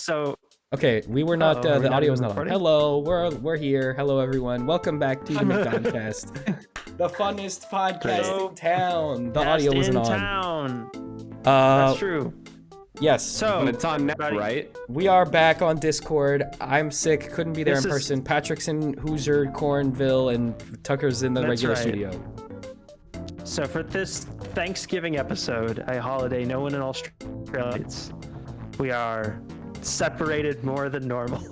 So, Okay, we were not. are we The not audio even was not on. recording? Hello, we're here. Hello, everyone. Welcome back to the McDonCast, the funnest podcast in town. The audio wasn't on. town. Uh, That's true. yes. So But it's on now, everybody- right? We are back on Discord. I'm sick, couldn't be there This in is- person. Patrick's in Hoosier, Cornville, and Tucker's in the That's regular right. studio. So for this Thanksgiving episode, a holiday no one in Australia eats, we are separated more than normal.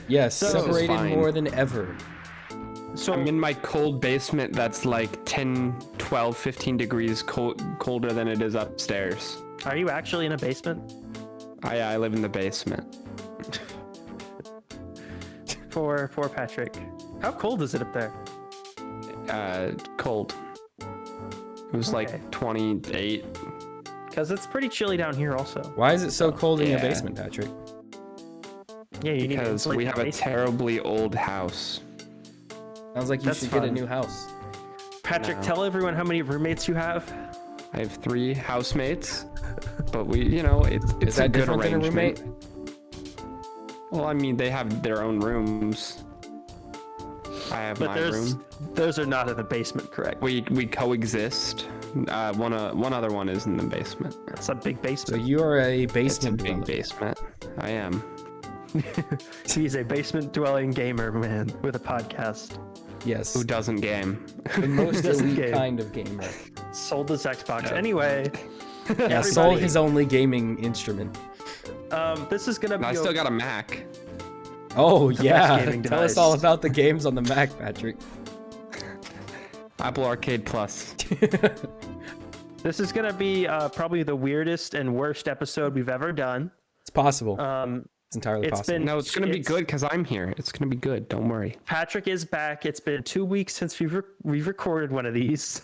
Yes, So- separated Fine. more than ever. So I'm in my cold basement that's like 10, 12, 15 degrees colder than it is upstairs. are you actually in a basement? I live in the basement. Poor Patrick. How cold is it up there? Cold. It was Okay. like 28. Because it's pretty chilly down here also. Why is it so cold in your Yeah. basement, Patrick? Yeah, you need to Because insulate we the have a basement. terribly old house. Sounds like you That's should get a fun. new house. Patrick, No. tell everyone how many roommates you have. I have 3 housemates, but it's Is a that good different than a arrangement. roommate? Well, I mean, they have their own rooms. I have But my room. those are not in the basement, correct? We coexist. One other one is in the basement. It's a big So basement. you are a It's a basement big dweller. basement. I am. He's a basement-dwelling gamer man with a podcast. Yes, Who doesn't game? the most doesn't elite game. kind of gamer. Sold his Xbox. Yeah. Anyway, Yeah, sold everybody, his only gaming instrument. this is gonna be. I still got a Mac. Oh best yeah, gaming tell us device. all about the games on the Mac, Patrick. Apple Arcade Plus. This is gonna be probably the weirdest and worst episode we've ever done. It's possible. It's entirely it's possible. been- No, it's gonna be It's- good because I'm here. It's gonna be good. Don't worry. Patrick is back. It's been 2 weeks since we've recorded one of these.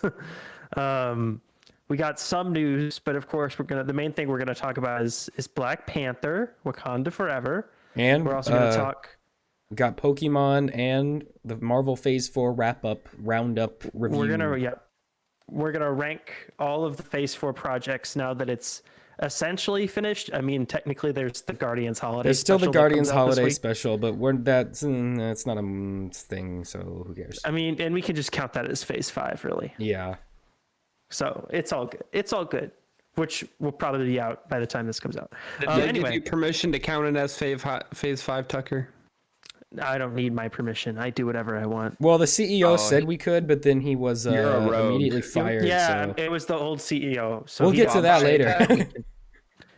We got some news, but of course the main thing we're gonna talk about is Black Panther, Wakanda Forever. And We're also gonna talk. we got Pokemon and the Marvel Phase 4 roundup review. We're gonna rank all of the Phase 4 projects now that it's essentially finished. I mean, technically, there's the Guardians holiday. There's still the special that Guardians comes out this holiday week. special, but it's not a thing, so who cares? I mean, and we can just count that as Phase 5, really. Yeah. So it's all good. It's all good, which will probably be out by the time this comes out. Did they Anyway, give you permission to count it as Phase 5, Tucker? I don't need my permission. I do whatever I want. Well, the CEO Oh, said we could, but then he was You're a rogue. immediately fired. Yeah, so. it was the old CEO. So We'll he get to that bombed later. it.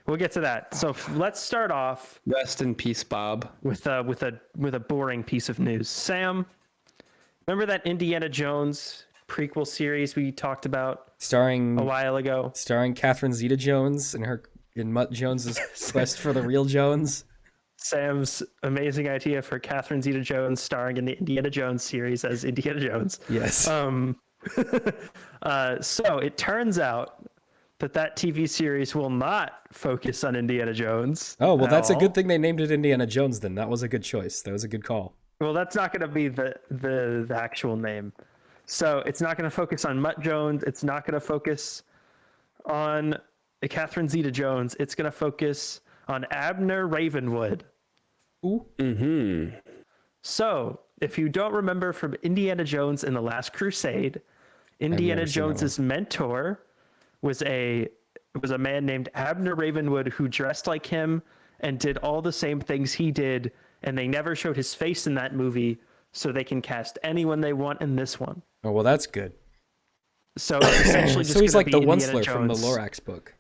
We'll get to that. So let's start off Rest in peace, Bob. with a boring piece of news. Sam, remember that Indiana Jones prequel series we talked about a starring while ago? Catherine Zeta-Jones in Mutt Jones's quest for the real Jones. Sam's amazing idea for Catherine Zeta-Jones starring in the Indiana Jones series as Indiana Jones. Yes. So it turns out that TV series will not focus on Indiana Jones. Oh, well, at that's a all. good thing they named it Indiana Jones then. That was a good choice. That was a good call. Well, that's not going to be the actual name. So it's not going to focus on Mutt Jones. It's not going to focus on Catherine Zeta-Jones. It's going to focus on Abner Ravenwood. Ooh. Mm-hmm. So if you don't remember from Indiana Jones and the Last Crusade, Indiana never seen that Jones's mentor was a man named Abner Ravenwood who dressed like him and did all the same things he did, and they never showed his face in that movie, so they can cast anyone they want in this one. Oh, well, that's good. So it's essentially just So he's gonna like the be Indiana Onceler from the Jones. Lorax book.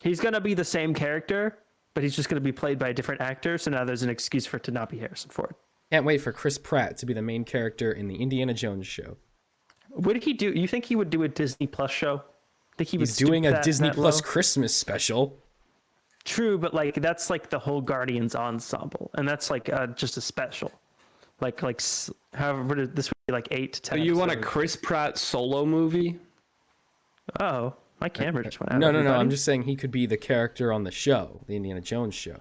He's gonna be the same character, but he's just gonna be played by a different actor. So now there's an excuse for it to not be Harrison Ford. Can't wait for Chris Pratt to be the main character in the Indiana Jones show. What did he do? You think he would do a Disney Plus show? Think he would He's doing stoop a that- Disney that Plus low? Christmas special. True, but like that's like the whole Guardians ensemble, and that's like just a special. However, this would be like 8 to 10. So you want a episodes. Chris Pratt solo movie? Oh, my camera just went out. No. I'm everybody. just saying he could be the character on the show, the Indiana Jones show.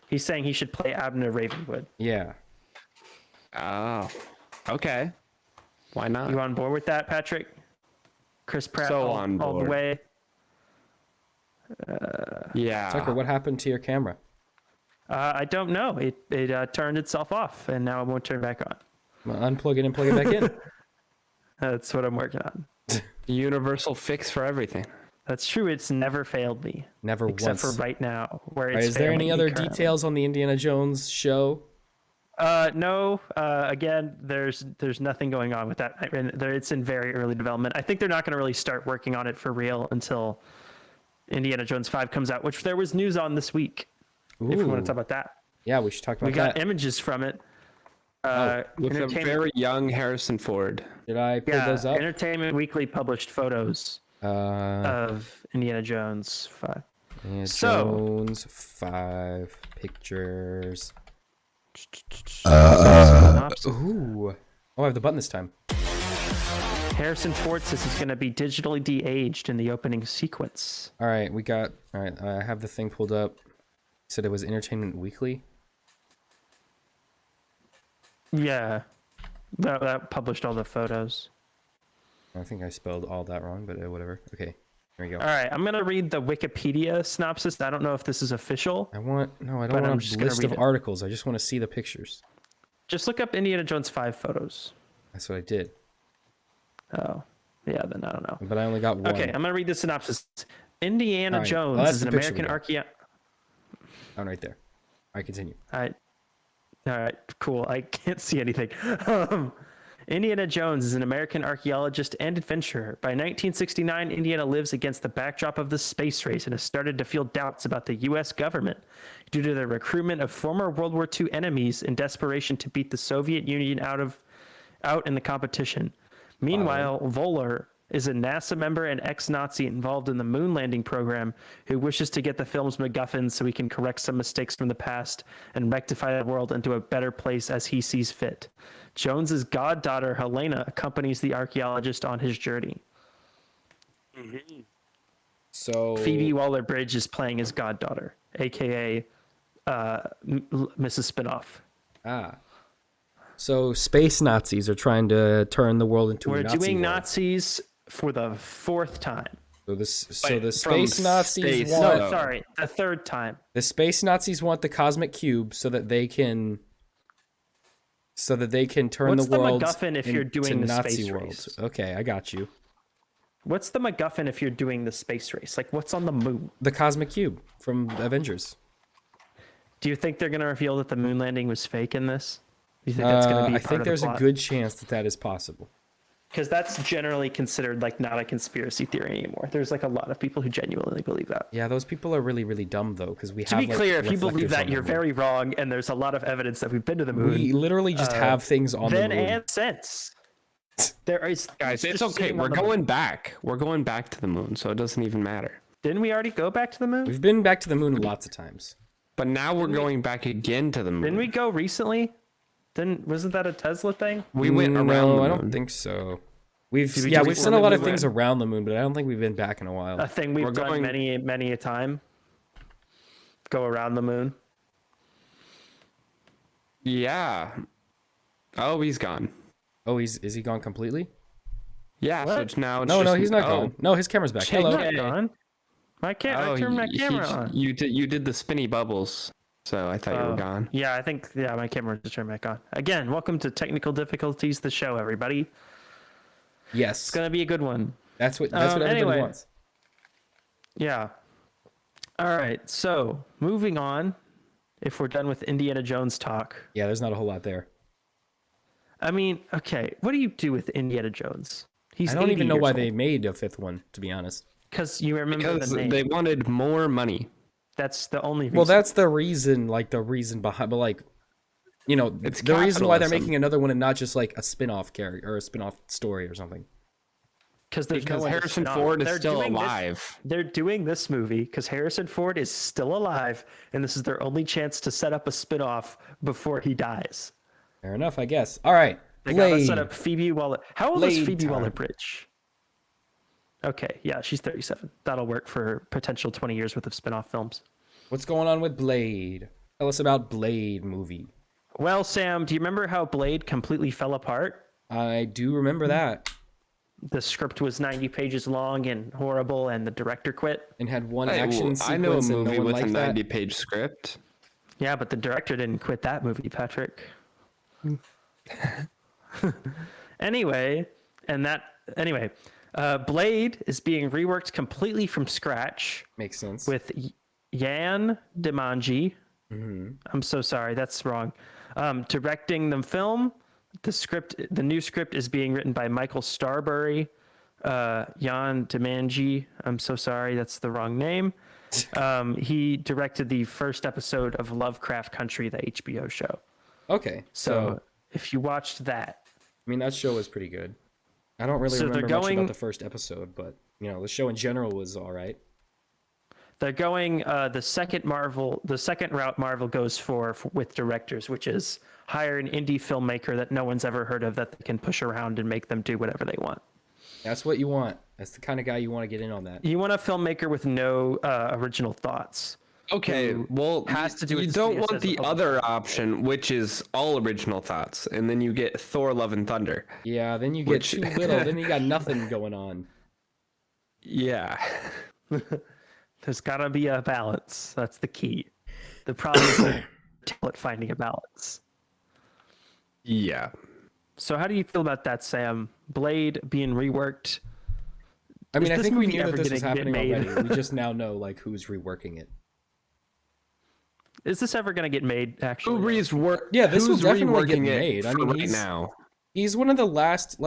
He's saying he should play Abner Ravenwood. Yeah. Oh, okay. Why not? You on board with that, Patrick? Chris Pratt So all on the board. way. Yeah. Tucker, what happened to your camera? I don't know. It turned itself off, and now it won't turn back on. Well, unplug it and plug it back in. That's what I'm working on. Universal fix for everything. That's true. It's never failed me. Never except once. for right now, where All it's. right, is there failing any me other currently. details on the Indiana Jones show? No. Again, there's nothing going on with that. It's in very early development. I think they're not going to really start working on it for real until Indiana Jones 5 comes out, which there was news on this week. If we want to talk about that, Yeah, we should talk about we got that. images from it. With a Entertainment- very young Harrison Ford. Did I pull yeah, those up? Entertainment Weekly published photos of Indiana Jones 5. Indiana So- Jones 5 pictures. Ooh. Oh, I have the button this time. Harrison Ford says he's going to be digitally de-aged in the opening sequence. All right, I have the thing pulled up. Said it was Entertainment Weekly. Yeah, that published all the photos. I think I spelled all that wrong, but whatever. Okay, here we go. All right, I'm going to read the Wikipedia synopsis. I don't know if this is official. I don't But I'm want just a gonna list read of it. articles. I just want to see the pictures. Just look up Indiana Jones 5 photos. That's what I did. Oh, yeah, then I don't know. But I only got one. Okay, I'm going to read the synopsis. Indiana All right, Jones well, that's is an the picture American we got. archaeologist. Oh, right there. All right, continue. All right, cool. I can't see anything. Indiana Jones is an American archaeologist and adventurer. By 1969, Indiana lives against the backdrop of the space race and has started to feel doubts about the U.S. government due to the recruitment of former World War II enemies in desperation to beat the Soviet Union out in the competition. Meanwhile, Voller is a NASA member and ex-Nazi involved in the moon landing program who wishes to get the film's MacGuffin so he can correct some mistakes from the past and rectify the world into a better place as he sees fit. Jones's goddaughter, Helena, accompanies the archaeologist on his journey. So Phoebe Waller-Bridge is playing his goddaughter, a.k.a. Mrs. Spinoff. So space Nazis are trying to turn the world into We're a Nazi doing world. Nazis for the fourth time. So the From space Nazis space. want No, sorry, the third time. the space Nazis want the cosmic cube so that they can turn What's the the world MacGuffin if you're into doing the Nazi space world. race? Okay, I got you. What's the MacGuffin if you're doing the space race? Like, what's on the moon? The cosmic cube from Avengers. Do you think they're going to reveal that the moon landing was fake in this? Do you think that's going to be I part think of there's the a plot? good chance that is possible. Because that's generally considered like not a conspiracy theory anymore. There's like a lot of people who genuinely believe that. Yeah, those people are really, really dumb though, because we To have. be clear, if you believe reflectors that, on the you're moon. very wrong, and there's a lot of evidence that we've been to the moon. We literally just have things on the then moon. and since. There is Guys, it's just okay. sitting We're on the moon. going back. We're going back to the moon, so it doesn't even matter. Didn't we already go back to the moon? We've been back to the moon lots of times. But now we're going back again to the moon. Didn't we go recently? Wasn't that a Tesla thing? We went around the No, moon. I don't think so. We've we we've just done a lot of went- things around the moon, but I don't think we've been back in a while. A thing we've We're done going- many a time. Go around the moon. Yeah. Oh, he's gone. Oh, is he gone completely? Yeah, so What? it's now. It's No, just, he's not gone. No, his camera's back. Check Hello. it. Not gone. I turned my camera on. You did the spinny bubbles, so I thought you were gone. Yeah, I think my camera just turned back on. Again, welcome to Technical Difficulties, the show, everybody. Yes, It's gonna be a good one. that's what everybody anyway. wants. Yeah. All right. So moving on. If we're done with Indiana Jones talk, Yeah, there's not a whole lot there. I mean, okay, what do you do with Indiana Jones? He's I don't 80 even know years why old. they made a fifth one, to be honest. Because you remember Because the name. they wanted more money. That's the only reason. Well, that's the reason behind, but like, you know, It's the reason why they're capitalism. making another one and not just like a spin-off character or a spin-off story or something. because there's Because no one to Harrison spin off. Ford is They're still doing this- alive. They're doing this movie because Harrison Ford is still alive, and this is their only chance to set up a spin-off before he dies. Fair enough, I guess. All right, They gotta Blade. set up Phoebe Waller. How old is Blade Phoebe time. Waller-Bridge? Okay, yeah, she's 37. That'll work for potential 20 years worth of spin-off films. What's going on with Blade? Tell us about Blade movie. Well, Sam, do you remember how Blade completely fell apart? I do remember that. the script was 90 pages long and horrible, and the director quit. And had one Hey, action I know a sequence and no movie one with a liked that. 90-page script. Yeah, but the director didn't quit that movie, Patrick. Anyway, Blade is being reworked completely from scratch Makes sense. with Yan Dimanji. I'm so sorry, that's wrong. Directing the film. The new script is being written by Michael Starbury. Yan Dimanji. I'm so sorry, that's the wrong name. He directed the first episode of Lovecraft Country, the HBO show. Okay, So if you watched that, I mean, that show was pretty good. I don't really So they're remember much going- about the first episode, but the show in general was all right. they're going the second route Marvel goes for with directors, which is hire an indie filmmaker that no one's ever heard of that they can push around and make them do whatever they want. That's what you want. That's the kind of guy you want to get in on that. You want a filmmaker with no original thoughts. Okay, well, has to do you with don't studios want as a the whole. other option, which is all original thoughts, and then you get Thor: Love and Thunder. Yeah, then you get Which- too little. Then you got nothing going on. Yeah. There's got to be a balance. That's the key. The problem is at finding a balance. Yeah. So how do you feel about that, Sam? Blade being reworked. I mean, Is I this think we movie knew that ever this was gonna get happening made? already. We just now know who's reworking it. Is this ever going to get made, actually? Yeah, this will who's definitely get reworking it made. I for mean, right he's- now. He's one of the last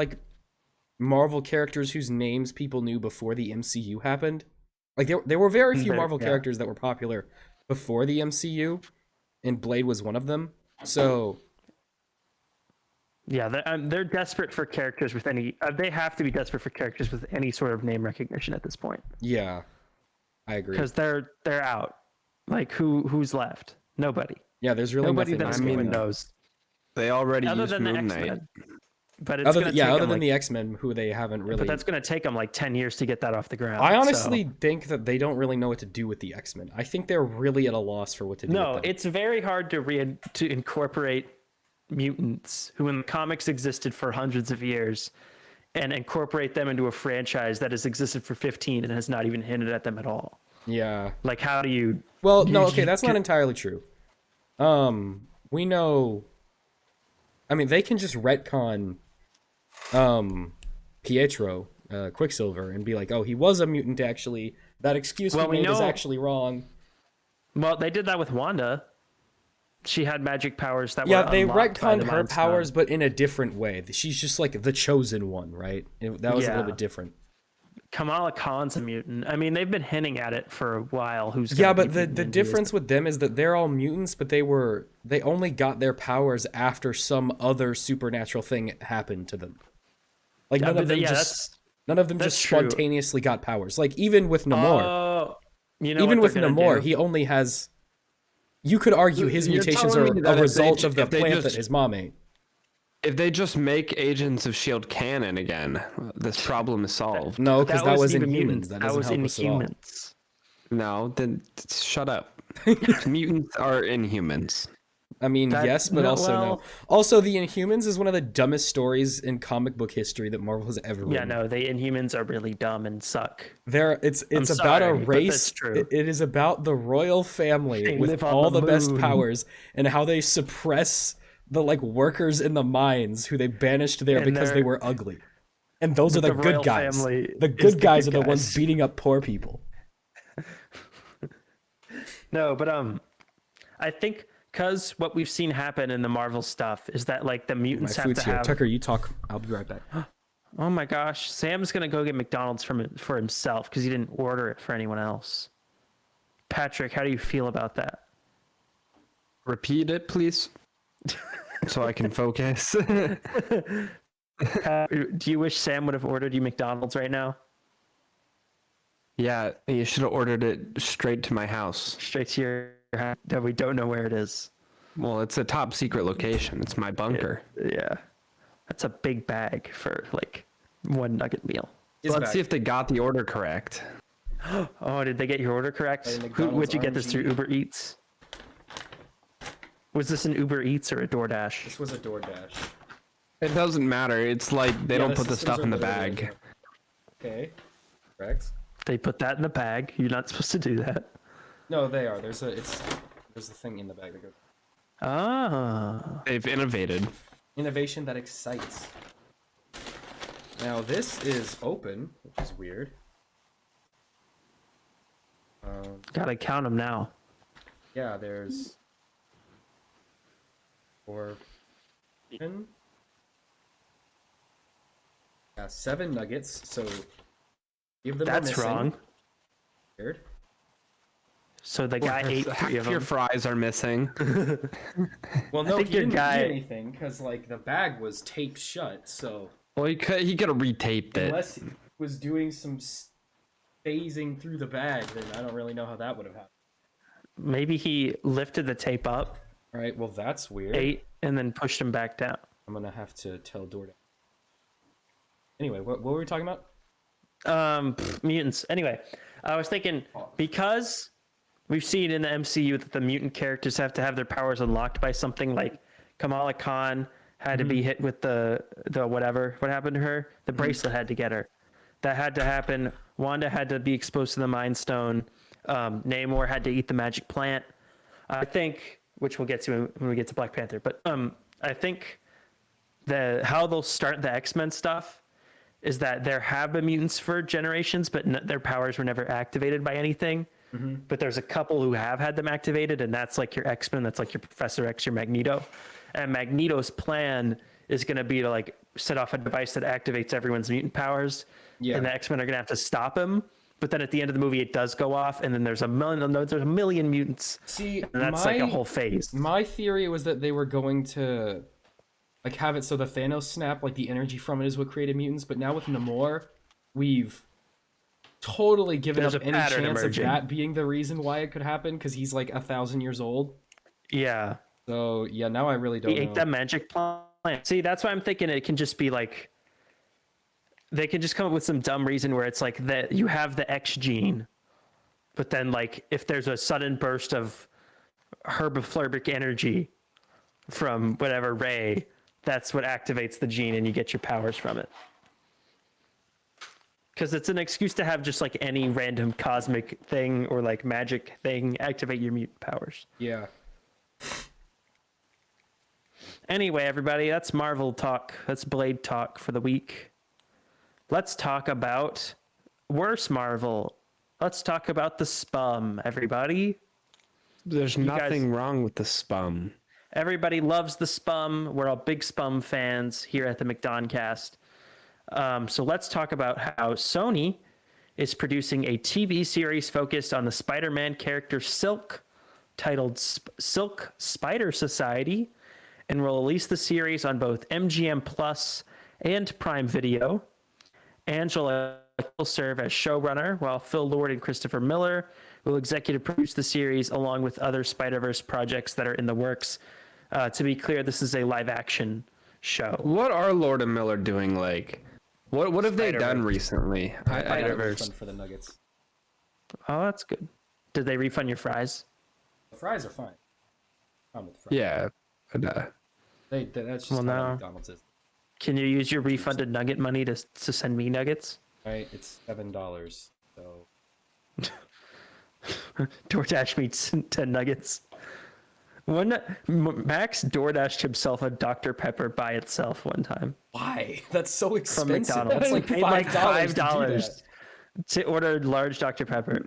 Marvel characters whose names people knew before the MCU happened. There were very few Marvel characters that were popular before the MCU, and Blade was one of them. So Yeah, they're desperate for characters with any. They have to be desperate for characters with any sort of name recognition at this point, yeah, I agree. because they're out. Like who's left? Nobody. Yeah, there's really Nobody nothing that else anyone going on. knows. They already Other used than the Moon Knight. X-Men. But it's gonna take Other them than the X-Men, who they haven't really. But that's going to take them like 10 years to get that off the ground. I honestly so. think that they don't really know what to do with the X-Men. I think they're really at a loss for what to do. No, with them. it's very hard to incorporate mutants who in the comics existed for hundreds of years and incorporate them into a franchise that has existed for 15 and has not even hinted at them at all. Yeah. Like, how do you... Well, no, okay, that's not entirely true. We know... I mean, they can just retcon Pietro, Quicksilver, and be like, oh, he was a mutant, actually. That excuse we made is actually wrong. Well, they did that with Wanda. She had magic powers that were Yeah, they unlocked by retconned the her Mind Stone. powers, but in a different way. She's just like the chosen one, right? That was a little bit different. Kamala Khan's a mutant. I mean, they've been hinting at it for a while. Yeah, but the difference with them is that they're all mutants, but they only got their powers after some other supernatural thing happened to them. Like none of them just spontaneously got powers. Like even with Namor, even with Namor, he only has. You could argue his mutations are a result of the plant that his mom ate. If they just make Agents of S.H.I.E.L.D. canon again, this problem is solved. No, because that was even Inhumans. mutants. That That doesn't was help us at all. Inhumans. No, then shut up. Mutants are Inhumans. I mean, yes, but also no. Also, the Inhumans is one of the dumbest stories in comic book history that Marvel has ever written. Yeah, no, the Inhumans are really dumb and suck. It's about sorry, a but race. that's true. It is about the royal family They with live on all the the best moon. powers and how they suppress the workers in the mines who they banished there And because they were ugly. And those are the the good royal guys. family The is good the guys are good the ones guys. beating up poor people. No, but I think because what we've seen happen in the Marvel stuff is that like the My mutants have food's to here. have. Tucker, you talk. I'll be right back. Oh my gosh, Sam's gonna go get McDonald's for himself because he didn't order it for anyone else. Patrick, how do you feel about that? Repeat it, please, so I can focus. Do you wish Sam would have ordered you McDonald's right now? Yeah, you should have ordered it straight to my house. Straight to your house that we don't know where it is. Well, it's a top secret location. It's my bunker. Yeah. That's a big bag for like one nugget meal. Let's see if they got the order correct. Oh, did they get your order correct? McDonald's Would you get this RNG. through Uber Eats? Was this an Uber Eats or a DoorDash? This was a DoorDash. It doesn't matter. It's like they don't put the stuff in the bag. Okay, correct. They put that in the bag. You're not supposed to do that. No, they are. There's a thing in the bag that goes. Ah. They've innovated. Innovation that excites. Now this is open, which is weird. Gotta count them now. Yeah, there's 4, 10. Yeah, 7 nuggets. So give them. That's wrong. Weird. So the guy ate 3 of Your them. fries are missing. Well, no, think he your didn't guy- eat anything because like the bag was taped shut. So Well, he could have retaped it. unless he was doing some phasing through the bag, then I don't really know how that would have happened. Maybe he lifted the tape up, All right, well that's weird. ate, and then pushed him back down. I'm gonna have to tell DoorDash. Anyway, what were we talking about? Mutants. Anyway, I was thinking because we've seen in the MCU that the mutant characters have to have their powers unlocked by something, like Kamala Khan had to be hit with the whatever. What happened to her? The bracelet had to get her. That had to happen. Wanda had to be exposed to the Mind Stone. Namor had to eat the magic plant. I think, which we'll get to when we get to Black Panther. But I think how they'll start the X-Men stuff is that there have been mutants for generations, but their powers were never activated by anything. But there's a couple who have had them activated, and that's like your X-Men, that's like your Professor X, your Magneto. And Magneto's plan is going to be to like set off a device that activates everyone's mutant powers. Yeah. And the X-Men are going to have to stop him. But then at the end of the movie, it does go off, and then there's a million mutants. See, And that's like a whole phase. My theory was that they were going to like have it so the Thanos snap, like the energy from it is what created mutants. But now with Namor, we've totally given There's up a any pattern chance emerging. of that being the reason why it could happen because he's like 1,000 years old. Yeah. So yeah, now I really don't He know. ate that magic plant. See, that's why I'm thinking it can just be like, they can just come up with some dumb reason where it's like that you have the X gene, but then like if there's a sudden burst of herbiflurbic energy from whatever ray, that's what activates the gene and you get your powers from it. Because it's an excuse to have just like any random cosmic thing or like magic thing activate your mutant powers. Yeah. Anyway, everybody, that's Marvel talk. That's Blade talk for the week. Let's talk about worse Marvel. Let's talk about the Spum, everybody. There's nothing wrong with the Spum. Everybody loves the Spum. We're all big Spum fans here at the McDonCast. So let's talk about how Sony is producing a TV series focused on the Spider-Man character Silk, titled Silk Spider Society, and will release the series on both MGM Plus and Prime Video. Angela will serve as showrunner, while Phil Lord and Christopher Miller will executive produce the series along with other Spider-Verse projects that are in the works. To be clear, this is a live-action show. What are Lord and Miller doing? Like, what have they done recently? I got a Spider-Verse. refund for the nuggets. Oh, that's good. Did they refund your fries? The fries are fine. I'm with the fries. Yeah. But, That's just Well, how no. McDonald's is. Can you use your refunded nugget money to send me nuggets? Right, it's $7. So DoorDash me 10 nuggets. Max DoorDashed himself a Dr. Pepper by itself one time why? That's so from expensive. McDonald's. That's like He paid like $5 $5 to order large Dr. Pepper.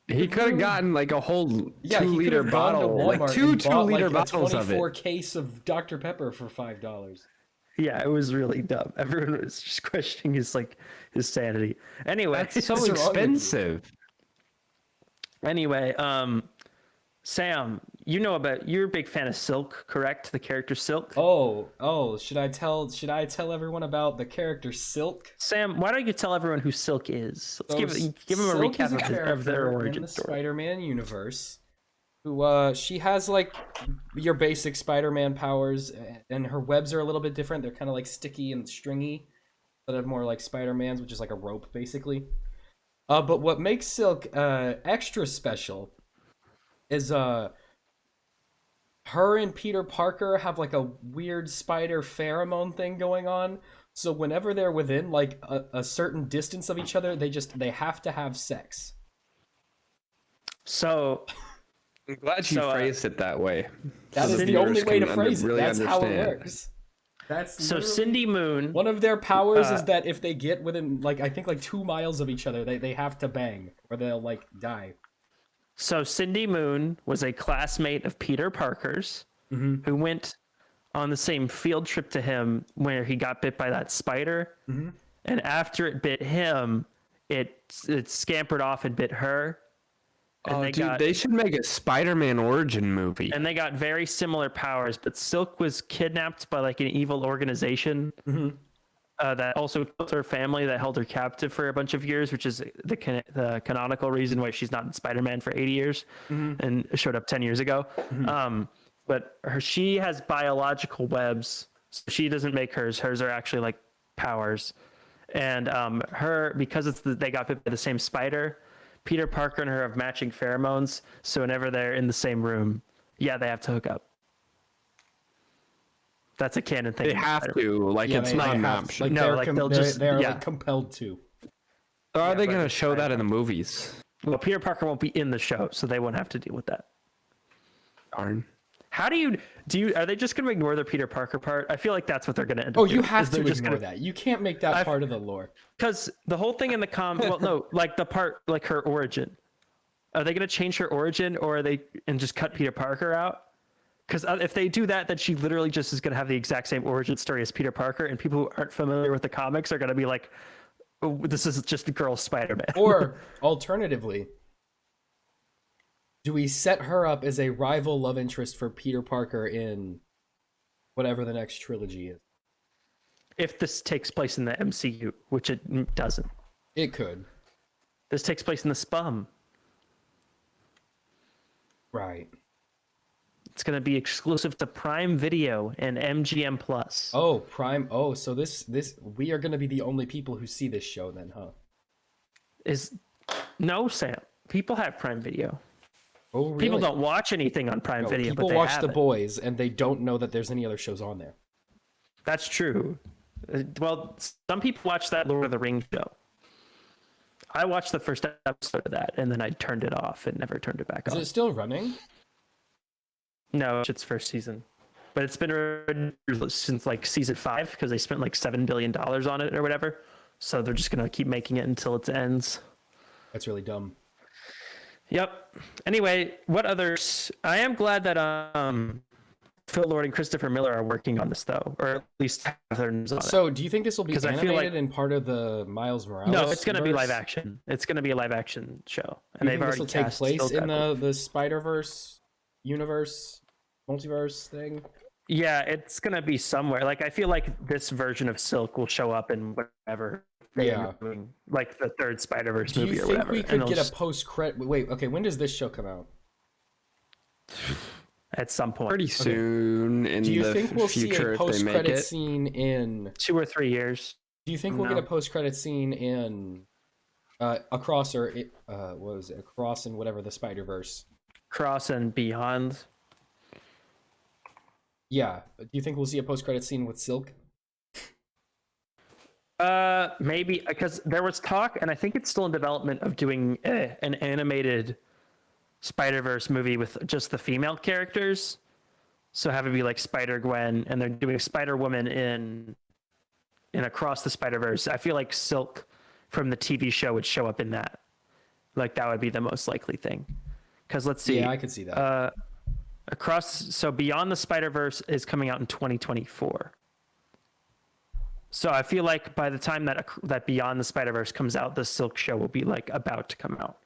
he could have gotten like a whole Yeah, 2 he liter could've gone to bottle, like Walmart two and bought, 2 liter like, bottles a of 24 it. case of Dr. Pepper for $5. Yeah, it was really dumb. Everyone was just questioning his sanity. Anyway, That's so What's wrong with you? expensive. Anyway, Sam, you're a big fan of Silk, correct? The character Silk. Oh, should I tell everyone about the character Silk? Sam, why don't you tell everyone who Silk is? Let's give them a Silk is recap of their character origin in the story. Spider-Man universe. Who she has like your basic Spider-Man powers, and her webs are a little bit different. They're kind of like sticky and stringy, instead of more like Spider-Man's, which is like a rope basically. But what makes Silk extra special is her and Peter Parker have like a weird spider pheromone thing going on So whenever they're within like a certain distance of each other, they have to have sex. So I'm glad you phrased it that way. That is the only way to phrase it. That's how it works. That's so Cindy Moon. One of their powers is that if they get within like I think like 2 miles of each other, they have to bang or they'll like die. So Cindy Moon was a classmate of Peter Parker's who went on the same field trip to him where he got bit by that spider. And after it bit him, it scampered off and bit her. And they should make a Spider-Man origin movie. And they got very similar powers, but Silk was kidnapped by like an evil organization that also killed her family, that held her captive for a bunch of years, which is the canonical reason why she's not in Spider-Man for 80 years and showed up 10 years ago. But she has biological webs. So she doesn't make hers. Hers are actually like powers. And because they got bit by the same spider, Peter Parker and her have matching pheromones, so whenever they're in the same room, they have to hook up. That's a canon thing. They have to, like it's not an option. Like, no, like they're like compelled to. Or are they going to show that in the movies? Well, Peter Parker won't be in the show, so they won't have to deal with that. Darn. How do you are they just going to ignore the Peter Parker part? I feel like that's what they're going to end up doing. You have to ignore that. You can't make that part of the lore. Because the whole thing in the like the part, like her origin. Are they going to change her origin and just cut Peter Parker out? Because if they do that, then she literally just is going to have the exact same origin story as Peter Parker, and people who aren't familiar with the comics are going to be like, oh, this is just a girl Spider-Man. Or alternatively, do we set her up as a rival love interest for Peter Parker in whatever the next trilogy is? If this takes place in the MCU, which it doesn't. It could. This takes place in the SPUM. Right. It's going to be exclusive to Prime Video and MGM Plus. Oh, Prime. Oh, so this we are going to be the only people who see this show then, huh? No, Sam. People have Prime Video. Oh, really? People don't watch anything on Prime Video, people but they watch have The it. Boys, and they don't know that there's any other shows on there. That's true. Well, some people watch that Lord of the Rings show. I watched the first episode of that, and then I turned it off and never turned it back on. Is it still running? No, it's its first season. But it's been running since like season 5 because they spent like $7 billion on it or whatever. So they're just going to keep making it until it ends. That's really dumb. Yep. Anyway, what others? I am glad that Phil Lord and Christopher Miller are working on this, though, or at least have their names on it. So, do you think this will be 'Cause I animated feel like- in part of the Miles Morales? No, it's going to be verse? live action. It's going to be a live action show, Do and you they've think this already will take cast place Phil in Lord. the Spider-Verse universe, multiverse thing? Yeah, it's going to be somewhere. Like, I feel like this version of Silk will show up in whatever. Yeah. Doing, like the third Spider-Verse Do movie you or think whatever. we could get a post-credit? Wait, okay. When does this show come out? At some point. Pretty soon in Do you the think we'll see future a if they make post-credit it. scene in? 2 or 3 years. Do you think we'll No. get a post-credit scene in Across or what was it? Across and whatever the Spider-Verse? Cross and Beyond. Yeah. Do you think we'll see a post-credit scene with Silk? Maybe because there was talk, and I think it's still in development of doing an animated Spider-Verse movie with just the female characters. So have it be like Spider-Gwen, and they're doing Spider-Woman in Across the Spider-Verse. I feel like Silk from the TV show would show up in that. Like that would be the most likely thing. Because let's see. Yeah, I could see that. So Beyond the Spider-Verse is coming out in 2024. So I feel like by the time that Beyond the Spider-Verse comes out, the Silk show will be like about to come out.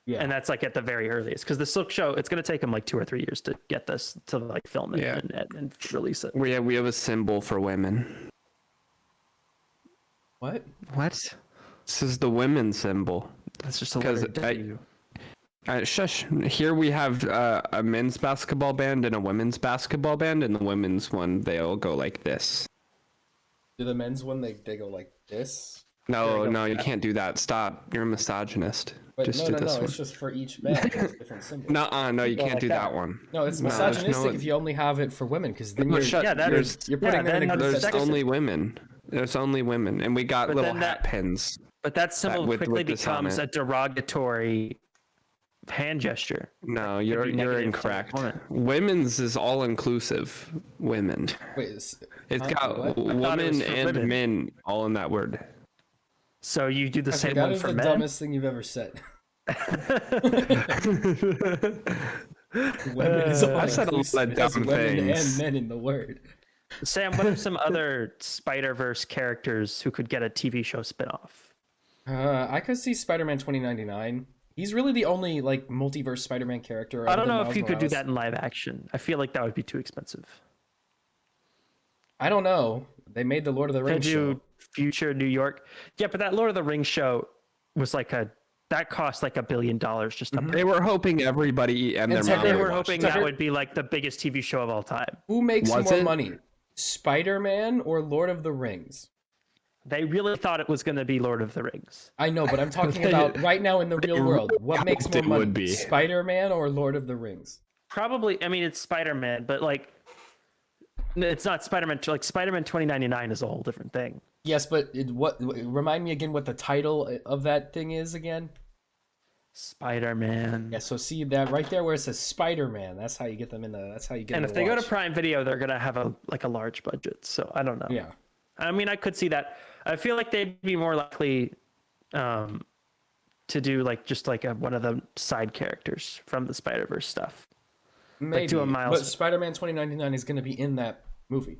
Yeah. And that's like at the very earliest, because the Silk show, it's going to take them like 2 or 3 years to get this to like film it and release it. We have a symbol for women. What? What? This is the women symbol. That's just a Because letter W. shush. Here we have a men's basketball band and a women's basketball band, and the women's one they all go like this. Do the men's one they go like this? No, you can't do that. Stop. You're a misogynist. But Just no, do this one. it's just for each band. There's different symbols. No, you can't like do that. that one. No, it's No, there's misogynistic no- if you only have it for women, because then No, you're shut- Yeah, that there's- is. you're putting yeah, them in a then group There's that's only women. There's only women, and we got But little then hat pins. But that symbol with quickly this on becomes it. a derogatory hand gesture. No, It'd you're be negative to incorrect. the woman. Women's is all inclusive. Women. Wait, It's got what? woman for and women. men all in that word. So you do the same that one is for the men. dumbest thing you've ever said. Women is all I said a lot of inclusive. It has dumb women things. and men in the word. Sam, what are some other Spider-Verse characters who could get a TV show spinoff? I could see Spider-Man 2099. He's really the only like multiverse Spider-Man character. I don't know Miles if you could do Morales. that in live action. I feel like that would be too expensive. I don't know. They made the Lord of the They Rings do show. future New York. Yeah, but that Lord of the Rings show was that cost like $1 billion just up. They were hoping everybody and their And mom They would were watch hoping that. that would be like the biggest TV show of all time. Who makes Was more it? money, Spider-Man or Lord of the Rings? They really thought it was going to be Lord of the Rings. I know, but I'm talking about right now in the real world. What makes hoped more it money, would be. Spider-Man or Lord of the Rings? Probably, I mean, it's Spider-Man, but like, it's not Spider-Man. Like Spider-Man 2099 is a whole different thing. Yes, but remind me again what the title of that thing is again? Spider-Man. Yeah, so see that right there where it says Spider-Man. That's how you get them in the. That's how you get. And them if they go to watch. Prime Video, they're gonna have a large budget. So I don't know. Yeah. I mean, I could see that. I feel like they'd be more likely to do like just like one of the side characters from the Spider-Verse stuff. Maybe, do a Miles- but Spider-Man 2099 is going to be in that movie.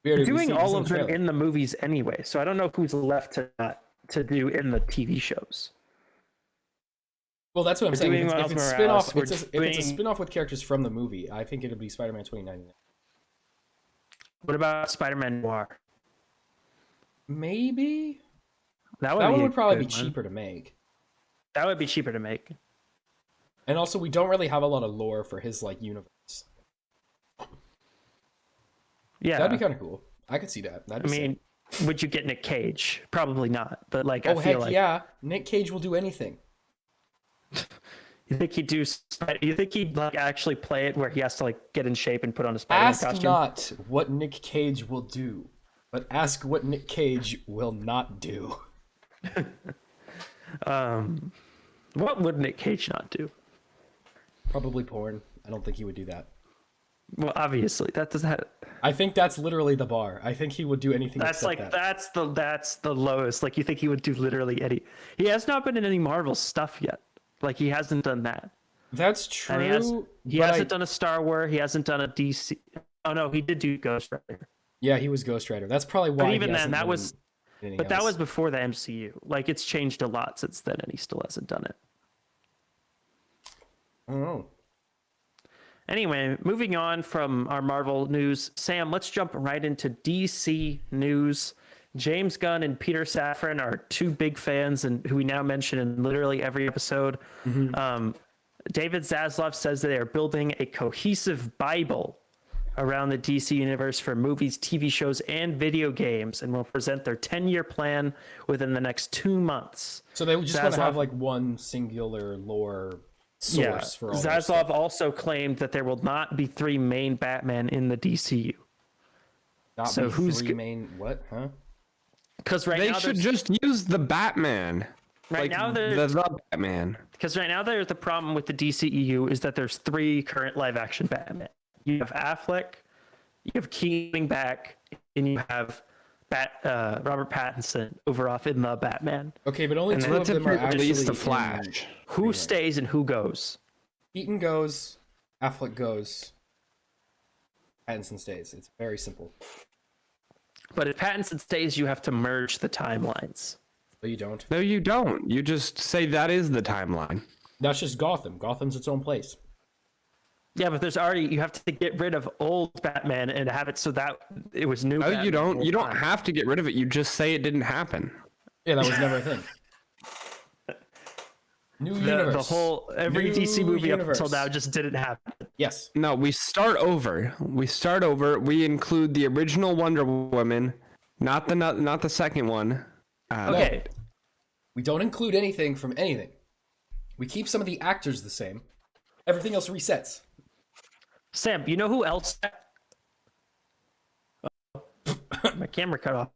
We already Doing received all this of them trailer. in the movies anyway, so I don't know who's left to do in the TV shows. Well, that's what I'm We're saying. doing If Miles it's Morales, spin-off, we're if it's a doing- spin-off with characters from the movie, I think it'll be Spider-Man 2099. What about Spider-Man Noir? Maybe That that one be a would probably be good one. cheaper to make. That would be cheaper to make. And also, we don't really have a lot of lore for his like universe. Yeah. That'd be kind of cool. I could see that. That'd I be sick. mean, would you get Nick Cage? Probably not. But like, I Oh feel heck like yeah! Nick Cage will do anything. you think he'd do? You think he'd like actually play it where he has to like get in shape and put on a Spider-Man Ask costume? not what Nick Cage will do, but ask what Nick Cage will not do. What would Nick Cage not do? Probably porn. I don't think he would do that. Well, obviously, that does that. I think that's literally the bar. I think he would do anything. That's except like that. that's the lowest. Like you think he would do literally any? He has not been in any Marvel stuff yet. Like he hasn't done that. That's true. And he but hasn't done a Star Wars. He hasn't done a DC. Oh no, he did do Ghost Rider. Yeah, he was Ghost Rider. That's probably why. But he even then, hasn't that done was. anything But that else. was before the MCU. Like it's changed a lot since then, and he still hasn't done it. I don't know. Anyway, moving on from our Marvel news, Sam, let's jump right into DC news. James Gunn and Peter Safran are two big fans, and who we now mention in literally every episode. David Zaslav says that they are building a cohesive Bible around the DC universe for movies, TV shows, and video games, and will present their 10-year plan within the next 2 months. So they just want to Zaslav- have like one singular lore source for all. their Zaslav stuff. also claimed that there will not be 3 main Batman in the DCU. Not so be who's three go- main what? Huh? Because right They now, should there's- just use the Batman. Right now the there's- Batman. Because right now, there's the problem with the DCEU is that there's 3 current live-action Batman. You have Affleck, you have Keating back, and you have Robert Pattinson over off in the Batman. Okay, but only And two then of them are At actually least the in- Flash. Who stays and who goes? Keaton goes, Affleck goes, Pattinson stays. It's very simple. But if Pattinson stays, you have to merge the timelines. But you don't. No, you don't. You just say that is the timeline. That's just Gotham. Gotham's its own place. Yeah, but there's already you have to get rid of old Batman and have it so that it was new. No, Batman you the don't. whole You don't time. have to get rid of it. You just say it didn't happen. Yeah, that was never a thing. New universe. The whole every New DC movie up universe. until now just didn't happen. Yes. No, we start over. We start over. We include the original Wonder Woman, not the second one. Okay, We don't include anything from anything. We keep some of the actors the same. Everything else resets. Sam, you know who else? camera cut off.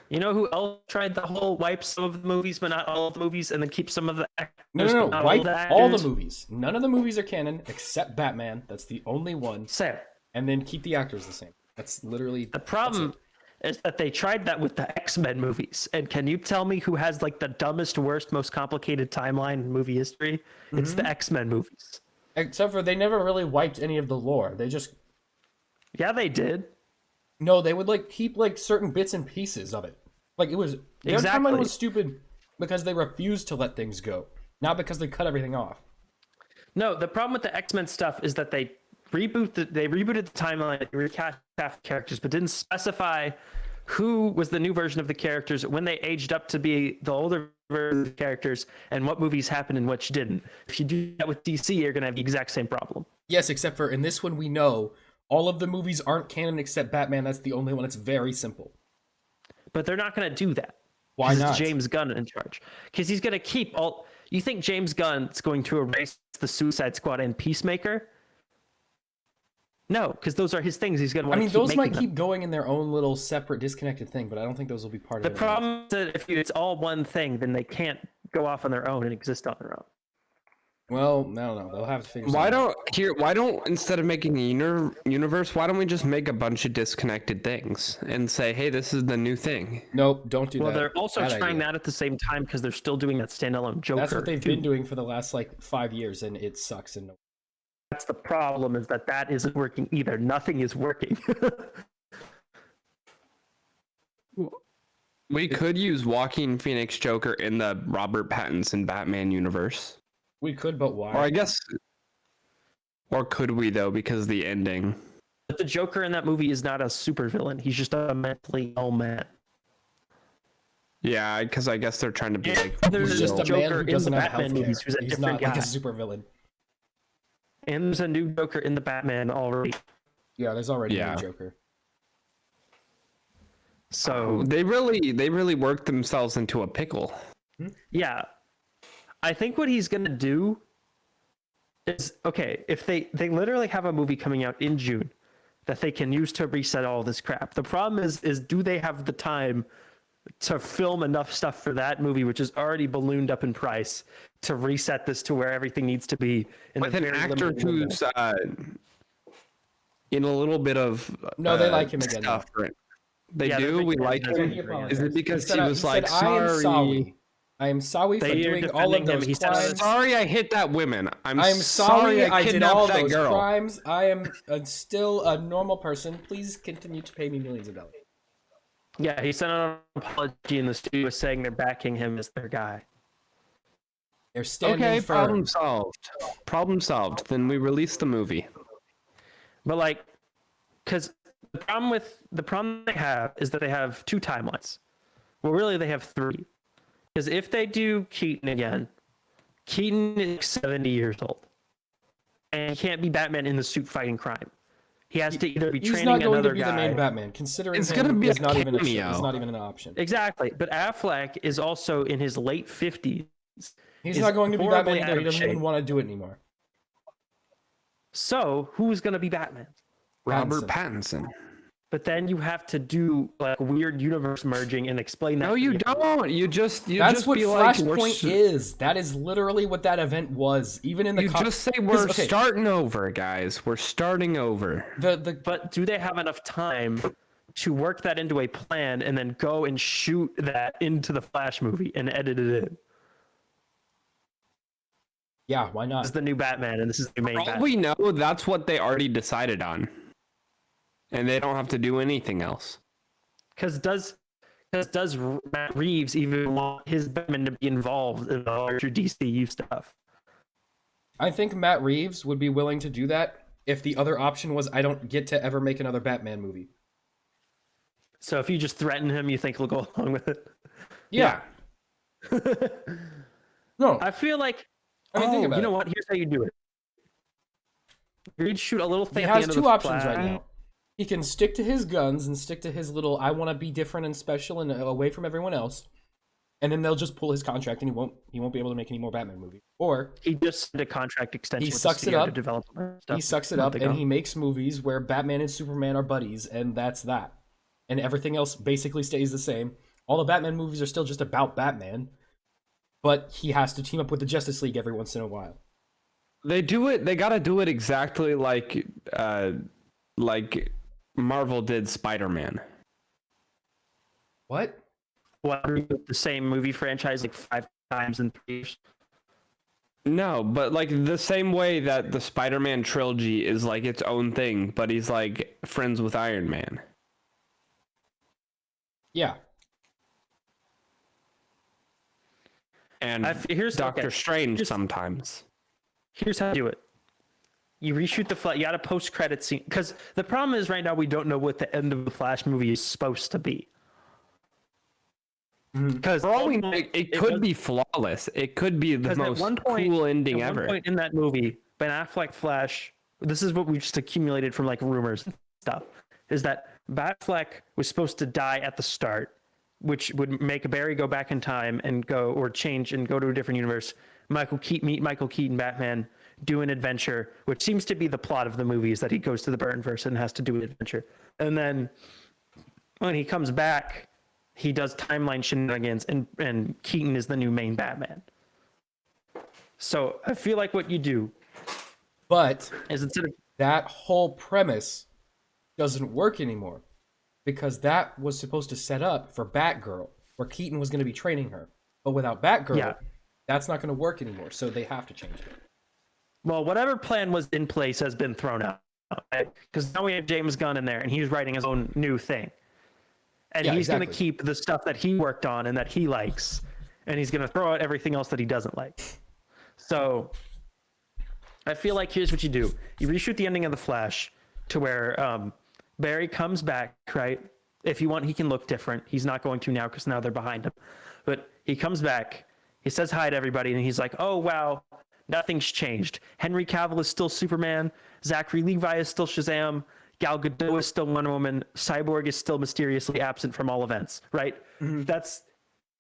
You know who else tried the whole wipe some of the movies, but not all of the movies, and then keep some of the actors? No. Wipe all the movies. None of the movies are canon except Batman. That's the only one. Same. And then keep the actors the same. That's literally the problem. Is that they tried that with the X-Men movies. And can you tell me who has like the dumbest, worst, most complicated timeline in movie history? It's the X-Men movies. Except for they never really wiped any of the lore. They just... Yeah, they did. No, they would like keep like certain bits and pieces of it. Like it was... Their timeline was stupid because they refused to let things go. Not because they cut everything off. No, the problem with the X-Men stuff is that they rebooted the timeline, they recast half the characters, but didn't specify who was the new version of the characters, when they aged up to be the older version of the characters, and what movies happened and which didn't. If you do that with DC, you're going to have the exact same problem. Yes, except for in this one we know all of the movies aren't canon except Batman. That's the only one. It's very simple. But they're not going to do that. Why not? It's James Gunn in charge. Because he's going to keep all... You think James Gunn's going to erase the Suicide Squad and Peacemaker? No, because those are his things. He's going to want to keep those making might keep going in their own little separate disconnected thing, but I don't think those will be part of it. The problem is that if it's all one thing, then they can't go off on their own and exist on their own. Well, no, they'll have to figure something out. Why don't instead of making a universe, why don't we just make a bunch of disconnected things and say, hey, this is the new thing? Nope, don't do that. Well, they're also trying that at the same time because they're still doing that standalone Joker. That's what they've been doing for the last like 5 years, and it sucks. And that's the problem, is that isn't working either. Nothing is working. We could use Joaquin Phoenix Joker in the Robert Pattinson Batman universe. We could, but why? Or I guess... Or could we, though, because of the ending? But the Joker in that movie is not a supervillain. He's just a mentally ill man. Yeah, because I guess they're trying to be like... There's just a Joker in the Batman movies who's a He's different not guy. like a supervillain. And there's a new Joker in the Batman already. Yeah, there's already a new Joker. So they really worked themselves into a pickle. Yeah. I think what he's gonna do is, okay, if they literally have a movie coming out in June that they can use to reset all this crap. The problem is do they have the time to film enough stuff for that movie, which is already ballooned up in price, to reset this to where everything needs to be in with an actor who's in a little bit of no, they like him again. They do. We like him. Is it because he was like, sorry? I am sorry for doing all of those crimes. Sorry, I hit that woman. I'm sorry I did all that those girl. crimes. I am still a normal person. Please continue to pay me millions of dollars. Yeah, he sent out an apology in the studio saying they're backing him as their guy. They're standing firm. Problem solved. Problem solved. Then we release the movie. But like, because the problem they have is that they have two timelines. Well, really, they have three. Because if they do Keaton again, Keaton is 70 years old, and he can't be Batman in the suit fighting crime. He has to either be training another guy. He's not going to be the main Batman, considering it's going to be it's not even an option. Exactly, but Affleck is also in his late 50s. He's not going to be Batman either. He doesn't even want to do it anymore. So who's going to be Batman? Robert Pattinson. But then you have to do like weird universe merging and explain that. No, you don't. That's what Flashpoint is. That is literally what that event was. Even in the just say we're starting over, guys. We're starting over. But do they have enough time to work that into a plan and then go and shoot that into the Flash movie and edit it in? Yeah, why not? This is the new Batman, and this is the main Batman. We know that's what they already decided on. And they don't have to do anything else. Because does Matt Reeves even want his Batman to be involved in the larger DCU stuff? I think Matt Reeves would be willing to do that if the other option was I don't get to ever make another Batman movie. So if you just threaten him, you think he'll go along with it? Yeah. No. I feel like, think about you know what? Here's how you do it. You'd shoot a little thing at the the end of two the options flag. right now. He can stick to his guns and stick to his little, I want to be different and special and away from everyone else. and then they'll just pull his contract, and he won't be able to make any more Batman movies. Or he just did a contract extension. he with sucks the it studio up. to develop He sucks it up, and he makes movies where Batman and Superman are buddies, and that's that. And everything else basically stays the same. All the Batman movies are still just about Batman, but he has to team up with the Justice League every once in a while. They do it. They gotta do it exactly like Marvel did Spider-Man. What? Well, the same movie franchise like 5 times in 3 years. No, but like the same way that the Spider-Man trilogy is like its own thing, but he's like friends with Iron Man. Yeah. And here's Doctor Strange sometimes. Here's how you do it. You reshoot the Flash. You got a post-credit scene because the problem is right now we don't know what the end of the Flash movie is supposed to be. Because for all we know, it could be flawless. It could be the most cool ending ever. At one point in that movie, Ben Affleck Flash. This is what we just accumulated from like rumors and stuff. Is that Batfleck was supposed to die at the start, which would make Barry go back in time and go or change and go to a different universe. Meet Michael Keaton, Batman, do an adventure, which seems to be the plot of the movie, is that he goes to the Burnverse and has to do an adventure. And then when he comes back, he does timeline shenanigans, and Keaton is the new main Batman. So I feel like what you do, but is instead of that whole premise doesn't work anymore, because that was supposed to set up for Batgirl, where Keaton was going to be training her. But without Batgirl, that's not going to work anymore. So they have to change it. Well, whatever plan was in place has been thrown out, because now we have James Gunn in there, and he's writing his own new thing. And he's going to keep the stuff that he worked on and that he likes, and he's going to throw out everything else that he doesn't like. So I feel like here's what you do. You reshoot the ending of The Flash to where Barry comes back, right? If you want, he can look different. He's not going to now because now they're behind him. But he comes back, he says hi to everybody, and he's like, oh, wow, nothing's changed. Henry Cavill is still Superman. Zachary Levi is still Shazam. Gal Gadot is still Wonder Woman. Cyborg is still mysteriously absent from all events, right? Mm-hmm.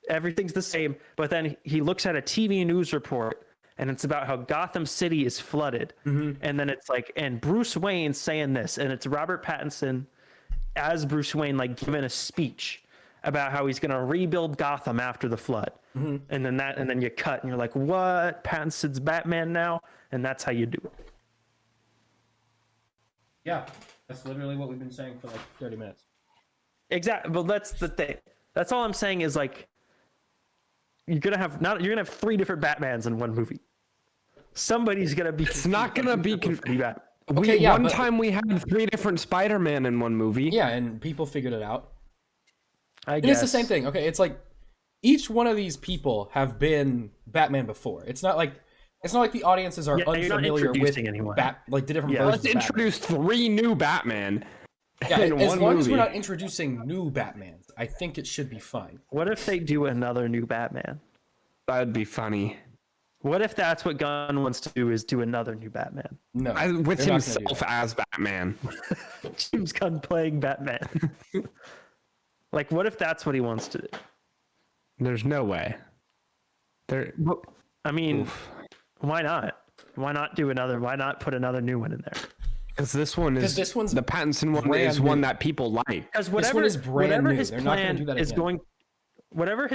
Everything's the same. But then he looks at a TV news report, and it's about how Gotham City is flooded. Mm-hmm. And then it's like, and Bruce Wayne saying this, and it's Robert Pattinson as Bruce Wayne, like giving a speech about how he's going to rebuild Gotham after the flood. Mm-hmm. And then you cut, and you're like, what? Pattinson's Batman now? And that's how you do it. Yeah. That's literally what we've been saying for like 30 minutes. Exactly. Well, that's the thing. That's all I'm saying is like you're gonna have 3 different Batmans in one movie. Somebody's gonna be. It's not gonna be bad. Okay, one time we had 3 different Spider-Man in one movie. Yeah, and people figured it out. I guess. And it's the same thing. Okay, it's like each one of these people have been Batman before. It's not like the audiences are unfamiliar with the different versions. Let's introduce 3 new Batman. Yeah, as long as we're not introducing new Batmans, I think it should be fine. What if they do another new Batman? That'd be funny. What if that's what Gunn wants to do, is do another new Batman? No, with himself as Batman. James Gunn playing Batman. Like, what if that's what he wants to do? There's no way. I mean, why not? Why not do another? Why not put another new one in there? Because this one's the Pattinson one is one that people like. Because whatever his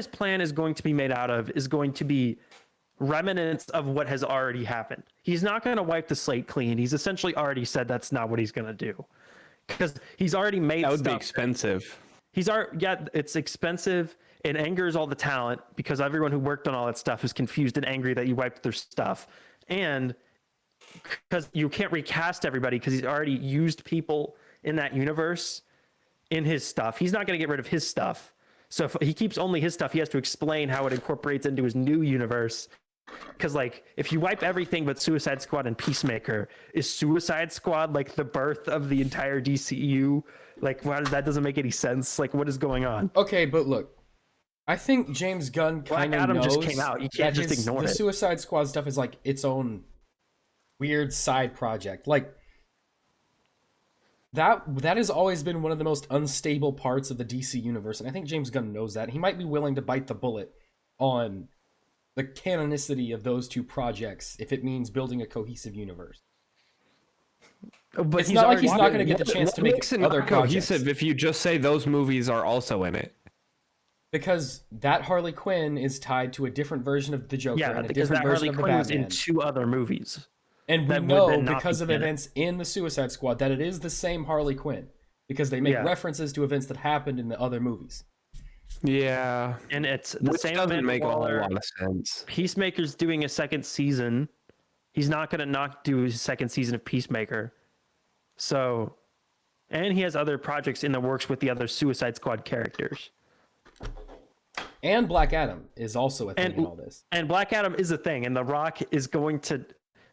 plan is going to be made out of is going to be remnants of what has already happened. He's not going to wipe the slate clean. He's essentially already said that's not what he's going to do, because he's already made. That would be expensive. It's expensive. It angers all the talent, because everyone who worked on all that stuff is confused and angry that you wiped their stuff. And because you can't recast everybody, because he's already used people in that universe in his stuff. He's not going to get rid of his stuff. So if he keeps only his stuff, he has to explain how it incorporates into his new universe. Because like, if you wipe everything but Suicide Squad and Peacemaker, is Suicide Squad like the birth of the entire DCEU? Like, that doesn't make any sense. Like, what is going on? Okay, but look, I think James Gunn kind of knows just came out. You can't just ignore it. The Suicide Squad stuff is like its own weird side project. Like, that has always been one of the most unstable parts of the DC universe, and I think James Gunn knows that. He might be willing to bite the bullet on the canonicity of those two projects if it means building a cohesive universe. But It's not like he's not going to get the chance to make other cohesive projects. if you just say those movies are also in it. Because that Harley Quinn is tied to a different version of the Joker and a because different that version Harley of the Quinn was Batman. in 2 other movies. And we that would know then not because be of canon. events in the Suicide Squad that it is the same Harley Quinn. Because they make references to events that happened in the other movies. Yeah. And it's the Which same doesn't event make a whole Waller. lot of sense. Peacemaker's doing a second season. He's not going to not do his second season of Peacemaker. So, and he has other projects in the works with the other Suicide Squad characters. And Black Adam is also a thing in all this. And Black Adam is a thing, and The Rock is going to.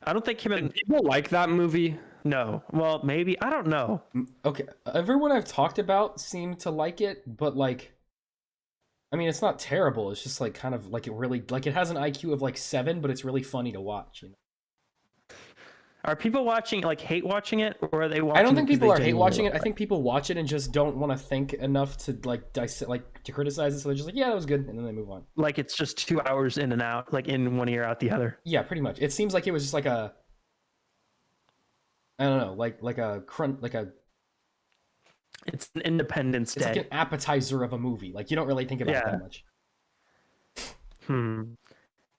I don't think him and People like that movie. no. Well, maybe I don't know. Okay, everyone I've talked about seemed to like it, but like, I mean, it's not terrible. It's just like kind of like it really like it has an IQ of like 7, but it's really funny to watch. You know? Are people watching hate watching it, or are they watching? I don't think it 'cause people they are hate watching it. genuinely I think people watch it and just don't want to think enough to like dissect, like to criticize it. So they're just like, yeah, that was good, and then they move on. like it's just 2 hours in and out, like in one ear out the other. Yeah, pretty much. It seems like it was just like a, I don't know, like a It's an Independence it's Day. like an appetizer of a movie. Like you don't really think about it that much.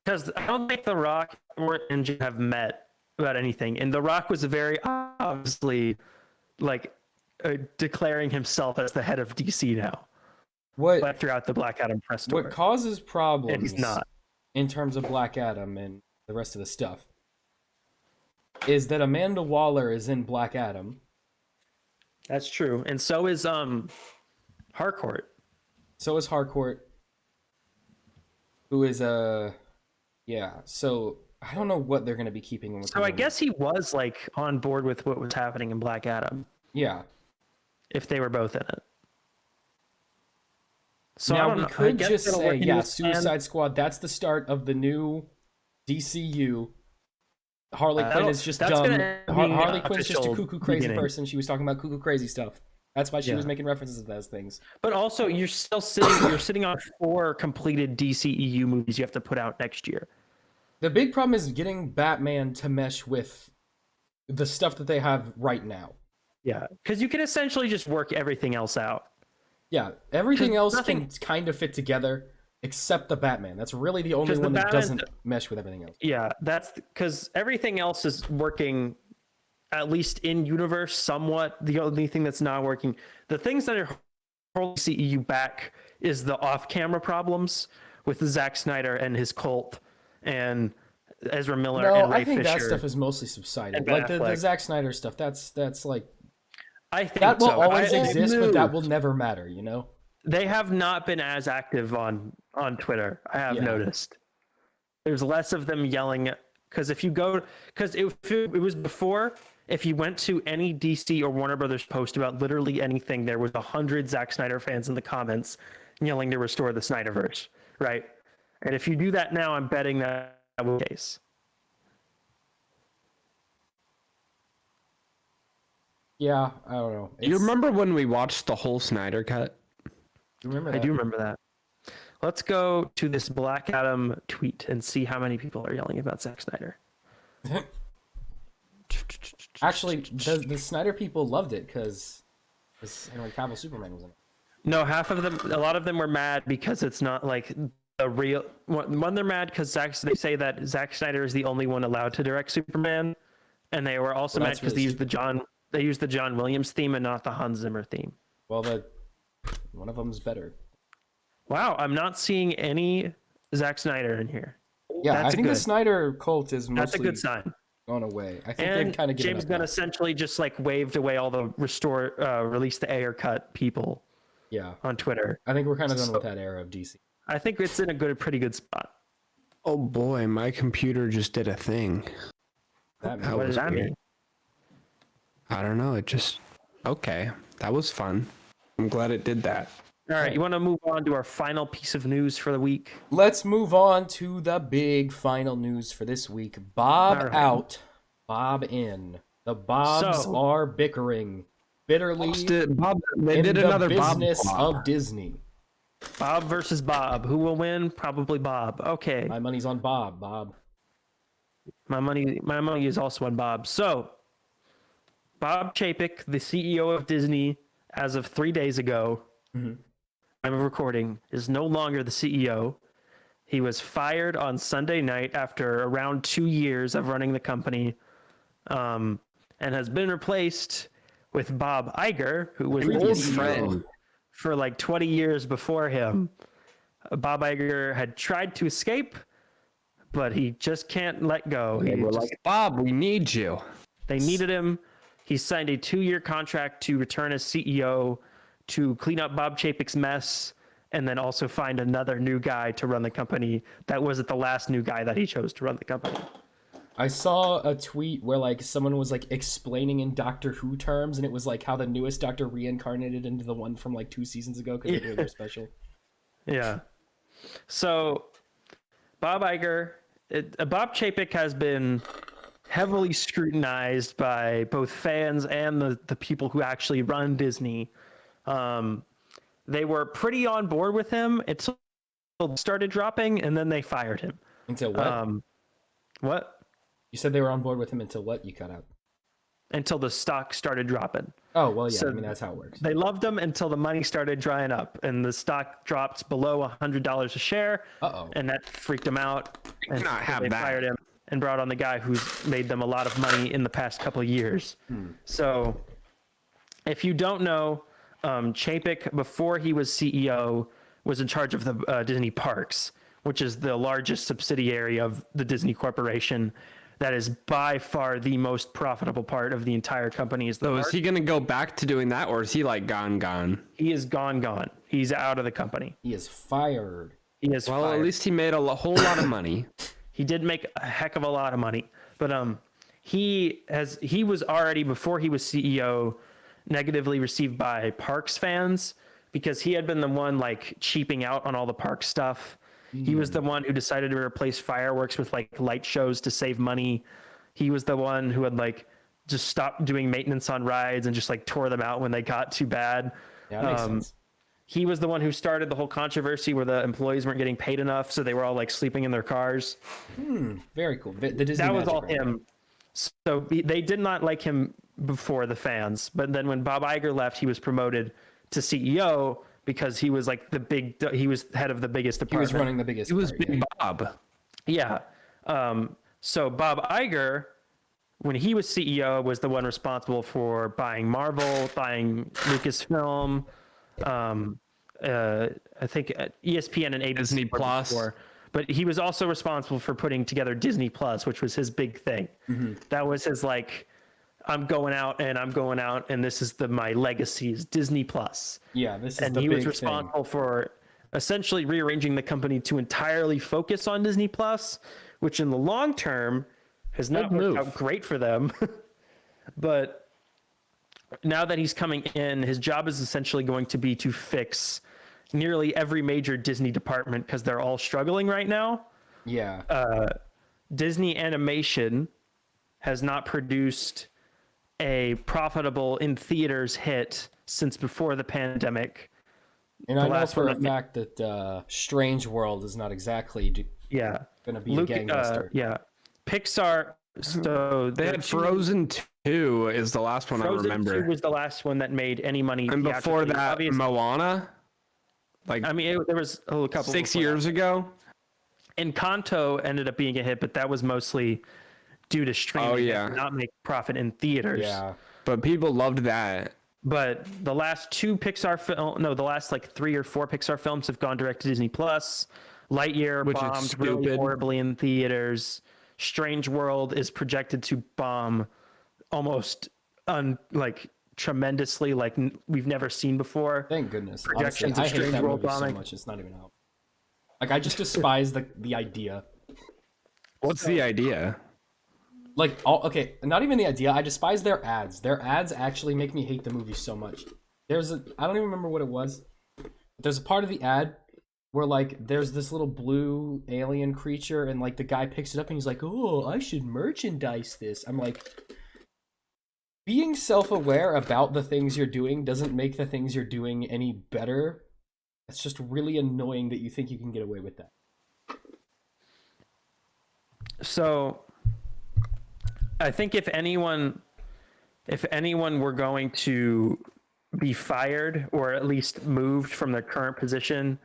Because I don't think The Rock and Jim have met about anything, and The Rock was very obviously like declaring himself as the head of DC now. What Throughout the Black Adam press tour, what causes problems? and he's not. In terms of Black Adam and the rest of the stuff, is that Amanda Waller is in Black Adam. That's true, and so is Harcourt. So is Harcourt, who is yeah. So I don't know what they're going to be keeping with. So I guess he was like on board with what was happening in Black Adam. Yeah. If they were both in it. So Now I don't we know. I could guess just it'll say, work in yeah, his plan. Suicide Squad. That's the start of the new DCU. Harley Quinn is just that's dumb. gonna be Harley Quinn's just a official cuckoo crazy beginning. person. She was talking about cuckoo crazy stuff. That's why she Yeah. was making references to those things. But also, you're still sitting. You're sitting on 4 completed DCEU movies you have to put out next year. The big problem is getting Batman to mesh with the stuff that they have right now. Yeah, because you can essentially just work everything else out. Yeah, everything 'Cause else nothing- can kind of fit together except the Batman. That's really the only 'Cause the one that Batman- doesn't mesh with everything else. Yeah, that's because everything else is working, at least in universe, somewhat. The only thing that's not working, the things that are holding CEU back, is the off-camera problems with Zack Snyder and his cult, and Ezra Miller No, and Ray I think Fisher. that stuff is mostly subsided. and Like Ben the Affleck. Zack Snyder stuff, that's like I think that will so. always exist, but that moved. will never matter. You know. They have not been as active on Twitter. I have Yeah. noticed. There's less of them yelling because if you go, because if it was before, if you went to any DC or Warner Brothers post about literally anything, there was 100 Zack Snyder fans in the comments yelling to restore the Snyderverse, right? And if you do that now, I'm betting that will be the case. Yeah, I don't know. You remember when we watched the whole Snyder cut? Remember I that? do remember that. Let's go to this Black Adam tweet and see how many people are yelling about Zack Snyder. Actually, the Snyder people loved it because Henry Cavill Superman was in it. No, half of them, a lot of them were mad because it's not like the real one. They're mad because they say that Zack Snyder is the only one allowed to direct Superman, and they were also Well, mad that's because really they used the John Williams theme and not the Hans Zimmer theme. Well, one of them's better. Wow, I'm not seeing any Zack Snyder in here. Yeah, That's I think the good. Snyder cult is That's a mostly good sign. gone away. I think And they've kind of given James up Gunn now. essentially just like waved away all the release the Ayer cut people Yeah, on Twitter. I think we're kind of done with that era of DC. I think it's in a pretty good spot. Oh boy, my computer just did a thing. That That What was does that weird. mean? I don't know. It just okay. That was fun. I'm glad it did that. All right, you want to move on to our final piece of news for the week? Let's move on to the big final news for this week. Bob All right. out, Bob in. The Bobs So- are bickering bitterly Bob, they in did the another Bob business swap. of Disney. Bob versus Bob. Who will win? Probably Bob. Okay. My money's on Bob. Bob. My money is also on Bob. So, Bob Chapek, the CEO of Disney, as of 3 days ago, I'm recording, is no longer the CEO. He was fired on Sunday night after around 2 years of running the company, and has been replaced with Bob Iger, who was the CEO for like 20 years before him. Bob Iger had tried to escape, but he just can't let go. They were like, Bob, we need you. They needed him. He signed a 2-year contract to return as CEO, to clean up Bob Chapek's mess, and then also find another new guy to run the company. That wasn't the last new guy that he chose to run the company. I saw a tweet where like someone was like explaining in Doctor Who terms, and it was like how the newest Doctor reincarnated into the one from like 2 seasons ago because they're doing their special. Yeah. So Bob Iger, Bob Chapek has been heavily scrutinized by both fans and the people who actually run Disney. They were pretty on board with him until it started dropping, and then they fired him. Until what? What? You said they were on board with him until what? You cut out. Until the stock started dropping. Oh, well, yeah, So I mean, that's how it works. They loved him until the money started drying up, and the stock dropped below $100 a share. Uh-oh. And that freaked him out. And cannot have they that. fired him and brought on the guy who's made them a lot of money in the past couple of years. So, if you don't know, Chapek, before he was CEO, was in charge of the Disney parks, which is the largest subsidiary of the Disney Corporation. That is by far the most profitable part of the entire company. So is he going to go back to doing that, or is he like gone? He is gone. He's out of the company. He is fired. He is Well, fired. at least he made a whole lot of money. He did make a heck of a lot of money, but he was already, before he was CEO, negatively received by parks fans because he had been the one like cheaping out on all the park stuff. He was the one who decided to replace fireworks with like light shows to save money. He was the one who had like just stopped doing maintenance on rides and just like tore them out when they got too bad. Yeah, that makes sense. He was the one who started the whole controversy where the employees weren't getting paid enough, so they were all like sleeping in their cars. Very cool. The Disney That was magic, all right? him. So they did not like him before, the fans, but then when Bob Iger left, he was promoted to CEO because he was like he was head of the biggest He department. was running the biggest He was part, Big yeah. Bob. Yeah. So Bob Iger, when he was CEO, was the one responsible for buying Marvel, buying Lucasfilm, I think ESPN and ABC Disney were Plus. before. But he was also responsible for putting together Disney Plus, which was his big thing. That was his like, I'm going out, and this is my legacy is Disney Plus. Yeah, this is And the he big was responsible for essentially rearranging the company to entirely focus on Disney Plus, which in the long term has not worked out great for them. But now that he's coming in, his job is essentially going to be to fix nearly every major Disney department because they're all struggling right now. thing. Yeah. Disney Animation has not produced a profitable in theaters hit since before the pandemic. And I know last for one a that ma- fact that Strange World is not exactly Yeah. going to be a gangbuster. Yeah. Pixar. So They had Frozen 2 is the last one I Frozen remember. 2 was the last one that made any money. And before theatrically. that, Obviously, Moana, like I mean, there was a couple 6 before years ago. that. Encanto ended up being a hit, but that was mostly due to streaming. Oh, It yeah. did not make profit in theaters. Yeah. But people loved that. But the last the last like 3 or 4 Pixar films have gone direct to Disney Plus. Lightyear Which is bombed really stupid. horribly in theaters. Strange World is projected to bomb almost tremendously, like we've never seen before. Thank goodness. Projections Honestly, I of hate Strange that World movie so bombing. much. It's not even out. Like, I just despise the idea. What's the idea? Like, okay, not even the idea. I despise their ads. Their ads actually make me hate the movie so much. I don't even remember what it was. There's a part of the ad where, like, there's this little blue alien creature, and, like, the guy picks it up and he's like, oh, I should merchandise this. I'm like, being self-aware about the things you're doing doesn't make the things you're doing any better. It's just really annoying that you think you can get away with that. So, I think if anyone were going to be fired or at least moved from their current position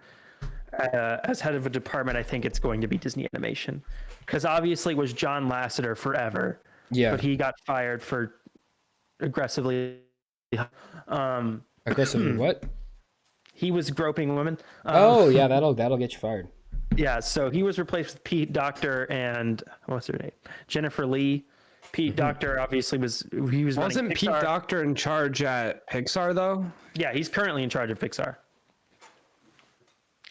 as head of a department, I think it's going to be Disney Animation, because obviously it was John Lasseter forever. Yeah, but he got fired for aggressively. Aggressively what? He was groping women. Oh yeah, that'll get you fired. Yeah, so he was replaced with Pete Docter and what's her name, Jennifer Lee. Pete Docter obviously wasn't Pete Docter in charge at Pixar though? Yeah, he's currently in charge of Pixar.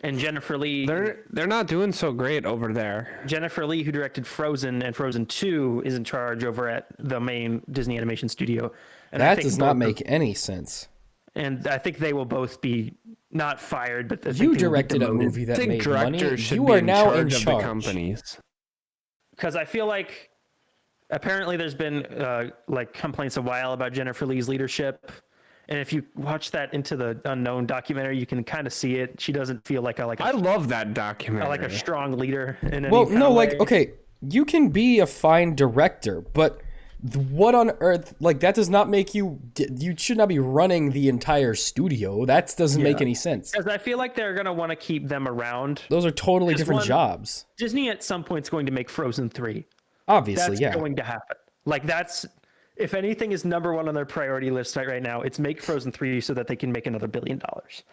And Jennifer Lee, they're not doing so great over there. Jennifer Lee, who directed Frozen and Frozen 2, is in charge over at the main Disney Animation Studio. And that does not make any sense. And I think they will both be not fired, but you directed a movie that made money. You are now in charge of the companies. Because I feel like apparently there's been like complaints a while about Jennifer Lee's leadership. And if you watch that Into the Unknown documentary, you can kind of see it. She doesn't feel like I love that documentary. Like a strong leader in any well, kind no, of way. like okay, you can be a fine director, but what on earth? Like that does not make you. You should not be running the entire studio. That doesn't make any sense. Because I feel like they're gonna want to keep them around. Those are totally different jobs. Disney at some point is going to make Frozen 3. Obviously, that's going to happen. Like that's. If anything is number one on their priority list right now, it's make Frozen 3 so that they can make another $1 billion.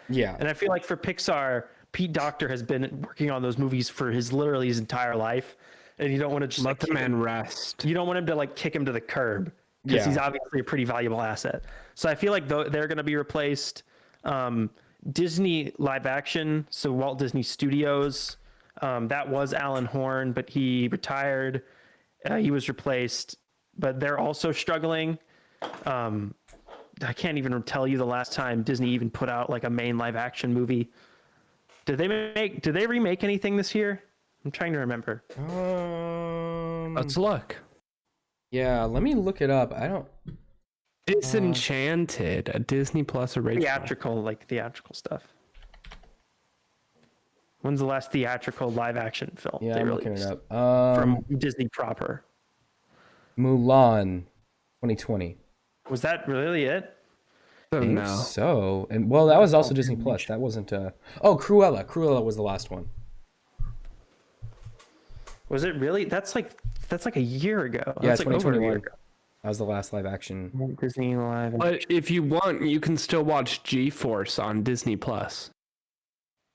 Yeah. And I feel like for Pixar, Pete Docter has been working on those movies for literally his entire life. And you don't want to just let the man rest. You don't want him to like kick him to the curb because he's obviously a pretty valuable asset. So I feel like they're going to be replaced. Disney live action. So Walt Disney Studios, that was Alan Horn, but he retired. He was replaced. But they're also struggling. I can't even tell you the last time Disney even put out like a main live action movie. Did they remake anything this year? I'm trying to remember. Let's look. Yeah, let me look it up. I don't. Disenchanted, a Disney Plus original. Theatrical stuff. When's the last theatrical live action film? Yeah, I'm looking it up. From Disney proper. Mulan 2020. Was that really it? No. So, and well, that was also Disney Plus. That wasn't Cruella. Cruella was the last one. Was it really? That's like a year ago. Yeah, that's like over a year 2021. ago. That was the last live action. Disney live. But if you want, you can still watch G-Force on Disney Plus.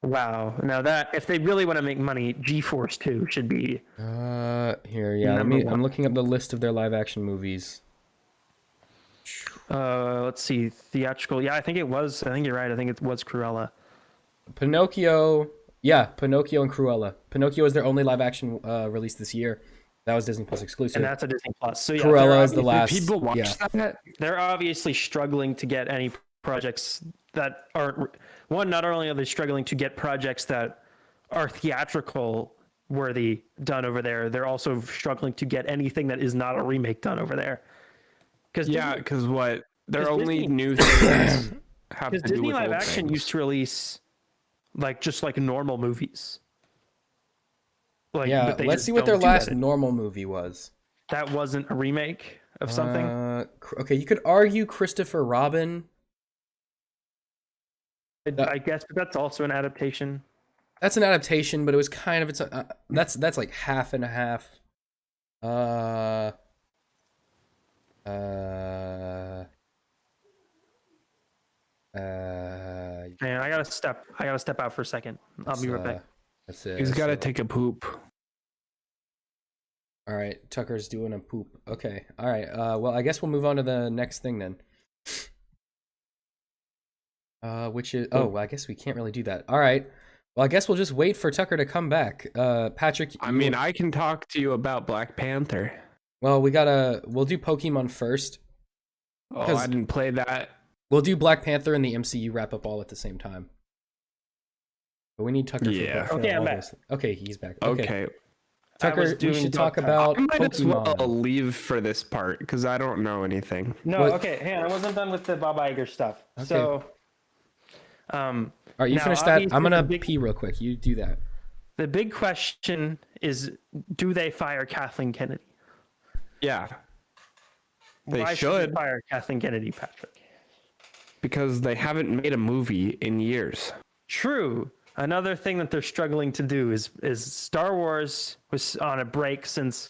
Wow. Now that if they really want to make money, G-Force 2 should be. Here, yeah. I'm looking up the list of their live action movies. Let's see. Theatrical. Yeah, I think it was. I think you're right. I think it was Cruella. Pinocchio. Yeah, Pinocchio and Cruella. Pinocchio is their only live action release this year. That was Disney Plus exclusive. And that's a Disney Plus. So yeah, Cruella is the last. People watch that. They're obviously struggling to get any projects that aren't. One, not only are they struggling to get projects that are theatrical worthy done over there, they're also struggling to get anything that is not a remake done over there. Because what their only Disney, new things have to do Disney with live old action things. used to release just like normal movies. Like, yeah, let's see what their last normal movie was. That wasn't a remake of something. Okay, you could argue Christopher Robin. I guess, but that's also an adaptation. That's an adaptation, but it was kind of that's like half and a half. Man, I gotta step out for a second. I'll be right back. That's it. He's got to take a poop. All right, Tucker's doing a poop. Okay, all right. Well, I guess we'll move on to the next thing then. Which is well, I guess we can't really do that. All right. Well, I guess we'll just wait for Tucker to come back. Patrick. I can talk to you about Black Panther. Well, we'll do Pokemon first. Oh, I didn't play that. We'll do Black Panther and the MCU wrap up all at the same time. But we need Tucker. Yeah. For okay, I'm back. Okay, he's back. Okay. Tucker, we should talk about I might Pokemon. as well leave for this part because I don't know anything. No, okay, hang on. I wasn't done with the Bob Iger stuff. Okay. So, All right, you finish that. I'm gonna pee real quick. You do that. The big question is, do they fire Kathleen Kennedy? Yeah. Why should they fire Kathleen Kennedy, Patrick? Because they haven't made a movie in years. True. Another thing that they're struggling to do is Star Wars was on a break since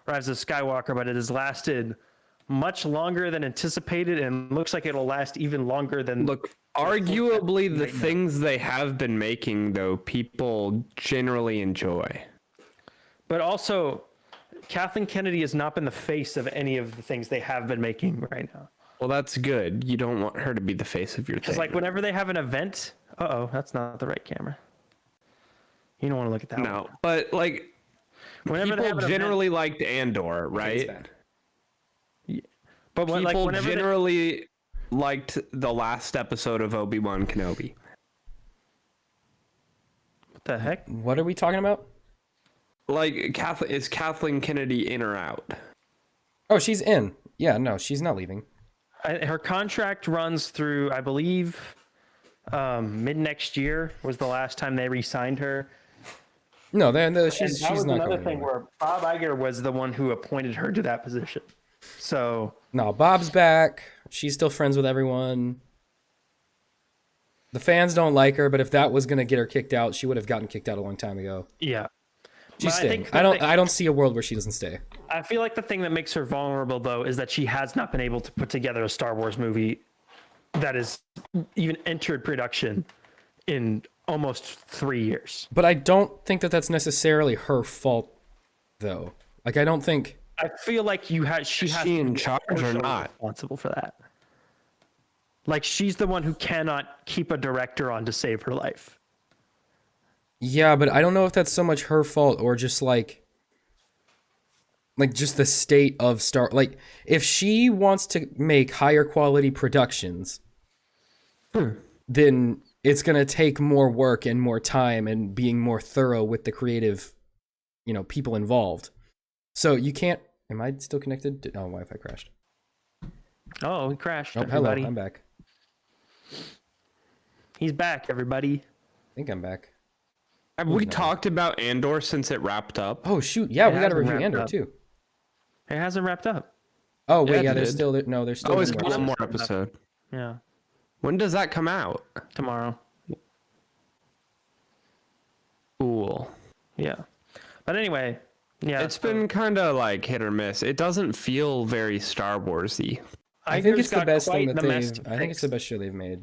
Rise of Skywalker, but it has lasted much longer than anticipated, and looks like it'll last even longer than. Look, arguably the things they have been making, though, people generally enjoy. But also, Kathleen Kennedy has not been the face of any of the things they have been making right now. Well, that's good. You don't want her to be the face of your thing. Because like whenever they have an event, that's not the right camera. You don't want to look at that. No, but like whenever people generally liked Andor, right? Yeah. But people generally liked the last episode of Obi-Wan Kenobi. What the heck? What are we talking about? Like, is Kathleen Kennedy in or out? Oh, she's in. Yeah, no, she's not leaving. Her contract runs through, I believe, mid next year was the last time they re-signed her. No, she's not going another thing where Bob Iger was the one who appointed her to that position. So no, Bob's back. She's still friends with everyone. The fans don't like her, but if that was going to get her kicked out, she would have gotten kicked out a long time ago. Yeah. She's staying. I don't see a world where she doesn't stay. I feel like the thing that makes her vulnerable, though, is that she has not been able to put together a Star Wars movie that has even entered production in almost 3 years. But I don't think that that's necessarily her fault, though. Like, I don't think. I feel like she has she in charge or not responsible for that. Like, she's the one who cannot keep a director on to save her life. Yeah, but I don't know if that's so much her fault or just like just the state of Star. Like, if she wants to make higher quality productions, then it's gonna take more work and more time and being more thorough with the creative, people involved. So you can't. Am I still connected? Oh, Wi-Fi crashed. Oh, he crashed. Oh, everybody. Hello, I'm back. He's back, everybody. I think I'm back. Have we talked about Andor since it wrapped up? Oh shoot! Yeah, we got to review Andor too. It hasn't wrapped up. Oh wait, there's still there's still. Oh, it's got one more episode. Yeah. When does that come out? Tomorrow. Cool. Yeah. But anyway, yeah. It's been kind of like hit or miss. It doesn't feel very Star Wars-y. I think it's the best thing that I think it's the best show they've made.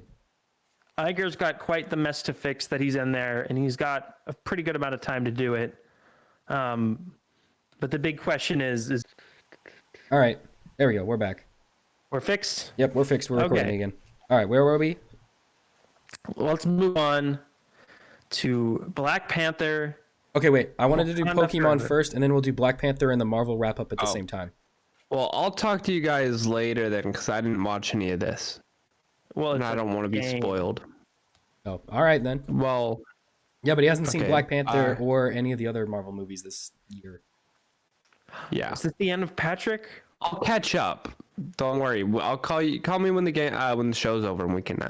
Iger's got quite the mess to fix that he's in there, and he's got a pretty good amount of time to do it. But the big question is all right, there we go. We're back. We're fixed? Yep, we're fixed. We're recording again. All right, where were we? Well, let's move on to Black Panther. Okay, wait. I wanted to do Pokemon first, and then we'll do Black Panther and the Marvel wrap-up at the same time. Well, I'll talk to you guys later then, because I didn't watch any of this. Well, and I don't want to be spoiled. Oh, all right then. Well, yeah, but he hasn't seen Black Panther or any of the other Marvel movies this year. Yeah. Is this the end of Patrick? I'll catch up. Don't worry. I'll call you. Call me when the show's over and we can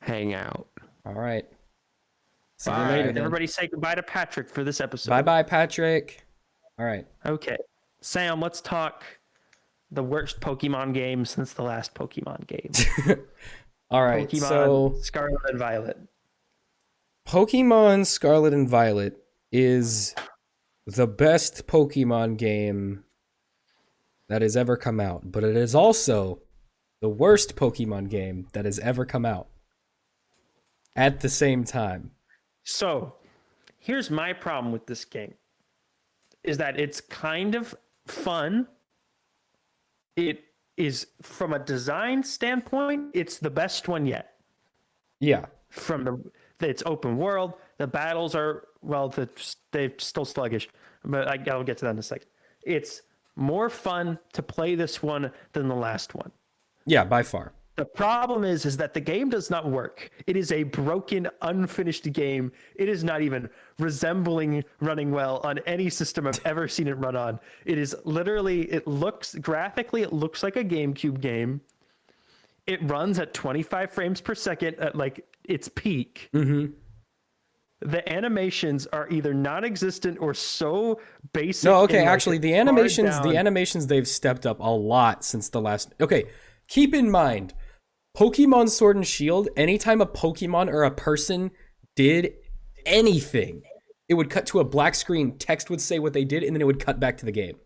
hang out. All right. See you later. later. Then. Everybody say goodbye to Patrick for this episode. Bye, Patrick. All right. Okay, Sam. Let's talk the worst Pokemon game since the last Pokemon game. All right, Pokemon Scarlet and Violet. Pokemon Scarlet and Violet is the best Pokemon game that has ever come out, but it is also the worst Pokemon game that has ever come out at the same time. So, here's my problem with this game, is that it's kind of fun. It is, from a design standpoint, it's the best one yet. Yeah. It's open world. The battles are, they're still sluggish, but I'll get to that in a second. It's more fun to play this one than the last one. Yeah, by far. The problem is that the game does not work. It is a broken, unfinished game. It is not even resembling running well on any system I've ever seen it run on. It is literally, graphically, it looks like a GameCube game. it runs at 25 frames per second at like its peak. Mm-hmm. The animations are either non-existent or so basic. No, okay, and, like, actually, the animations they've stepped up a lot since the last. Okay, keep in mind, Pokemon Sword and Shield. Anytime a Pokemon or a person did anything, it would cut to a black screen. Text would say what they did, and then it would cut back to the game.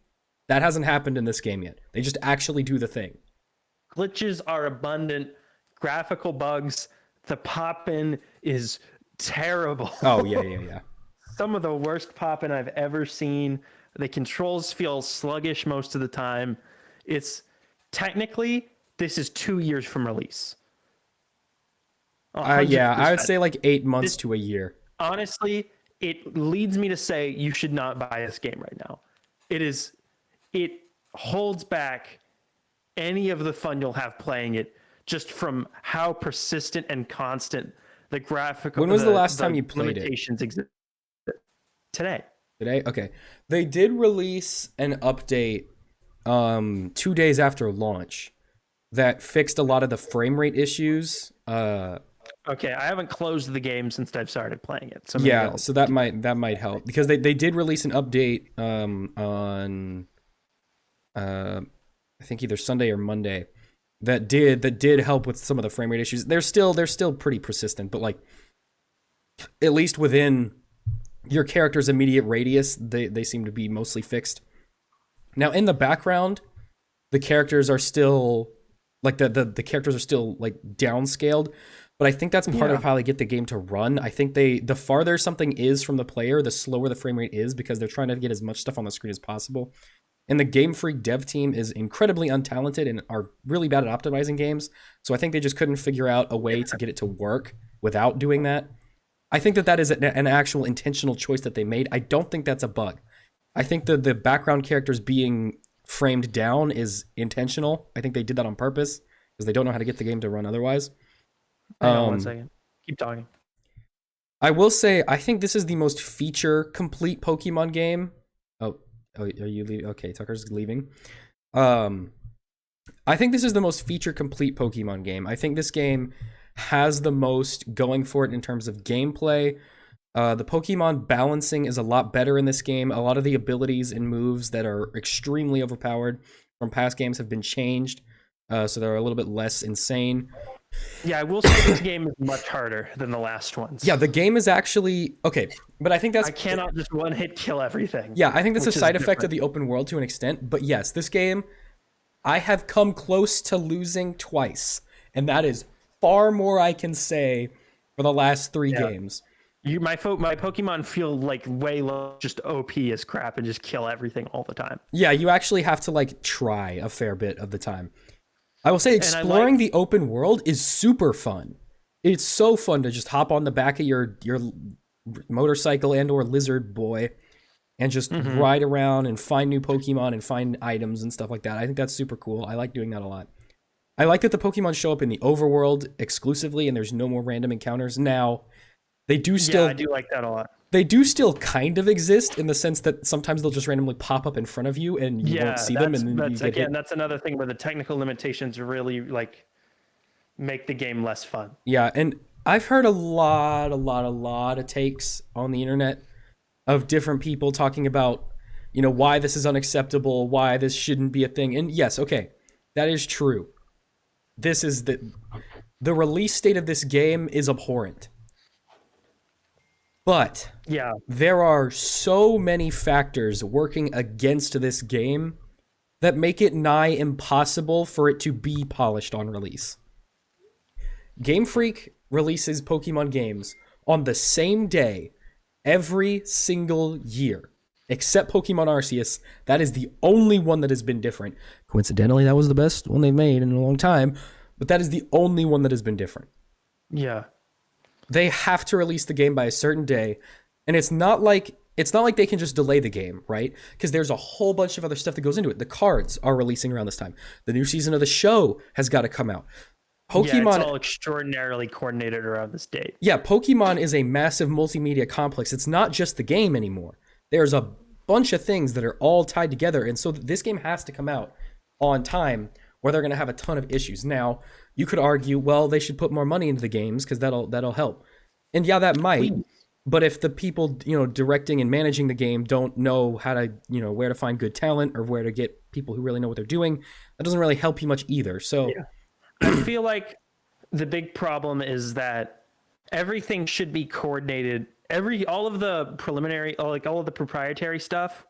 That hasn't happened in this game yet. They just actually do the thing. Glitches are abundant. Graphical bugs. The pop-in is terrible. Oh, yeah. Some of the worst pop-in I've ever seen. The controls feel sluggish most of the time. It's technically, this is 2 years from release. Yeah, I would say like 8 months to a year. Honestly, it leads me to say you should not buy this game right now. It holds back any of the fun you'll have playing it just from how persistent and constant the graphical. When was the last time you played it? Limitations exist. Today. Okay. They did release an update 2 days after launch that fixed a lot of the frame rate issues. Okay, I haven't closed the game since I've started playing it. So so that might help because they did release an update on I think either Sunday or Monday that did help with some of the frame rate issues. They're still pretty persistent, but like at least within your character's immediate radius, they seem to be mostly fixed. Now in the background, the characters are still like the characters are still like downscaled, but I think that's part of how they get the game to run. I think the farther something is from the player, the slower the frame rate is because they're trying to get as much stuff on the screen as possible. And the Game Freak dev team is incredibly untalented and are really bad at optimizing games. So I think they just couldn't figure out a way to get it to work without doing that. I think that is an actual intentional choice that they made. I don't think that's a bug. I think the background characters being framed down is intentional. I think they did that on purpose because they don't know how to get the game to run otherwise. Hang on 1 second. Keep talking. I will say, I think this is the most feature-complete Pokemon game. Oh, are you leaving? Okay, Tucker's leaving. I think this is the most feature-complete Pokemon game. I think this game has the most going for it in terms of gameplay. The Pokemon balancing is a lot better in this game. A lot of the abilities and moves that are extremely overpowered from past games have been changed, so they're a little bit less insane. Yeah, I will say this game is much harder than the last ones. Yeah, the game is actually okay, but I think I cannot just one hit kill everything. Yeah, I think that's a side effect of the open world to an extent. But yes, this game, I have come close to losing twice, and that is far more I can say for the last 3 games. My Pokemon feel like way low, just OP as crap and just kill everything all the time. Yeah, you actually have to like try a fair bit of the time. I will say exploring the open world is super fun. It's so fun to just hop on the back of your motorcycle and or lizard boy and just ride around and find new Pokemon and find items and stuff like that. I think that's super cool. I like doing that a lot. I like that the Pokemon show up in the overworld exclusively and there's no more random encounters. Now, they do still... Yeah, I do like that a lot. They do still kind of exist in the sense that sometimes they'll just randomly pop up in front of you and you won't see them. And then that's another thing where the technical limitations really like make the game less fun. Yeah, and I've heard a lot of takes on the internet of different people talking about, you know, why this is unacceptable, why this shouldn't be a thing. And yes, okay, that is true. This is the release date of this game is abhorrent. But there are so many factors working against this game that make it nigh impossible for it to be polished on release. Game Freak releases Pokemon games on the same day every single year, except Pokemon Arceus. That is the only one that has been different. Coincidentally, that was the best one they've made in a long time, but that is the only one that has been different. Yeah. They have to release the game by a certain day, and it's not like they can just delay the game, right? Because there's a whole bunch of other stuff that goes into it. The cards are releasing around this time. The new season of the show has got to come out. Pokemon, it's all extraordinarily coordinated around this date. Yeah, Pokemon is a massive multimedia complex. It's not just the game anymore. There's a bunch of things that are all tied together, and so this game has to come out on time, or they're going to have a ton of issues. Now, you could argue, well, they should put more money into the games because that'll help. And yeah, that might. But if the people, directing and managing the game don't know how to, where to find good talent or where to get people who really know what they're doing, that doesn't really help you much either. So yeah. I feel like the big problem is that everything should be coordinated. All of the preliminary, like all of the proprietary stuff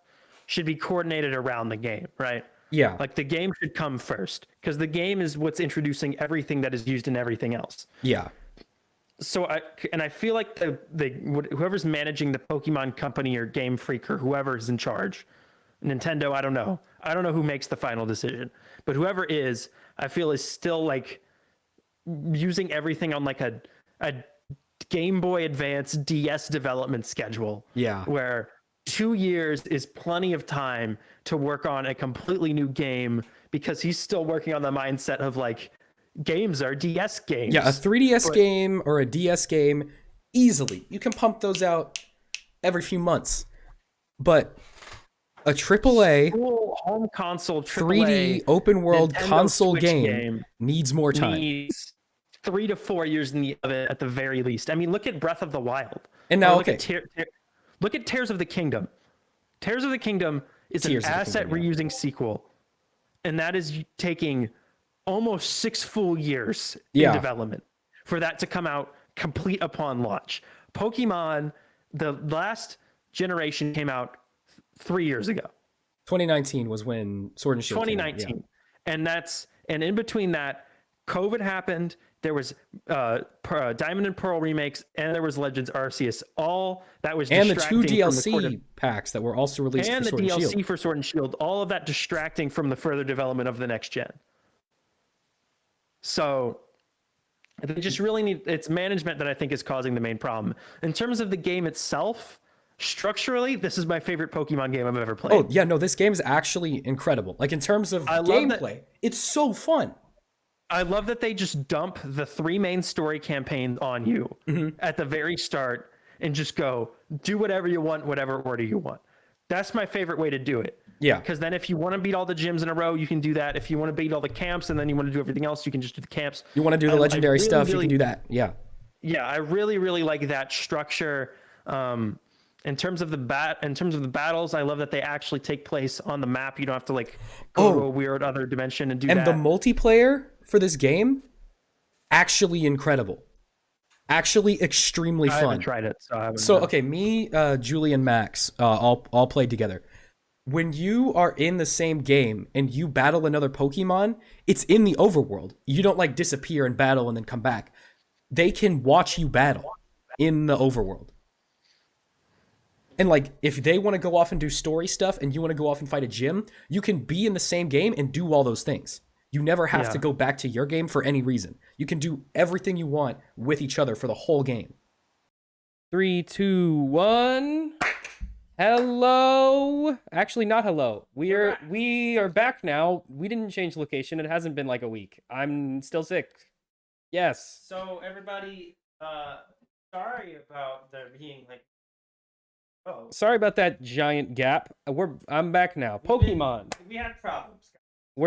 should be coordinated around the game, right? Yeah. Like the game should come first because the game is what's introducing everything that is used in everything else. Yeah. So I feel like whoever's managing the Pokemon company or Game Freak or whoever's in charge, Nintendo, I don't know who makes the final decision, but whoever is, I feel is still like using everything on like a Game Boy Advance DS development schedule. Yeah. Where 2 years is plenty of time to work on a completely new game because he's still working on the mindset of like, games are DS games. Yeah, a 3DS game or a DS game, easily. You can pump those out every few months. But a AAA full home console 3D open world Nintendo console Switch game needs more time. Needs 3 to 4 years in the oven at the very least. I mean, look at Breath of the Wild. And now, look at Tears of the Kingdom. Tears of the Kingdom is an asset reusing sequel, and that is taking almost 6 full years in development for that to come out complete upon launch. Pokemon, the last generation came out 3 years ago. 2019 was when Sword and Shield 2019. came out, And in between that, COVID happened. There was Diamond and Pearl remakes, and there was Legends Arceus. All that was and the distracting 2 DLC packs that were also released and for Sword the and DLC Shield. for Sword and Shield. All of that distracting from the further development of the next gen. So they just really need, it's management that I think is causing the main problem. In terms of the game itself, structurally, this is my favorite Pokemon game I've ever played. Oh, yeah, no, this game is actually incredible. Like, in terms of gameplay, it's so fun. I love that they just dump the 3 main story campaigns on you at the very start and just go, do whatever you want, whatever order you want. That's my favorite way to do it. Yeah. Because then if you want to beat all the gyms in a row, you can do that. If you want to beat all the camps and then you want to do everything else, you can just do the camps. You want to do the legendary stuff, you can do that. Yeah. Yeah, I really, really like that structure. In terms of the battles, I love that they actually take place on the map. You don't have to like go to a weird other dimension and do that. And the multiplayer for this game, actually incredible. Actually extremely fun. I haven't tried it, so I haven't. So okay, me, Julie, and Max all played together. When you are in the same game and you battle another Pokemon, it's in the overworld. You don't like disappear and battle and then come back. They can watch you battle in the overworld. And like, if they want to go off and do story stuff and you want to go off and fight a gym, you can be in the same game and do all those things. You never have to go back to your game for any reason. You can do everything you want with each other for the whole game. 3, 2, 1. Hello. Actually, not hello. We are back now. We didn't change location. It hasn't been like a week. I'm still sick. Yes. So everybody, sorry about there being like. Oh. Sorry about that giant gap. I'm back now. Pokemon. We had problems. We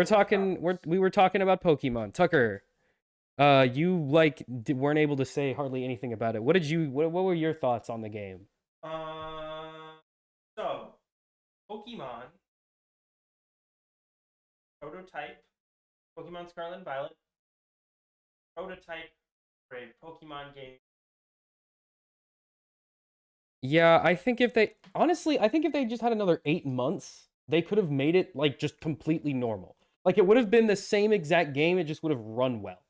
were talking about Pokemon. Tucker, you weren't able to say hardly anything about it. What were your thoughts on the game? So Pokemon prototype, Pokemon Scarlet and Violet prototype for a Pokemon game. Yeah, I think if they just had another 8 months, they could have made it like just completely normal. Like it would have been the same exact game, it just would have run well.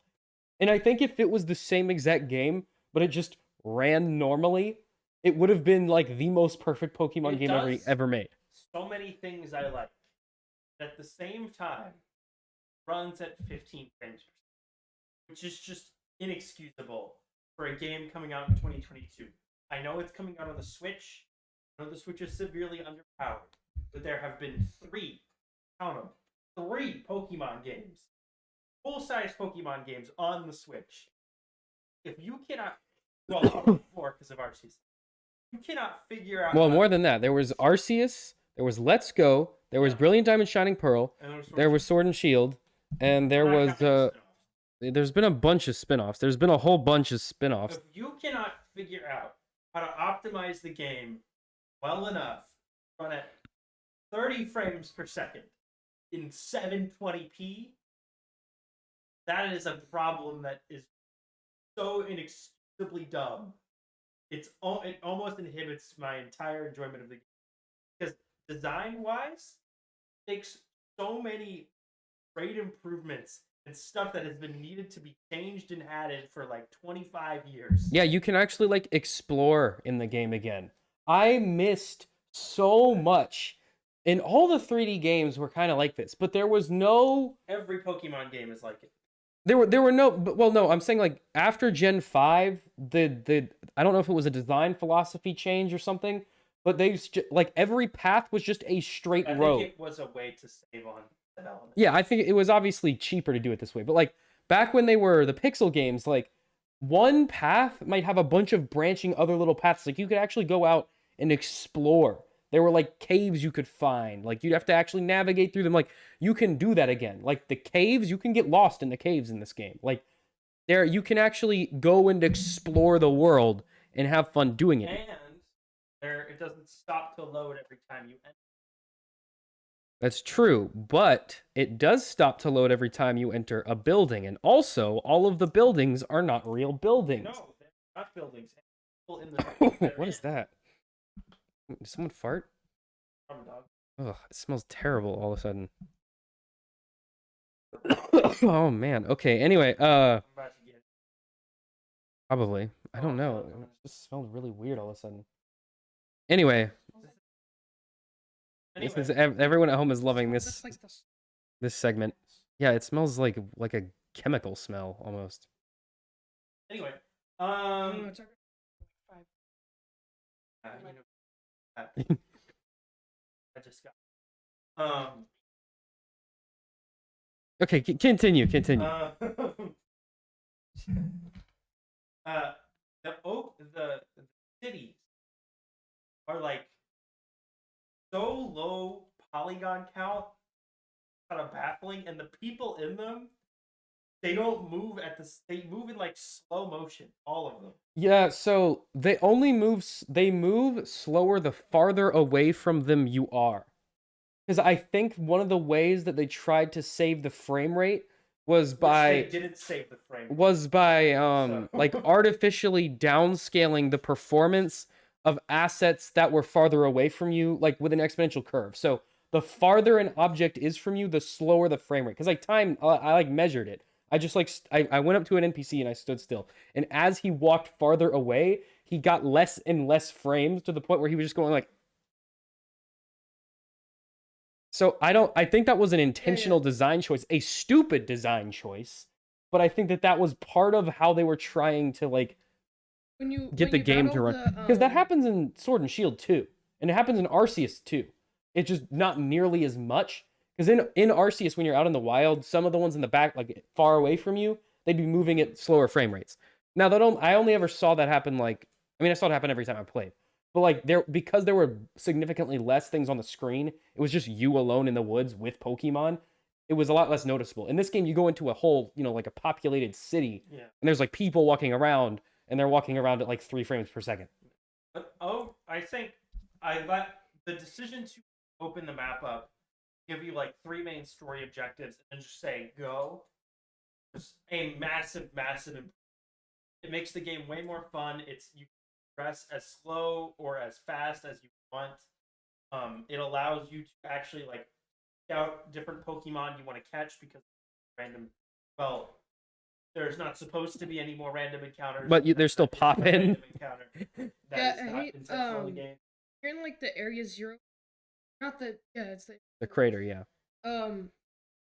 And I think if it was the same exact game, but it just ran normally, it would have been like the most perfect Pokemon game ever made. So many things I like. At the same time, runs at 15 frames per second, which is just inexcusable for a game coming out in 2022. I know it's coming out on the Switch. I know the Switch is severely underpowered, but there have been 3, count them, 3 Pokemon games, full-size Pokemon games on the Switch. If you cannot, well, 4 because of Arceus, you cannot figure out. Well, more than that, there was Arceus, there was Let's Go, there was Brilliant Diamond Shining Pearl, there was Sword and Shield, and there Not was counting spin-offs. there's been a bunch of spin-offs. There's been a whole bunch of spin-offs. If you cannot figure out how to optimize the game well enough, run at 30 frames per second in 720p, that is a problem that is so inexplicably dumb. It almost inhibits my entire enjoyment of the game. Because design-wise, it takes so many great improvements and stuff that has been needed to be changed and added for like 25 years. Yeah, you can actually like explore in the game again. I missed so much. And all the 3D games were kind of like this, but there was no Every Pokemon game is like it. there were no well no, I'm saying like after Gen 5, the I don't know if it was a design philosophy change or something, but like every path was just a straight road. I think it was a way to save on development. Yeah, I think it was obviously cheaper to do it this way. But like back when they were the pixel games, like one path might have a bunch of branching other little paths. Like you could actually go out and explore. There were like caves you could find. Like you'd have to actually navigate through them. Like you can do that again. Like the caves, you can get lost in the caves in this game. Like there you can actually go and explore the world and have fun doing it. And it doesn't stop to load every time you enter. That's true, but it does stop to load every time you enter a building. And also, all of the buildings are not real buildings. No, they're not buildings. People in the What is that? Did someone fart? Ugh, it smells terrible all of a sudden. Oh man. Okay. Anyway, probably. I don't know. It just smells really weird all of a sudden. Anyway, this is everyone at home is loving this segment. Yeah, it smells like a chemical smell almost. Anyway, I just got. Okay, continue. The cities are like so low polygon count, kind of baffling, and the people in them, they don't move they move in like slow motion, all of them. Yeah, so they move slower the farther away from them you are. Because I think one of the ways that they tried to save the frame rate was by they didn't save the frame rate. Was by like artificially downscaling the performance of assets that were farther away from you, like with an exponential curve. So the farther an object is from you, the slower the frame rate. Because I like measured it. I just like I went up to an NPC and I stood still. And as he walked farther away, he got less and less frames to the point where he was just going like. So I think that was an intentional design choice, a stupid design choice, but I think that was part of how they were trying to like get the game to run. Because that happens in Sword and Shield too, and it happens in Arceus too. It's just not nearly as much. Because in Arceus, when you're out in the wild, some of the ones in the back, like far away from you, they'd be moving at slower frame rates. Now I only ever saw that happen I saw it happen every time I played. But like because there were significantly less things on the screen, it was just you alone in the woods with Pokemon. It was a lot less noticeable. In this game, you go into a whole, like a populated city, and there's like people walking around, and they're walking around at like 3 frames per second. I think I let the decision to open the map up, give you like 3 main story objectives, and just say go. It's a massive improvement. It makes the game way more fun. You press as slow or as fast as you want. It allows you to actually like scout different Pokemon you want to catch because random. Well, there's not supposed to be any more random encounters, but they're still popping. The game. You're in like the area 0. Not the it's the crater, yeah.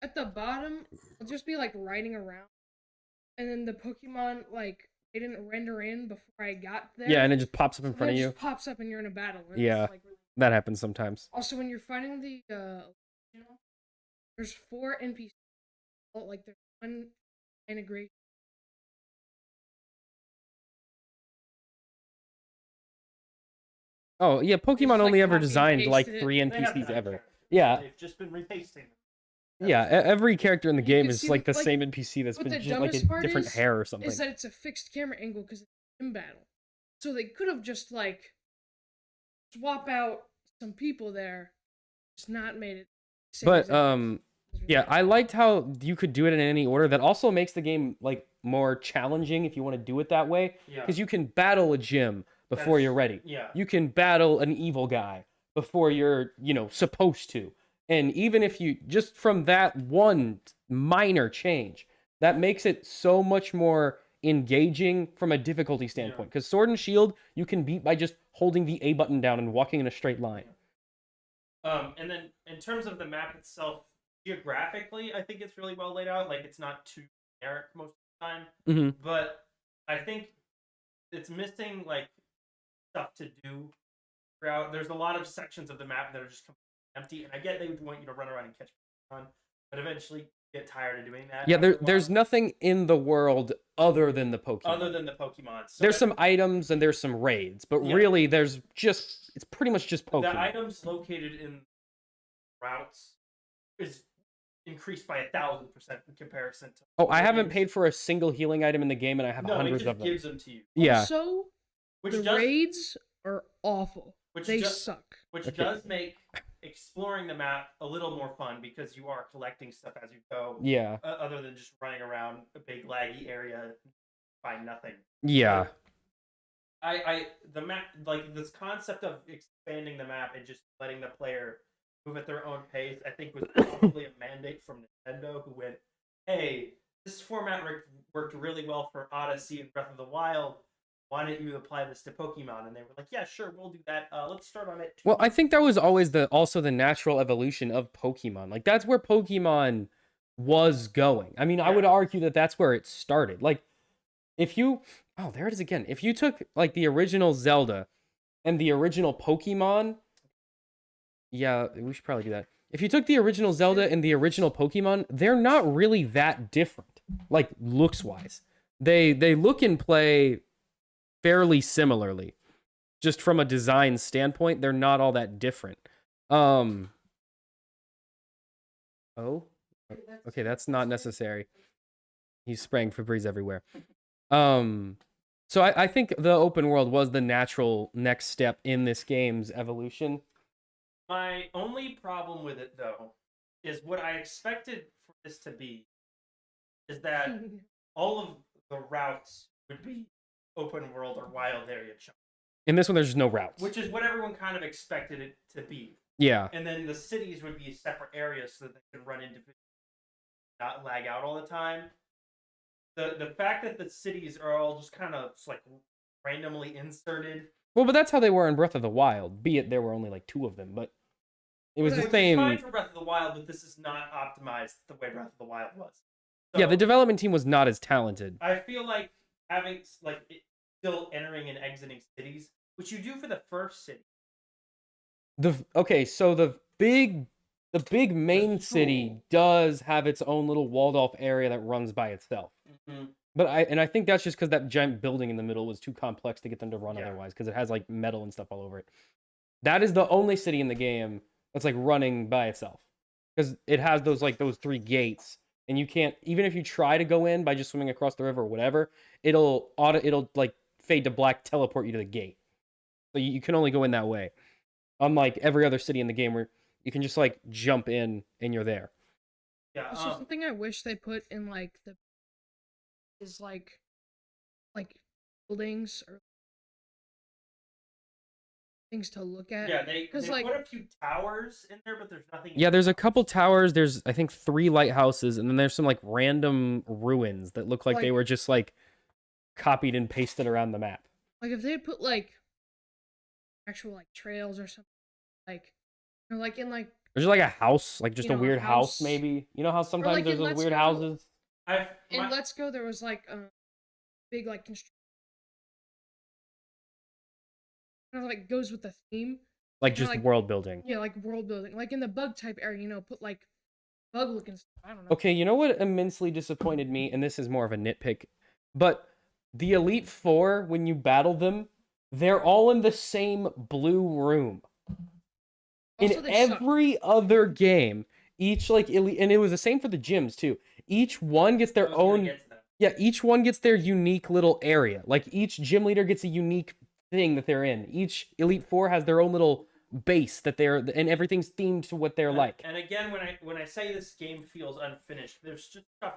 At the bottom, it'll just be like riding around, and then the Pokemon like. They didn't render in before I got there. Yeah, and it just pops up in front of you. It just pops up and you're in a battle. Yeah, really... that happens sometimes. Also, when you're fighting the, there's 4 NPCs. Like, there's 1 integration. Oh, yeah, Pokemon only ever designed like 3 NPCs ever. Yeah. They've just been repasting them. Yeah, every character in the game can is see like the like, same NPC that's what been the just like a dumbest part different hair or something. is that it's a fixed camera angle because it's in battle. So they could have just like swap out some people there, just not made it. Same But exact yeah, I liked how you could do it in any order. That also makes the game like more challenging if you want to do it that way, Yeah. because you can battle a gym before you're ready. Yeah. You can battle an evil guy before you're, supposed to. And even if you just from that one minor change, that makes it so much more engaging from a difficulty standpoint. Because Sword and Shield, you can beat by just holding the A button down and walking in a straight line. And then in terms of the map itself, geographically, I think it's really well laid out. Like, it's not too generic most of the time. Mm-hmm. But I think it's missing, like, stuff to do throughout. There's a lot of sections of the map that are just completely empty. And I get they would want you to run around and catch Pokemon, but eventually you get tired of doing that. Yeah, there's nothing in the world other than the Pokemon. Other than the Pokemon. So there's some items and there's some raids, but really it's pretty much just Pokemon. The items located in routes is increased by 1,000% in comparison to. Oh, I haven't paid for a single healing item in the game, and I have hundreds of them. No, it just gives them to you. Yeah. Also, the raids are awful. They suck. Which does make exploring the map a little more fun because you are collecting stuff as you go. Yeah. Other than just running around a big laggy area, find nothing. Yeah. The map, like this concept of expanding the map and just letting the player move at their own pace, I think was probably a mandate from Nintendo, who went, "Hey, this format worked really well for Odyssey and Breath of the Wild. Why don't you apply this to Pokemon?" And they were like, "Yeah, sure, we'll do that. Let's start on it." Well, I think that was always also the natural evolution of Pokemon. Like that's where Pokemon was going. I mean, I would argue that that's where it started. Like there it is again. If you took like the original Zelda and the original Pokemon, yeah, we should probably do that. If you took the original Zelda and the original Pokemon, they're not really that different. Like looks wise, they look and play fairly similarly. Just from a design standpoint, they're not all that different. Oh, okay, that's not necessary. He's spraying Febreze everywhere. So I think the open world was the natural next step in this game's evolution. My only problem with it, though, is what I expected for this to be is that all of the routes would be open world or wild area chunk. In this one, there's just no routes. Which is what everyone kind of expected it to be. Yeah. And then the cities would be separate areas so that they could run into not lag out all the time. The fact that the cities are all just kind of like randomly inserted. Well, but that's how they were in Breath of the Wild. Be it there were only like 2 of them, but it was the same. It's fine for Breath of the Wild, but this is not optimized the way Breath of the Wild was. So, yeah, the development team was not as talented. I feel like having still entering and exiting cities, which you do for the first city. So the big main city does have its own little walled off area that runs by itself. Mm-hmm. But I think that's just because that giant building in the middle was too complex to get them to run otherwise, because it has like metal and stuff all over it. That is the only city in the game that's like running by itself, because it has those 3 gates, and you can't, even if you try to go in by just swimming across the river or whatever, it'll like fade to black, teleport you to the gate. So you can only go in that way. Unlike every other city in the game where you can just like jump in and you're there. Yeah. So something I wish they put in is like buildings or things to look at. Yeah, they put a few towers in there, but there's nothing. Yeah, there's a couple towers. There's I think 3 lighthouses, and then there's some like random ruins that look like they were just like copied and pasted around the map. Like if they had put actual trails or something, or in there's like a house, like just a weird house maybe. You know how sometimes there's those weird houses. In Let's Go, there was a big construction. Kind of goes with the theme. Like just world building. Yeah, world building. Like in the bug type area, put bug looking stuff. I don't know. Okay, you know what immensely disappointed me, and this is more of a nitpick, but the Elite Four, when you battle them, they're all in the same blue room. Also, in every other game, each like elite, and it was the same for the gyms too. Each one gets their own. Yeah, each one gets their unique little area. Like each gym leader gets a unique thing that they're in. Each Elite Four has their own little base that they're, and everything's themed to what they're like. And again, when I say this game feels unfinished, there's just stuff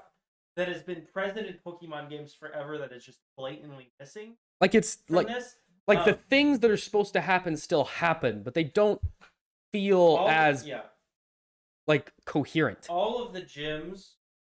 that has been present in Pokemon games forever that is just blatantly missing. Like it's like this. Like the things that are supposed to happen still happen, but they don't feel as like coherent. All of the gyms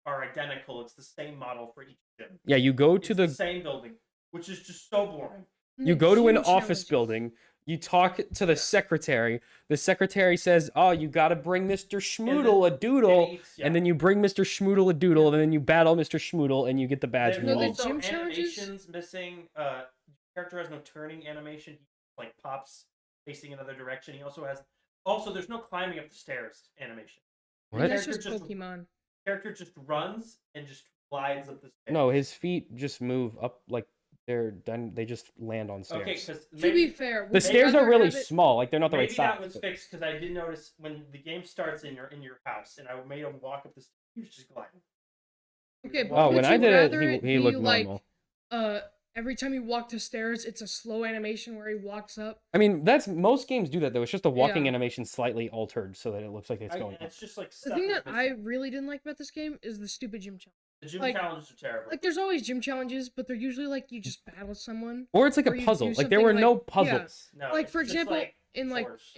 are identical. It's the same model for each gym. Yeah, you go to the same building, which is just so boring. You go to an office building, you talk to the secretary. The secretary says, "Oh, you got to bring Mr. Schmoodle a doodle," and then you bring Mr. Schmoodle a doodle, and then you battle Mr. Schmoodle, and you get the badge. There's also animations missing. Character has no turning animation. He like pops facing another direction. He also has. Also, there's no climbing up the stairs animation. What? That's just Pokemon. Character just runs and just glides up the stairs. No, his feet just move up like they're done. They just land on stairs. Okay, because to be fair, the stairs are really small. Like they're not the right size. Maybe that was fixed because I did notice when the game starts in your house and I made him walk up the stairs. He was just gliding. Okay, but when I did it, he looked normal. Every time you walk the stairs, it's a slow animation where he walks up. I mean, that's most games do that though. It's just the walking animation slightly altered so that it looks like it's going. It's just like the thing that I really didn't like about this game is the stupid gym challenge. The gym challenges are terrible. Like, there's always gym challenges, but they're usually like you just battle someone, or it's like a puzzle. Like there were no puzzles. Yeah. No, like for example, in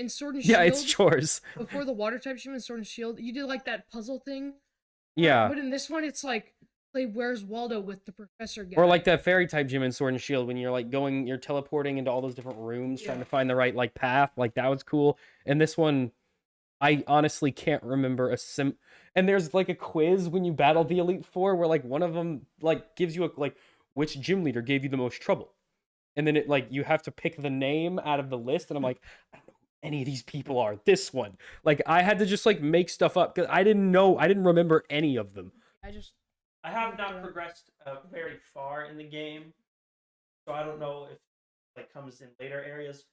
Sword and Shield. Yeah, it's chores. Before the Water type gym in Sword and Shield, you did like that puzzle thing. Yeah. But in this one, it's like play Where's Waldo with the professor guy. Or like that fairy type gym in Sword and Shield when you're like you're teleporting into all those different rooms trying to find the right like path. Like that was cool. And this one, I honestly can't remember and there's like a quiz when you battle the Elite Four where like one of them like gives you which gym leader gave you the most trouble. And then it like you have to pick the name out of the list and I'm like, I don't know who any of these people are. This one. Like I had to just like make stuff up because I didn't remember any of them. I have not progressed very far in the game, so I don't know if it comes in later areas.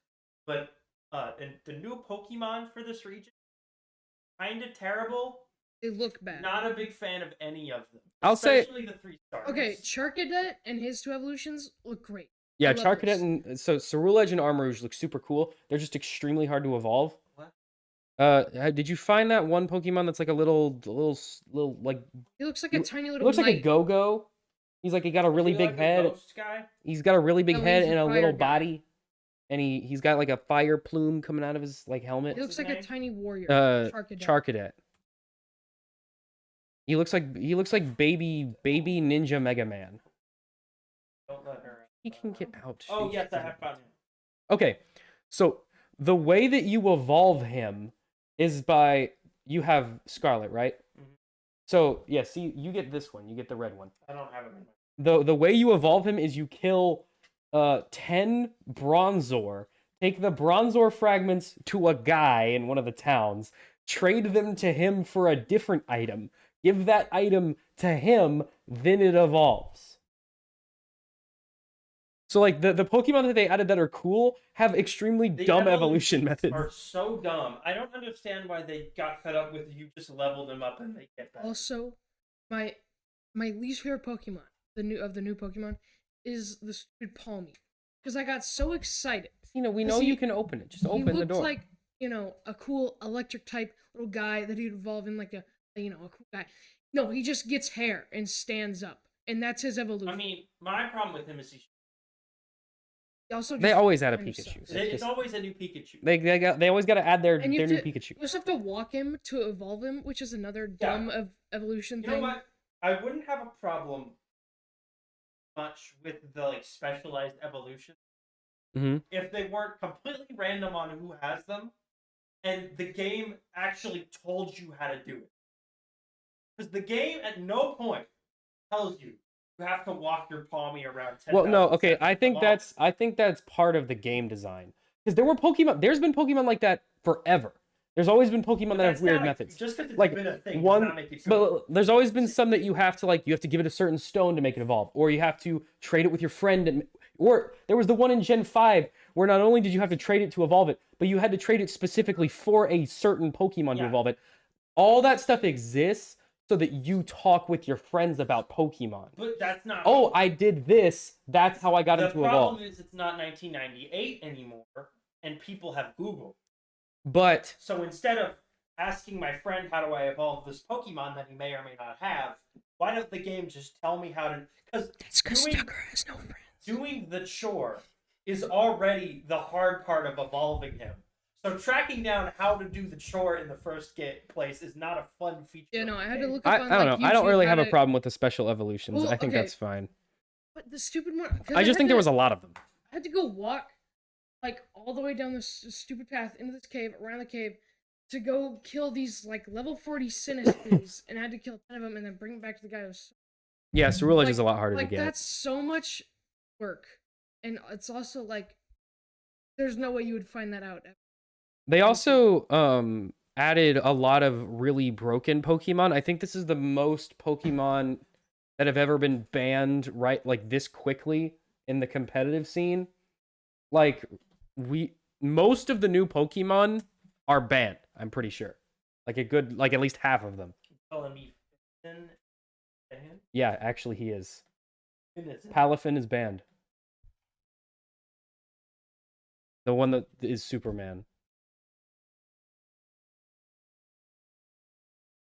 But the new Pokemon for this region, kind of terrible. They look bad. Not a big fan of any of them. Especially the 3 stars. Okay, Charcadet and his 2 evolutions look great. Yeah, Charcadet and Ceruledge and Armarouge look super cool. They're just extremely hard to evolve. Did you find that one Pokemon that's like a little like? He looks like a tiny little. He looks like a Go-Go. He's like he got a really big head. He's got a really big head and a little body, and he's got like a fire plume coming out of his like helmet. He looks like a tiny warrior. Charcadet. He looks like baby Ninja Mega Man. Don't let her. He can get out. Oh yes, I have found him. Okay, so the way that you evolve him is by you have Scarlet, right? Mm-hmm. So yeah, see, you get this one. You get the red one. I don't have him. The way you evolve him is you kill 10 Bronzor, take the Bronzor fragments to a guy in one of the towns, trade them to him for a different item, give that item to him, then it evolves. So like the Pokemon that they added that are cool have extremely dumb evolution methods. Are so dumb. I don't understand why they got fed up with you just level them up and they get better. Also, my least favorite Pokemon, the new Pokemon, is the stupid Palmy. Because I got so excited. We know you can open it. Just open the door. He looks like, a cool electric type little guy that he'd evolve in like a cool guy. No, he just gets hair and stands up. And that's his evolution. I mean, my problem with him is they always add a Pikachu. It's always a new Pikachu. They always got to add their new Pikachu. You just have to walk him to evolve him, which is another dumb evolution thing. You know what? I wouldn't have a problem much with the specialized evolution if they weren't completely random on who has them, and the game actually told you how to do it. Because the game at no point tells you have to walk your Palmy around 10. Well, no, okay. I think that's part of the game design. Because there's been Pokemon like that forever. There's always been Pokemon that have weird methods. Just because it's been a thing does not make it cool. But there's always been some that you have to give it a certain stone to make it evolve, or you have to trade it with your friend, or there was the one in Gen 5 where not only did you have to trade it to evolve it, but you had to trade it specifically for a certain Pokemon to evolve it. All that stuff exists so that you talk with your friends about Pokemon. But that's not. Oh, I did this. That's how I got into Evolve. The problem is it's not 1998 anymore, and people have Google. But so instead of asking my friend how do I evolve this Pokemon that he may or may not have, why don't the game just tell me how to? Because Tucker has no friends. Doing the chore is already the hard part of evolving him. So tracking down how to do the chore in the first place is not a fun feature. Yeah, no, I had to look up on I don't know. YouTube I don't really have a to... problem with the special evolutions. Well, I think okay. that's fine. But the stupid one... I just think there was a lot of them. I had to go walk, like, all the way down this stupid path into this cave, around the cave, to go kill these, like, level 40 Sinistres, and I had to kill 10 of them and then bring them back to the guy who was... Yeah, Cerulege is a lot harder to get. That's so much work. And it's also, like, there's no way you would find that out. They also added a lot of really broken Pokemon. I think this is the most Pokemon that have ever been banned like this quickly in the competitive scene. Like most of the new Pokemon are banned, I'm pretty sure. Like at least half of them. Yeah, actually he is. Palafin is banned. The one that is Superman.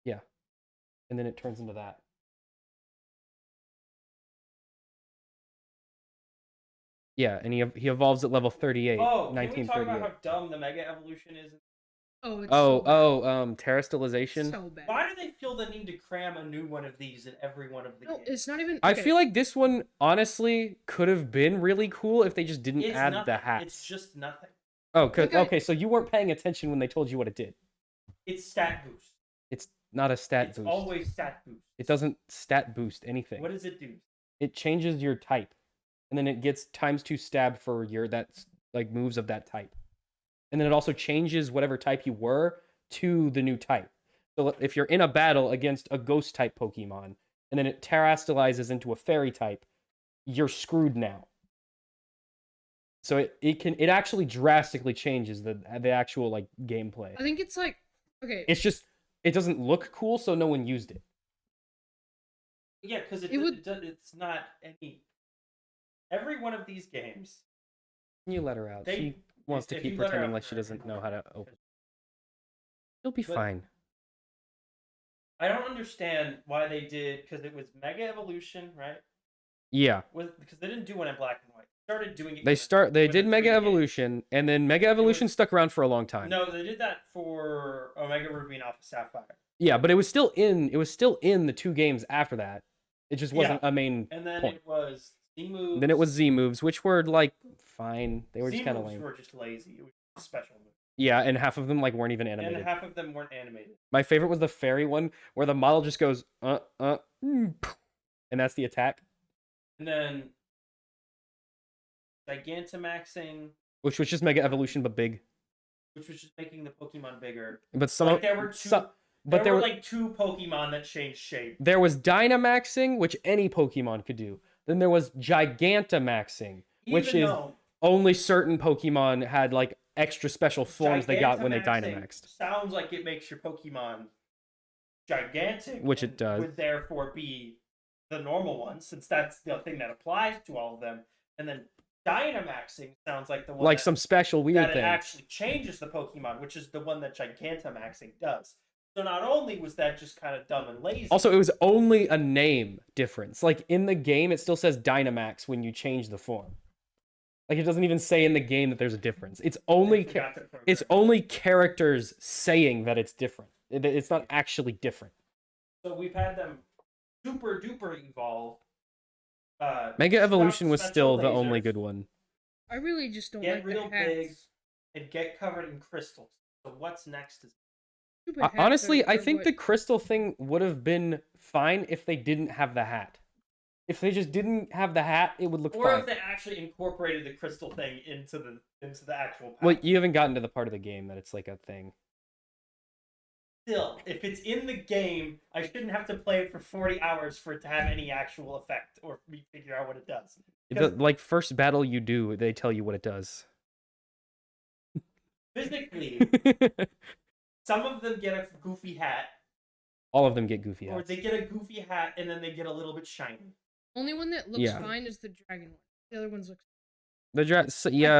Yeah. And then it turns into that. Yeah, and he evolves at level 38. Oh, can we 1938. talk about how dumb the Mega Evolution is? Terrestrialization. So bad. Why do they feel the need to cram a new one of these in every one of the games? It's not even... I feel like this one, honestly, could have been really cool if they just didn't add nothing. the hats. It's just nothing. Oh, okay, so you weren't paying attention when they told you what it did. It's stat boost. It's not a stat boost. It's always stat boost. It doesn't stat boost anything. What does it do? It changes your type. And then it gets ×2 stab for that's like moves of that type. And then it also changes whatever type you were to the new type. So if you're in a battle against a ghost type Pokemon, and then it terrestrializes into a fairy type, you're screwed now. So it actually drastically changes the actual like gameplay. I think it's like, okay. It's just it doesn't look cool, so no one used it. Yeah, because it's not any. Every one of these games. You let her out. She wants to keep pretending like she doesn't know how to open. She'll be fine. I don't understand why they did, because it was Mega Evolution, right? Yeah. Because they didn't do one in black and white. Started doing it. They did Mega Evolution, and then Mega Evolution stuck around for a long time. No, they did that for Omega Ruby and Alpha Sapphire. Yeah, but it was still in the 2 games after that. It just wasn't a main And then point. it was Z moves. Then it was Z moves, which were like fine. They were just kind of lame. Z moves were just lazy. It was a special move. Yeah, and half of them like weren't even animated. And half of them weren't animated. My favorite was the fairy one, where the model just goes and that's the attack. And then Gigantamaxing, which was just Mega Evolution but big. Which was just making the Pokemon bigger. But there were like 2 Pokemon that changed shape. There was Dynamaxing, which any Pokemon could do. Then there was Gigantamaxing, which is only certain Pokemon had like extra special forms they got when they Dynamaxed. Sounds like it makes your Pokemon gigantic, which it does. Would therefore be the normal one, since that's the thing that applies to all of them. And then Dynamaxing sounds like the one like some special weird thing. It actually changes the Pokemon, which is the one that Gigantamaxing does. So not only was that just kind of dumb and lazy. Also, it was only a name difference. Like in the game, it still says Dynamax when you change the form. Like it doesn't even say in the game that there's a difference. It's only characters saying that it's different. It's not actually different. So we've had them super duper evolve. Mega Evolution was still the only good one. I really just don't get like real the hats. big and get covered in crystals. So what's next? Honestly, I think the crystal thing would have been fine if they didn't have the hat. If they just didn't have the hat, it would look fine. Or if they actually incorporated the crystal thing into the actual power. Well, you haven't gotten to the part of the game that it's like a thing. Still, if it's in the game, I shouldn't have to play it for 40 hours for it to have any actual effect or me figure out what it does. Like first battle you do, they tell you what it does. Physically, some of them get a goofy hat, All of them get goofy or hats. they get a goofy hat and then they get a little bit shiny. Only one that looks fine is the dragon one. The other ones look.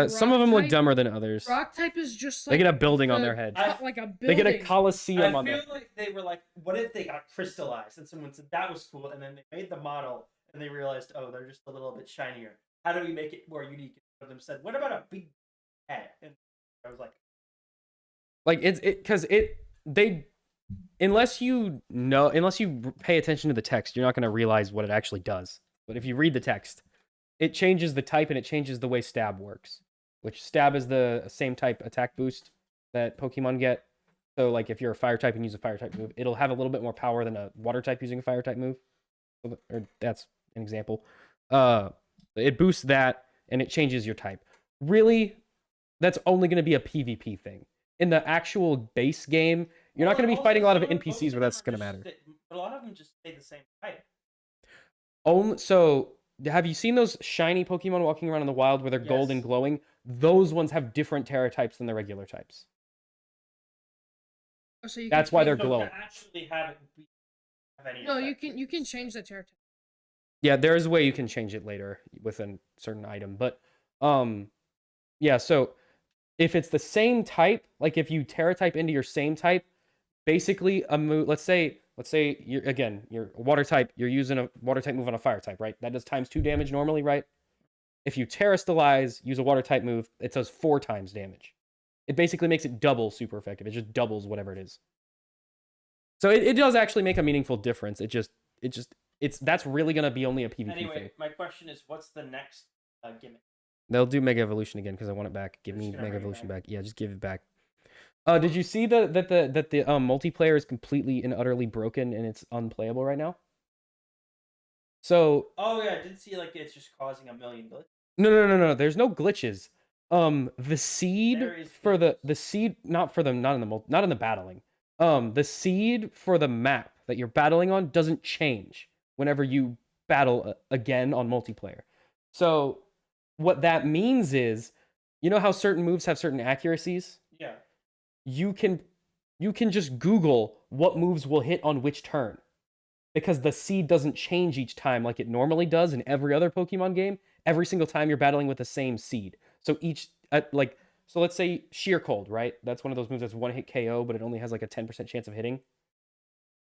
Some of them look type- dumber than others. Rock type is just like They get a building on their head. Like a building. They get a coliseum I on feel their. like they were like, what if they got crystallized? And someone said that was cool, and then they made the model, and they realized, oh, they're just a little bit shinier. How do we make it more unique? And one of them said, what about a big head? And I was like, unless you pay attention to the text, you're not going to realize what it actually does. But if you read the text, it changes the type and it changes the way stab works. Which stab is the same type attack boost that Pokemon get. So like if you're a fire type and use a fire type move, it'll have a little bit more power than a water type using a fire type move. Or that's an example. It boosts that and it changes your type. Really, that's only going to be a PvP thing. In the actual base game, you're not going to be fighting a lot of NPCs where that's going to matter. But a lot of them just stay the same type. So, have you seen those shiny Pokemon walking around in the wild where they're gold and glowing? Those ones have different Terra types than the regular types. Oh, so that's why they're glowing. Actually have any no, you can change the Terra type. Yeah, there is a way you can change it later with a certain item, but yeah. So if it's the same type, like if you Terra type into your same type, basically a move. Let's say you're a water type. You're using a water type move on a fire type, right? That does ×2 damage normally, right? If you Terrastallize, use a water type move, it does 4 times damage. It basically makes it double super effective. It just doubles whatever it is. So it does actually make a meaningful difference. That's really gonna be only a PvP thing. My question is, what's the next gimmick? They'll do Mega Evolution again because I want it back. Give me Mega Evolution back. Yeah, just give it back. Did you see that the multiplayer is completely and utterly broken and it's unplayable right now? So. Oh yeah, I did see like it's just causing a million glitches. No. There's no glitches. The seed for the seed not in the battling. The seed for the map that you're battling on doesn't change whenever you battle again on multiplayer. So what that means is, you know how certain moves have certain accuracies? Yeah. You can just Google what moves will hit on which turn. Because the seed doesn't change each time like it normally does in every other Pokemon game. Every single time you're battling with the same seed. So so let's say Sheer Cold, right? That's one of those moves that's one hit KO, but it only has like a 10% chance of hitting.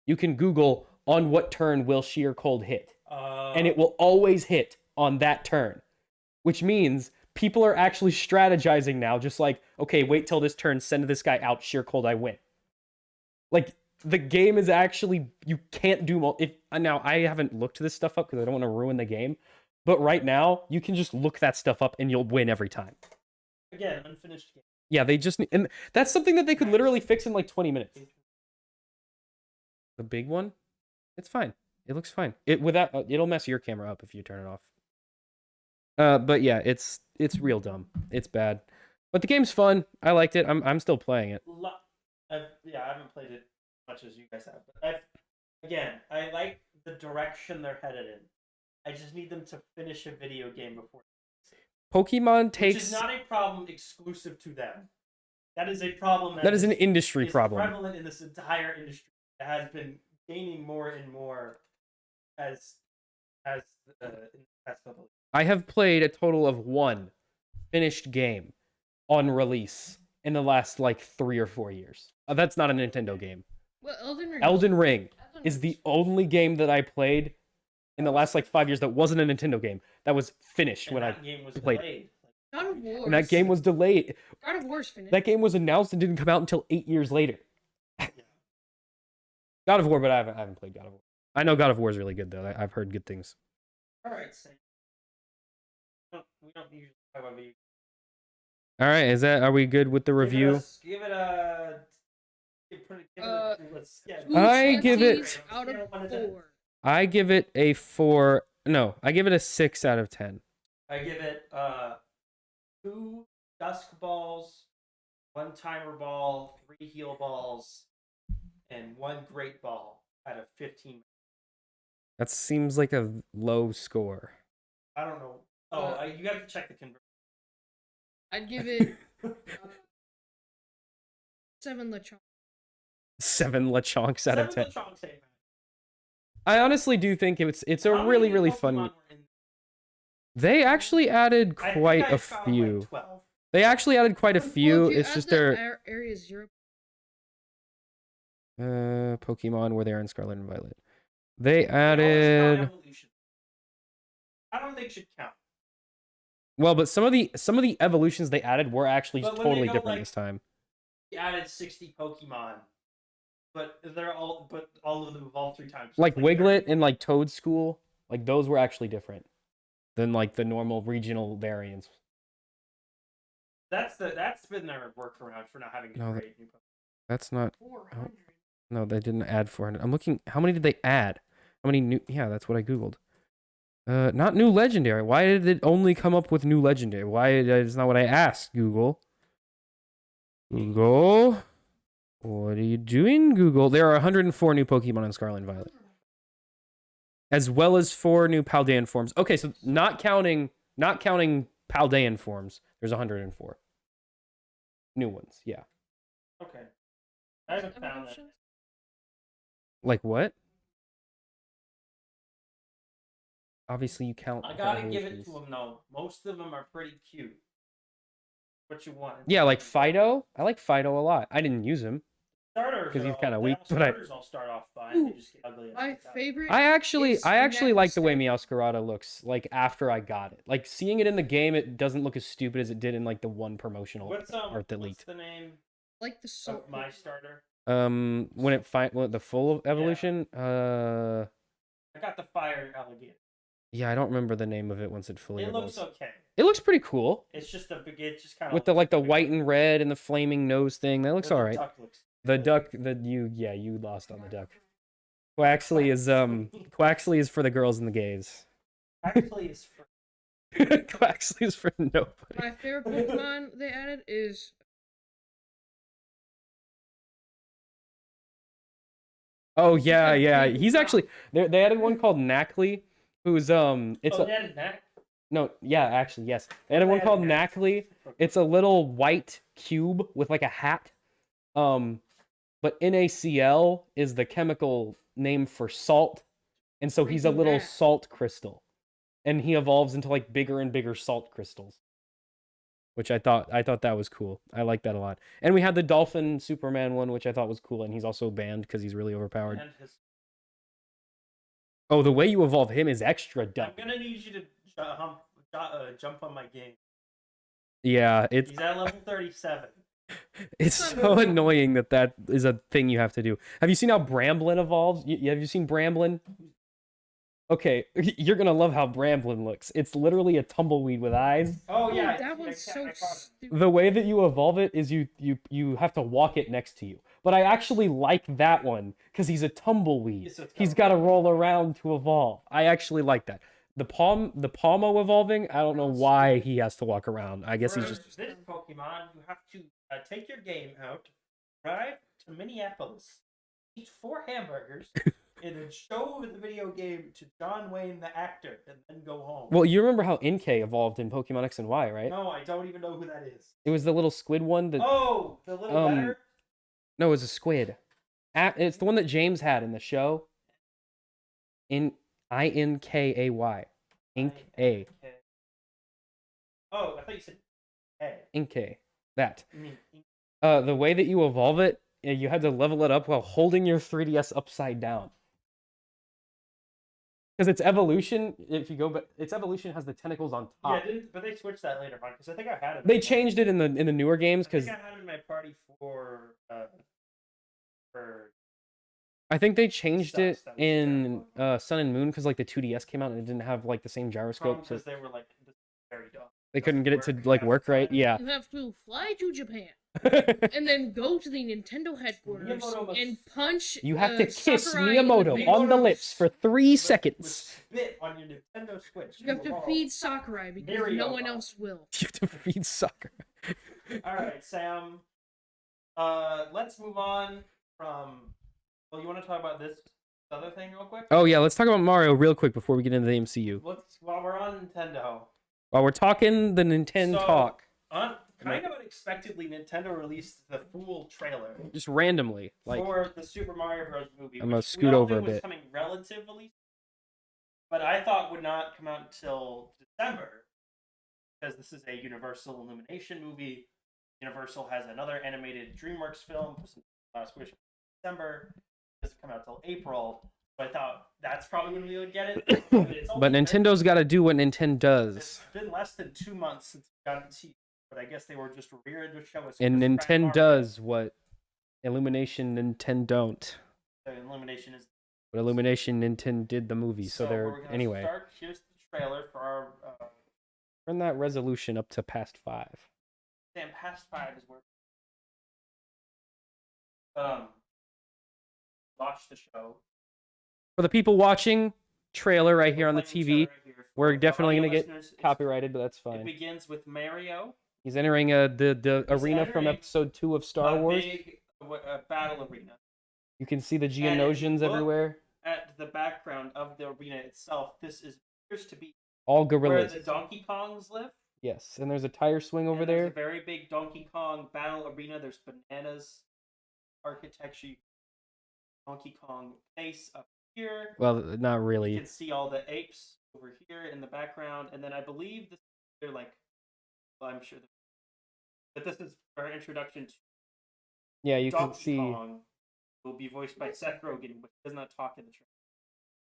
You can Google on what turn will Sheer Cold hit. And it will always hit on that turn. Which means people are actually strategizing now, just like, okay, wait till this turn, send this guy out, Sheer Cold, I win. Like, the game is actually, you can't do, now I haven't looked this stuff up because I don't want to ruin the game, but right now, you can just look that stuff up and you'll win every time. Again, unfinished game. Yeah, and that's something that they could literally fix in like 20 minutes. The big one? It's fine. It looks fine. It'll mess your camera up if you turn it off. But yeah, it's real dumb. It's bad. But the game's fun. I liked it. I'm still playing it. I haven't played it as much as you guys have. But I like the direction they're headed in. I just need them to finish a video game before. Pokemon takes. Which is not a problem exclusive to them. That is a problem that is an industry problem. Prevalent in this entire industry. It has been gaining more and more as in the past couple. I have played a total of 1 finished game on release in the last like 3 or 4 years. That's not a Nintendo game. Well, Elden Ring is the only game that I played in the last like 5 years that wasn't a Nintendo game that was finished when I played it. God of War. And that game was delayed. God of War's finished. That game was announced and didn't come out until 8 years later. God of War, but I haven't played God of War. I know God of War is really good though. I've heard good things. All right, Sam. We don't usually talk about video. All right, are we good with the review? Give it a. I give it out of 4. I give it a 4. No, I give it a 6 out of 10. I give it 2 Dusk Balls, 1 Timer Ball, 3 Heal Balls, and 1 Great Ball out of 15. That seems like a low score. I don't know. Oh, you have to check the conversion. I'd give it 7 Lechonk. 7 Lechonks out of 10. Lechonks ain't bad. I honestly do think it's a really, really fun. They actually added quite a few. Like 12. They actually added quite a few. Well, if you It's add just the their area 0. Pokemon were there in Scarlet and Violet. They They always count added evolution. I don't think it should count. well, but some of the evolutions they added were actually But when they totally go, different like, this time. We added 60 Pokemon, but all of them evolved 3 times. Like Wiglet and like Toad School, like those were actually different than like the normal regional variants. That's been their workaround for not having to No, create new Pokemon. That's not 400. no, they didn't add 400. I'm looking how many did they add? How many new yeah, that's what I googled. Not new legendary. Why did it only come up with new legendary? Why is not what I asked, Google? Google? What are you doing, Google? There are 104 new Pokemon in Scarlet and Violet. As well as 4 new Paldean forms. Okay, so not counting Paldean forms, there's 104. New ones, yeah. Okay. I haven't found that. Like what? Obviously you count I the gotta give it evolutions. to them though. Most of them are pretty cute. What you want? Yeah, like Fido. I like Fido a lot. I didn't use him. Starters 'Cause he's are kinda all- weak, all but I- starters all start off fine. They just get ugly. My favorite. I actually is like the way Magnificent. Meowscarada looks like after I got it. Like seeing it in the game, it doesn't look as stupid as it did in like the one promotional What's art that what's leaked. the name Like the salt. of my starter? When it the full evolution, I got the fire alligator. yeah, I don't remember the name of it once it fully It looks evolves. okay. It looks pretty cool It's just it's just kind of with the like the white and red and the flaming nose thing. That looks all right. The duck, you lost on the duck. Quaxley is for the girls and the gays. Actually, is for Quaxley is for nobody. My favorite Pokemon they added is Oh yeah. He's actually they added one called Knackley, who's it's they added that. no, yeah, actually, yes. They had one called Knackley. It's a little white cube with like a hat. But NaCl is the chemical name for salt. And so he's a Freaking little that. salt crystal. And he evolves into like bigger and bigger salt crystals. Which I thought that was cool. I like that a lot. And we had the Dolphin Superman one, which I thought was cool, and he's also banned because he's really overpowered. And his, Oh, the way you evolve him is extra dumb. I'm gonna need you to jump on my game. Yeah, it's He's at level 37. it's so annoying that is a thing you have to do. Have you seen how Bramblin evolves? Have you seen Bramblin? Okay, you're gonna love how Bramblin looks. It's literally a tumbleweed with eyes. Oh yeah, that one's so I caught it. stupid. The way that you evolve it is you have to walk it next to you. But I actually like that one because he's a tumbleweed. Yes, it's He's got to roll around to evolve. I actually like that. The Palmo evolving, I don't know why he has to walk around. I guess For he's just this Pokemon. You have to take your game out, drive to Minneapolis, eat 4 hamburgers, and then show the video game to John Wayne the actor, and then go home. Well, you remember how Inkay evolved in Pokemon X and Y, right? No, I don't even know who that is. It was the little squid one that Oh, the little letter. no, it was a squid. It's the one that James had in the show. Inkay. Ink A. Oh, I thought you said hey. Inkay. That. You mean The way that you evolve it, you had to level it up while holding your 3DS upside down. Because its evolution, if you go back, its evolution has the tentacles on top. yeah, but they switched that later on because I think I had it. They changed it in the newer games I think because I had it in my party for I think they changed Sucks, it that was in terrible. Sun and Moon because like the 2DS came out and it didn't have like the same gyroscope, so because they were like this is very dumb. they couldn't get it to Work like half work the right. time. Yeah. You have to fly to Japan and then go to the Nintendo headquarters Miyamoto was- and punch. You have to kiss Sakurai in the Miyamoto face. on the lips for 3 With seconds. spit on your Nintendo Switch. You have to Evolve. feed Sakurai because Very no one evolved. else will. You have to feed soccer. All right, Sam. Let's move on from. Well, you want to talk about this other thing real quick? Oh yeah, let's talk about Mario real quick before we get into the MCU. While we're on Nintendo. While we're talking the Nintendo So, talk. kind of unexpectedly, Nintendo released the full trailer Just randomly, like for the Super Mario Bros. Movie. I'm gonna which scoot we all over knew a was bit. coming relatively, but I thought would not come out until December, because this is a Universal Illumination movie. Universal has another animated DreamWorks film, Last Wish, December. It doesn't come out till April. So I thought that's probably when we would get it. But Nintendo's got to do what Nintendo does. It's been less than 2 months since we got it, but I guess they were just reared to show us. And Nintendo does what Illumination Nintendo don't. Illumination is. But Illumination Nintendo did the movie, so they're anyway. Here's the trailer for our. Turn that resolution up to past 5. Damn, past 5 is where. Watch the show. For the people watching, trailer right here on the TV. We're definitely gonna get copyrighted, but that's It fine. begins with Mario. He's entering the arena from episode 2 of Star Wars. Big battle arena. You can see the And if Geonosians you look everywhere. At the background of the arena itself, this appears to be All where gorillas. the Donkey Kongs live. Yes, and there's a tire swing over There's there. a very big Donkey Kong battle arena. There's bananas architecture. Donkey Kong face up here. Well, not You really. can see all the apes over here in the background, and then I believe they're like, well, I'm sure, but this is our introduction to Yeah, you can Donkey see. Kong. Will be voiced by Seth Rogen, but does not talk in the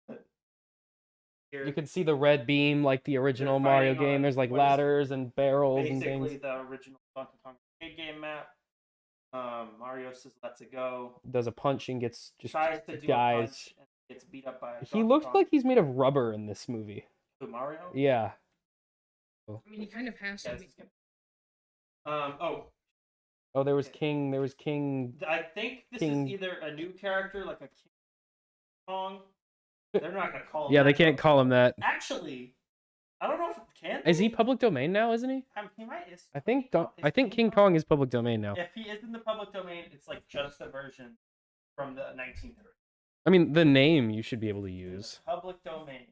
trailer. Here, You can see the red beam like the original They're Mario fighting on game. There's like what is ladders and barrels and basically things. the original Donkey Kong arcade game map. Mario says, "Let's it go." Does a punch and gets just Tries to do a dies. punch and gets beat up by. He Donkey looks Kong. like he's made of rubber in this movie. Who, Mario. Yeah. I mean, he kind of has Yeah, to this be. is good. Oh, there was King. There was King. I think this King- is either a new character, like a King Kong. They're not gonna call him. Yeah, they that. can't call him that. Actually, I don't know if it can. Is he public domain now? Isn't he? He might. I think. I think King Kong is public domain now. If he is in the public domain, it's like just a version from the 1930s. I mean, the name you should be able to use. Public domain.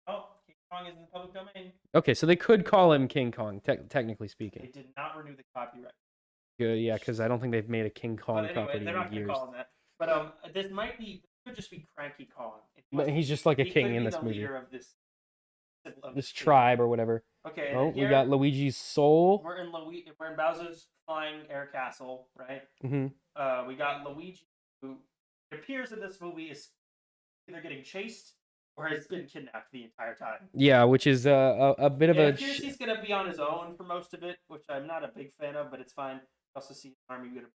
Oh, King Kong is in the public domain. Okay, so they could call him King Kong, technically They speaking. did not renew the copyright. Good, yeah, because I don't think they've made a King Kong But anyway, property they're not in gonna years. call him that. But this could just be Cranky Kong. But he's just like a He king could in be this the movie. leader of this Tribe or whatever. Okay. and Oh, here we got Luigi's soul. We're in Bowser's flying air castle, right? Hmm. We got Luigi, who it appears in this movie is either getting chased or has been kidnapped the entire time. Yeah, which is a bit of It a. appears he's gonna be on his own for most of it, which I'm not a big fan of, but it's fine. Also see an army gonna.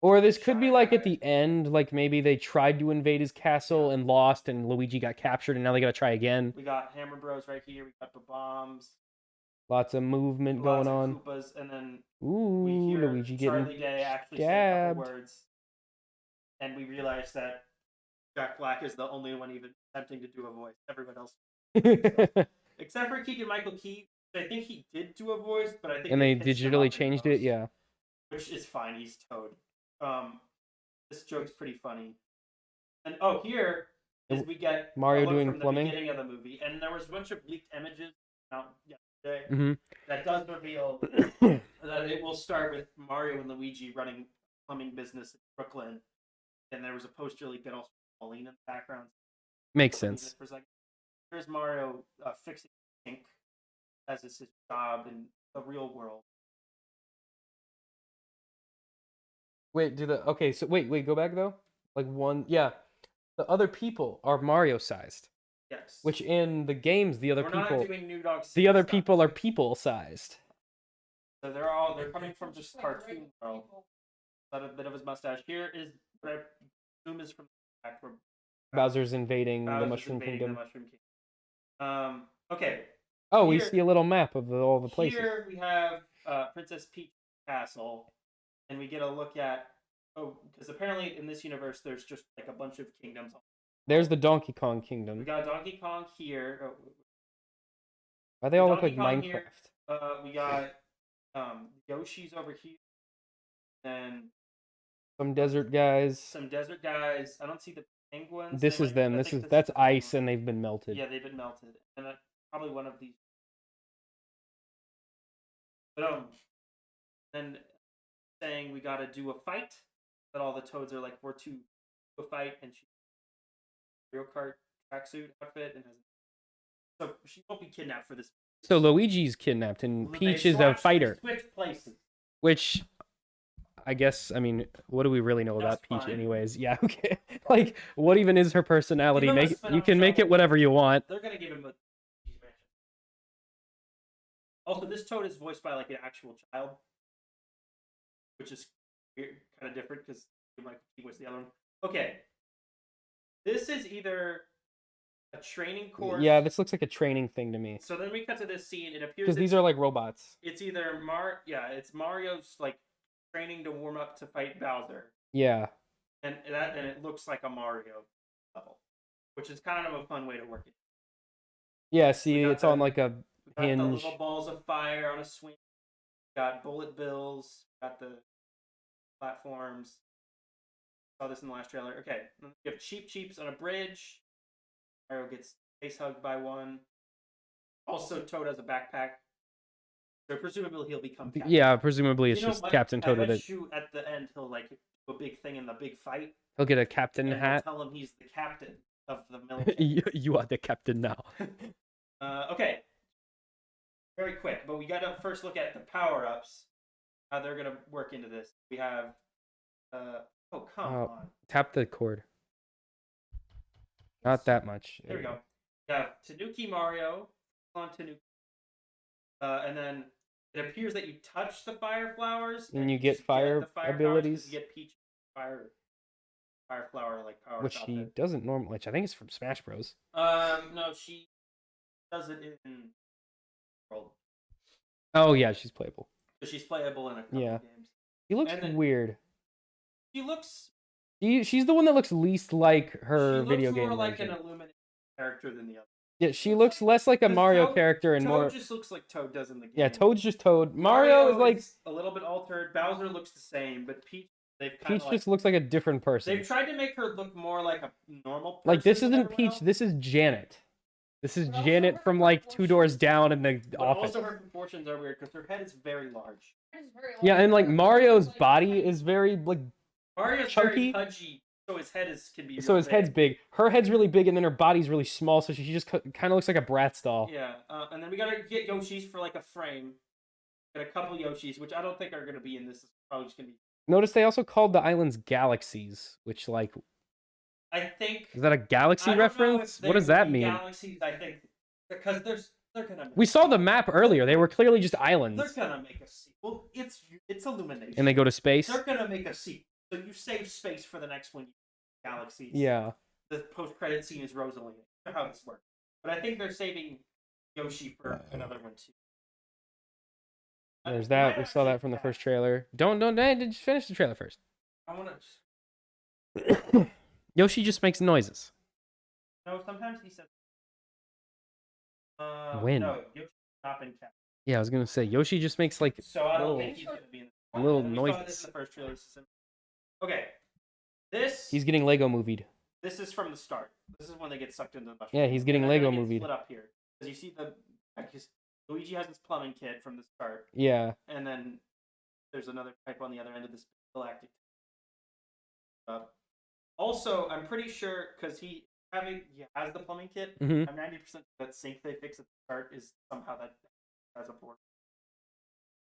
Or this could be like at the end, like maybe they tried to invade his castle and lost, and Luigi got captured, and now they gotta try again. We got Hammer Bros right here. We got the bombs. Lots of movement Lots going of on. Koopas, and then Ooh, we hear Luigi Charlie getting Day actually say a stabbed. couple words, and we realize that Jack Black is the only one even attempting to do a voice. Everyone else, except for Keegan-Michael Key, I think he did do a voice, but I think And they pitched him digitally up in changed it, post, yeah. which is fine. He's Toad. This joke's pretty funny. And here is we get Mario a look doing from the plumbing? beginning of the movie, and there was a bunch of leaked images out yesterday Hmm. that does reveal that it will start with Mario and Luigi running a plumbing business in Brooklyn, and there was a poster leak that also had Pauline in the background. Makes sense. For a second. Here's Mario fixing ink as is his job in the real world. Wait, so wait, go back though. Like yeah, the other people are Mario sized, Yes. which in the games the other We're people not doing New Dog the other stuff. people are people sized. So they're coming from just cartoon world. Got a bit of his mustache. Here is what I assume is from the back where Bowser's invading the Bowser's Mushroom invading Kingdom. The Mushroom Kingdom. Okay. Oh, we Here- see a little map of all the places. Here we have Princess Peach Castle, and we get a look at because apparently in this universe there's just like a bunch of kingdoms. There's the Donkey Kong We Kingdom. got Donkey Kong here. Why they all look Donkey like Kong Minecraft? here. We got Yoshi's over here, and Some desert guys. some desert guys. I don't see the penguins. This They is might- them. I This think is that's the ice, penguin. and they've been melted. Yeah, they've been melted, and probably one of these. Then saying we got to do a fight. That all the Toads are like, we're to do a fight, and she Mario Kart tracksuit outfit and has. So she won't be kidnapped for this. So Luigi's kidnapped, and Peach is a fighter. Switch places. Which, I guess, I mean, what do we really know about Peach, fine. anyways? Yeah, okay. Like, what even is her personality? Give him a Make spin you on can make shovel. it whatever you want. They're gonna give him a. Also, this Toad is voiced by like an actual child, which is weird, kind of different because you might voice the other one. Okay, this is either a training course. Yeah, this looks like a training thing to me. So then we cut to this scene. It appears Because these are like robots. It's either it's Mario's like training to warm up to fight Bowser. Yeah. And it looks like a Mario level, which is kind of a fun way to work it. Yeah, see, it's on like a Got hinge. the little balls of fire on a swing. Got bullet bills. Got the platforms. Saw this in the last trailer. Okay, you have Cheeps on a bridge. Mario gets face hugged by one. Also, Toad has a backpack. So presumably he'll become Captain. Yeah, presumably it's just Captain Toad with it. At the end, he'll like do a big thing in the big fight. He'll get a captain and hat. Tell him he's the captain of the military. You are the captain now. Okay. Very quick, but we got to first look at the power-ups. How they're gonna work into this. We have. Oh come on! Tap the cord. Not that much. There we go. We have Tanuki Mario on Tanuki, and then it appears that you touch the fire flowers, and you get fire abilities. You get Peach fire flower like power. Which she doesn't normally. Which I think is from Smash Bros. No, she does it in World. Oh yeah, she's playable. So she's playable in a couple games. She looks weird. She looks. She's the one that looks least like her video game. She looks more like version. an Illuminate character than the other. Yeah, she looks less like a Mario character and more. Toad just looks like Toad does in the game. Yeah, Toad's just Toad. Mario is like a little bit altered. Bowser looks the same, but Peach just looks like a different person. They've tried to make her look more like a normal person. Like this isn't Peach. This is Janet. This is Janet from like 2 doors down in the office. Also, her proportions are weird because her head is very large. Yeah, and like Mario's body is very like Mario's chunky. Very pudgy, so his head can be. So his head's big. Her head's really big, and then her body's really small. So she just kind of looks like a Bratz doll. Yeah, and then we gotta get Yoshi's for like a frame. Get a couple Yoshis, which I don't think are gonna be in this. It's probably just gonna be. Notice they also called the islands galaxies, which like. I think. Is that a galaxy reference? What does that mean? Galaxies, I think, because they're gonna. We saw the map earlier. They were clearly just islands. They're gonna make a sequel. It's Illumination. And they go to space. They're gonna make a sequel. So you save space for the next one. Galaxies. Yeah. The post-credit scene is Rosalie. I don't know how this works, but I think they're saving Yoshi for another one too. There's that. We saw that from the first trailer. Don't. Just finish the trailer first. I want to. Yoshi just makes noises. No, sometimes he says. When? No, Yoshi's not been kept. Yeah, I was gonna say Yoshi just makes like So I don't think he's gonna be in the little we noises. saw this in the first trailer. Okay, this. He's getting Lego movied. This is from the start. This is when they get sucked into the mushroom. Yeah, he's getting Lego movied. Split up here because you see Luigi has his plumbing kit from the start. Yeah. And then there's another pipe on the other end of this galactic. Also, I'm pretty sure because he has the plumbing kit. Mm-hmm. I'm 90% that sink they fix at the start is somehow that has a port.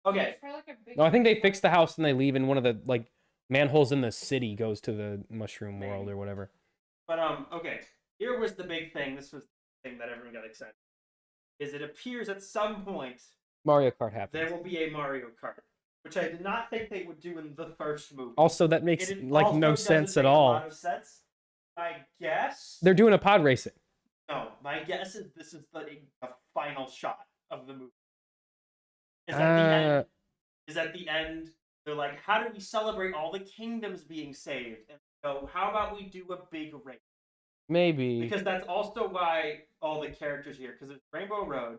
Okay. No, I think they fix the house and they leave, and one of the like manholes in the city goes to the mushroom world or whatever. But okay. Here was the big thing. This was the thing that everyone got excited. Is it appears at some point Mario Kart happens. there will be a Mario Kart, which I did not think they would do in the first movie. Also, that makes like no sense at all. A lot of sense. My guess. They're doing a pod racing. No, my guess is this is the final shot of the movie. Is at the end. They're like, how do we celebrate all the kingdoms being saved? And so, how about we do a big race? Maybe. Because that's also why all the characters here, because it's Rainbow Road.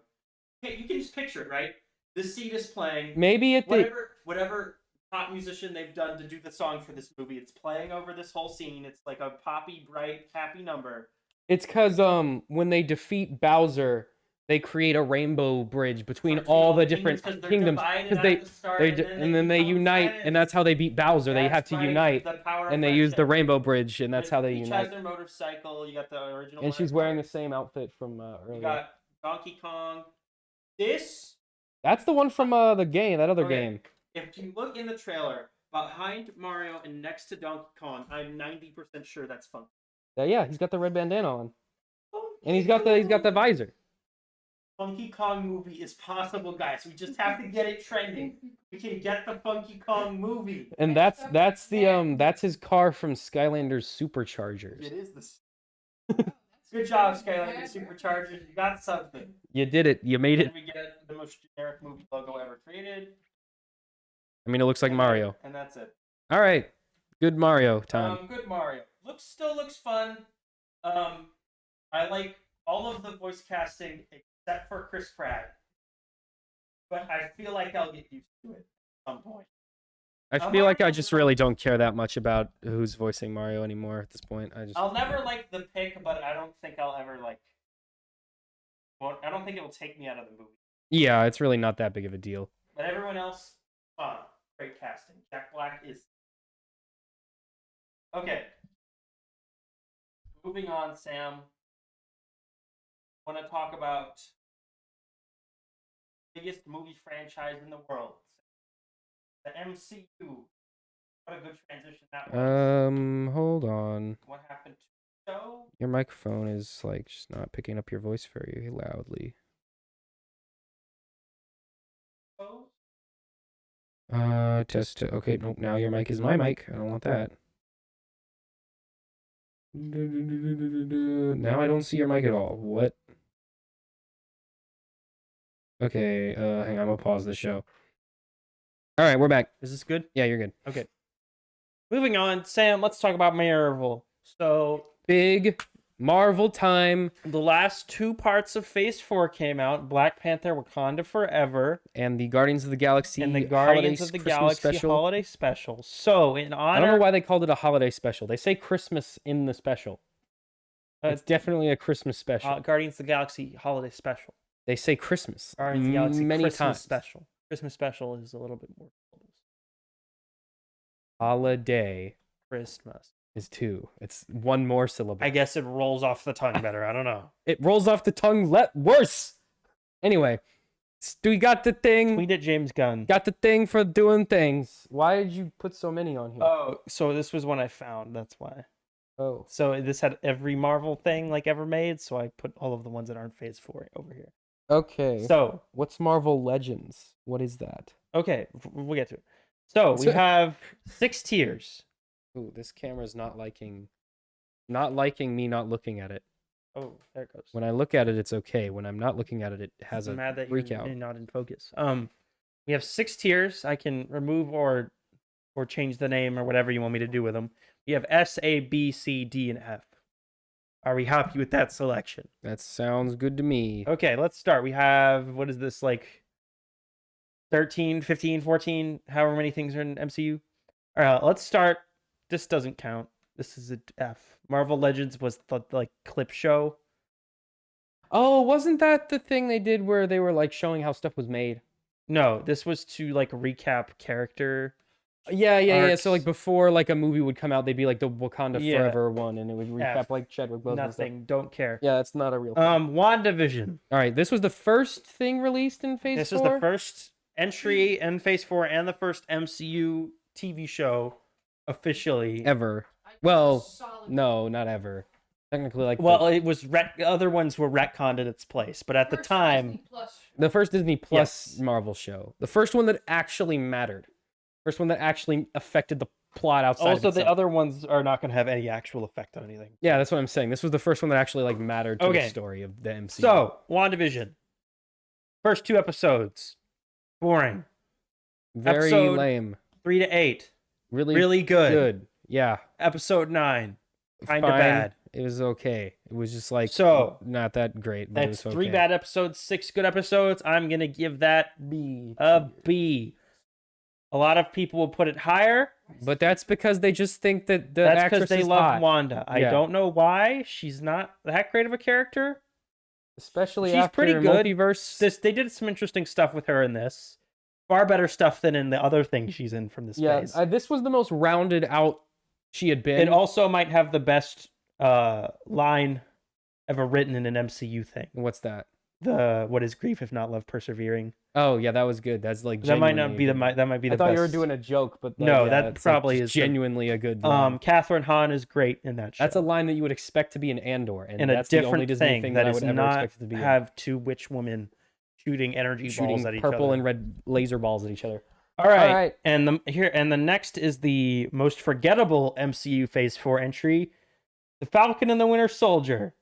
Okay, you can just picture it, right? The seed is playing. Maybe at whatever pop musician they've done to do the song for this movie, it's playing over this whole scene. It's like a poppy, bright, happy number. It's because when they defeat Bowser, they create a rainbow bridge between all the different kingdoms and then they unite, and that's how they beat Bowser. They have to unite, and they use the rainbow bridge, and that's how they unite. Has their motorcycle. You got the original. And she's wearing the same outfit from earlier. You got Donkey Kong. That's the one from the game, that other game. If you look in the trailer, behind Mario and next to Donkey Kong, I'm 90% sure that's Funky. Yeah, he's got the red bandana on, and he's got the visor. Funky Kong movie is possible, guys. We just have to get it trending. We can get the Funky Kong movie. And that's his car from Skylanders Superchargers. It is this. Good job, Skylanders Superchargers. You got something. You did it. You made it. And we get the most generic movie logo ever created. I mean, it looks like Mario. And that's it. All right. Good Mario time. Good Mario. Still looks fun. I like all of the voice casting except for Chris Pratt. But I feel like I'll get used to it at some point. I feel like I just really don't care that much about who's voicing Mario anymore at this point. I'll never like the pick, but I don't think I'll ever like. Well, I don't think it will take me out of the movie. Yeah, it's really not that big of a deal. But everyone else, fun, great casting. Jack Black is. Okay. Moving on, Sam. I want to talk about the biggest movie franchise in the world. The MCU. What a good transition that was. Hold on. What happened to the show? Your microphone is like just not picking up your voice very loudly. Test. Okay, nope. Now your mic is my mic. I don't want that. Now I don't see your mic at all. What? Okay, hang on. I'm gonna pause the show. All right, we're back. Is this good? Yeah, you're good. Okay. Moving on, Sam, let's talk about Marvel. So, big Marvel time. The last 2 parts of Phase 4 came out. Black Panther, Wakanda Forever. And the Guardians of the Galaxy and the Guardians of the Galaxy Holiday Special. So, in honor... I don't know why they called it a holiday special. They say Christmas in the special. It's definitely a Christmas special. Guardians of the Galaxy Holiday Special. They say Christmas Guardians of the Galaxy many Christmas times. Special. Christmas Special is a little bit more. Holiday Christmas is 2. It's 1 more syllable. I guess it rolls off the tongue better. I don't know. It rolls off the tongue worse. Anyway, we got the thing. Tweet at James Gunn. Got the thing for doing things. Why did you put so many on here? Oh, so this was one I found. That's why. Oh. So this had every Marvel thing like ever made. So I put all of the ones that aren't Phase 4 over here. Okay. So what's Marvel Legends? What is that? Okay, we'll get to it. So we have 6 tiers. Ooh, this camera's not liking me not looking at it. Oh, there it goes. When I look at it, it's okay. When I'm not looking at it, it has a mad that freak you're out. not in focus. We have 6 tiers. I can remove or change the name or whatever you want me to do with them. We have S, A, B, C, D, and F. Are we happy with that selection? That sounds good to me. Okay, let's start. We have, what is this, like 13, 15, 14, however many things are in MCU? All right, let's start. This doesn't count. This is a F. Marvel Legends was the like clip show. Oh, wasn't that the thing they did where they were like showing how stuff was made? No, this was to like recap character. Yeah. So like before like a movie would come out, they'd be like the Wakanda Forever one, and it would recap like Chadwick Boseman. Nothing. Don't care. Yeah, that's not a real thing. WandaVision. All right, this was the first thing released in Phase 4? This was the first entry in Phase 4 and the first MCU TV show officially. Ever. Well, no, not ever. Technically, like... Well, it was... other ones were retconned in its place, but at the time... The first Disney Plus Marvel show. The first one that actually mattered. First one that actually affected the plot outside Also, of itself. the other ones are not going to have any actual effect on anything. Yeah, that's what I'm saying. This was the first one that actually like mattered to the story of the MCU. So, WandaVision. First 2 episodes. Boring. Very Episode lame. 3 to 8. Really good. Yeah. Episode 9. Kind of bad. It was okay. It was just like not that great. But That's it was okay. 3 bad episodes, 6 good episodes. I'm gonna give that a B. A lot of people will put it higher, but that's because they just think that the that's actress because they is love hot. Wanda. I don't know why. She's not that great of a character. especially She's after pretty good. multiverse. They did some interesting stuff with her in this. Far better stuff than in the other thing she's in from this phase. This was the most rounded out she had been. It also might have the best line ever written in an MCU thing. What's that? What is grief if not love persevering? Oh yeah, that was good. That's like that might not be that might be the I thought best. you were doing a joke, but no, yeah, that probably is genuinely a good line. Catherine Hahn is great in that show. That's a line that you would expect to be in Andor, and that's a different the only Disney thing that I would ever not expect it to be. Have two witch women shooting energy balls at each other. Purple and red laser balls at each other. All right. And the next is the most forgettable MCU Phase 4 entry, The Falcon and the Winter Soldier.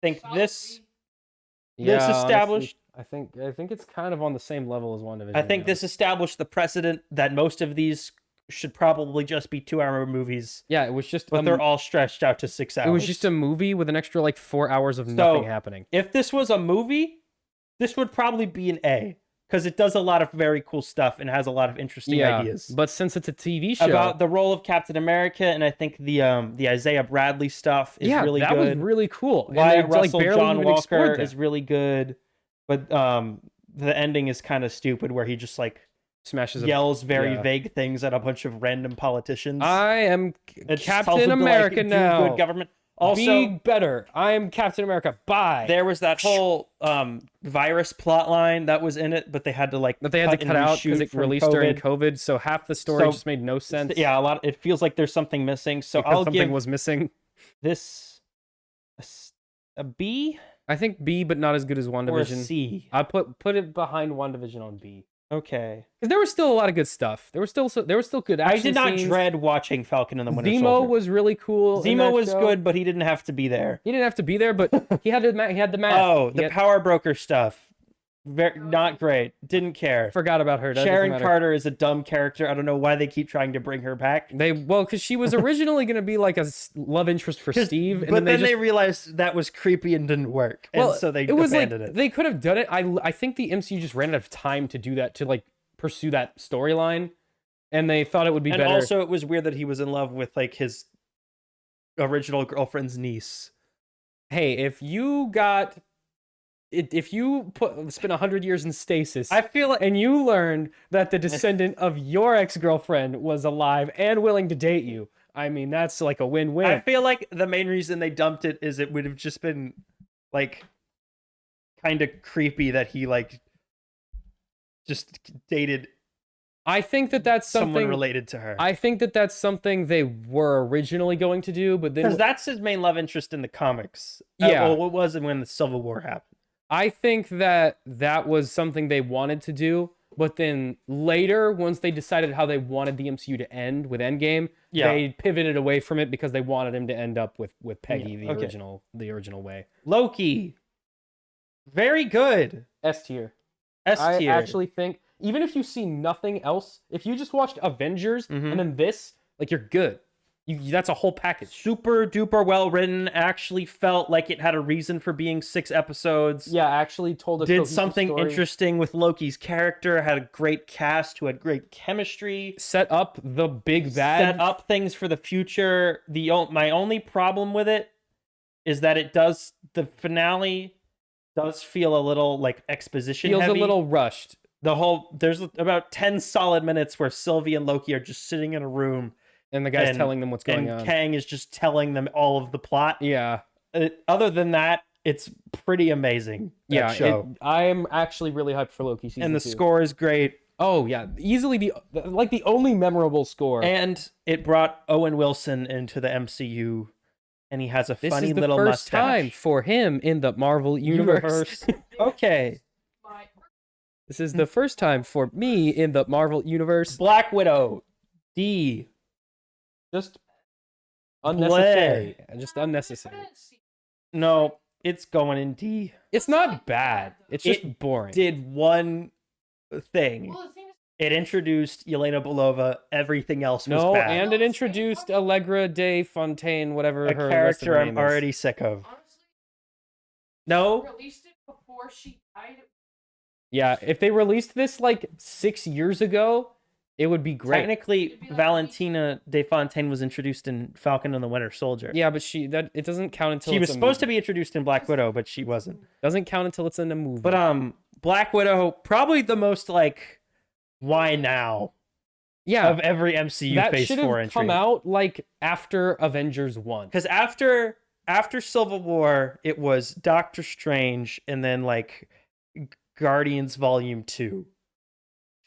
This established. Honestly, I think it's kind of on the same level as WandaVision. I think this established the precedent that most of these should probably just be 2-hour movies. Yeah, it was just. But they're all stretched out to 6 hours. It was just a movie with an extra like 4 hours of nothing happening. If this was a movie, this would probably be an A. Because it does a lot of very cool stuff and has a lot of interesting ideas. But since it's a TV show about the role of Captain America, and I think the Isaiah Bradley stuff is really good. That was really cool. Wyatt Russell, John Walker is really good, but the ending is kind of stupid, where he just like yells very vague things at a bunch of random politicians. I am Captain America now. Good government. Also, be better. I am Captain America. Bye. There was that whole virus plot line that was in it, but they had to cut out because it released during COVID. So half the story just made no sense. Yeah, it feels like there's something missing. So because something was missing. This a B. I think B, but not as good as WandaVision. Or a C. I put it behind WandaVision on B. Okay. Because there was still a lot of good stuff. There was still good action I did not scenes. dread watching Falcon and the Winter Soldier. Zemo was really cool. Zemo was good, but he didn't have to be there. He didn't have to be there, but he had the math. Oh, the power broker stuff. Not great. Didn't care. Forgot about her. Sharon Carter is a dumb character. I don't know why they keep trying to bring her back. Because she was originally going to be like a love interest for Steve, but then they realized that was creepy and didn't work, and so they abandoned it. They could have done it. I think the MCU just ran out of time to do that, to like pursue that storyline, and they thought it would be better. And also, it was weird that he was in love with like his original girlfriend's niece. Hey, if you spent 100 years in stasis, I feel like, and you learned that the descendant of your ex-girlfriend was alive and willing to date you, I mean, that's like a win-win. I feel like the main reason they dumped it is it would have just been like kind of creepy that he like just dated. I think that's something someone related to her. I think that's something they were originally going to do, but then because that's his main love interest in the comics. Yeah, well, it wasn't when the Civil War happened. I think that was something they wanted to do, but then later, once they decided how they wanted the MCU to end with Endgame, they pivoted away from it because they wanted him to end up with Peggy, the original way. Loki, very good. S tier. I actually think, even if you see nothing else, if you just watched Avengers and then this, like, you're good. That's a whole package. Super duper well written. Actually felt like it had a reason for being 6 episodes. Yeah, actually told a did something interesting with Loki's character. Had a great cast who had great chemistry. Set up the big bad. Set up things for the future. My only problem with it is that the finale does feel a little like exposition heavy. Feels a little rushed. There's about 10 solid minutes where Sylvie and Loki are just sitting in a room. And the guy's telling them what's going on. And Kang is just telling them all of the plot. Yeah. Other than that, it's pretty amazing. Show. I am actually really hyped for Loki season 2. And the score is great. Oh yeah, easily the only memorable score. And it brought Owen Wilson into the MCU, and he has a funny little mustache. This is the first time for him in the Marvel universe. Okay. This is the first time for me in the Marvel universe. Black Widow, D. Just unnecessary. Just unnecessary. No, it's going in D. It's not bad. It's just boring. Did one thing. It introduced Yelena Belova. Everything else was bad. And it introduced Allegra de Fontaine, whatever her character rest of her name I'm already sick of. No. Released it before she died. Yeah, if they released this like 6 years ago, It would be great. Technically, Valentina De Fontaine was introduced in Falcon and the Winter Soldier. Yeah, but it doesn't count until She it's was a supposed to movie. be introduced in Black Widow, but she wasn't. Doesn't count until it's in a movie. But Black Widow, probably the most like, why now? Yeah, Of every MCU that Phase should 4 have entry. come out like after Avengers 1. Because after Civil War, it was Doctor Strange and then like Guardians Volume 2.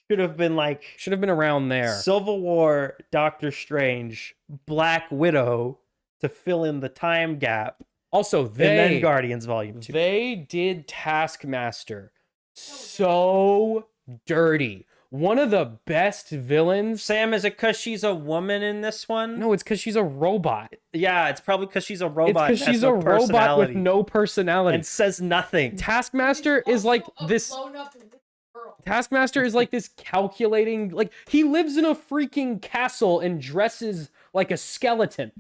Should have been around there. Civil War, Doctor Strange, Black Widow to fill in the time gap, Also, and then Guardians Volume 2. They did Taskmaster so dirty. One of the best villains. Sam, is it because she's a woman in this one? No, it's because she's a robot. Yeah, it's probably because she's a It's robot. because she's a robot with no personality. and says nothing. Taskmaster is like this. Blown up girl. Taskmaster is like this calculating. Like he lives in a freaking castle and dresses like a skeleton.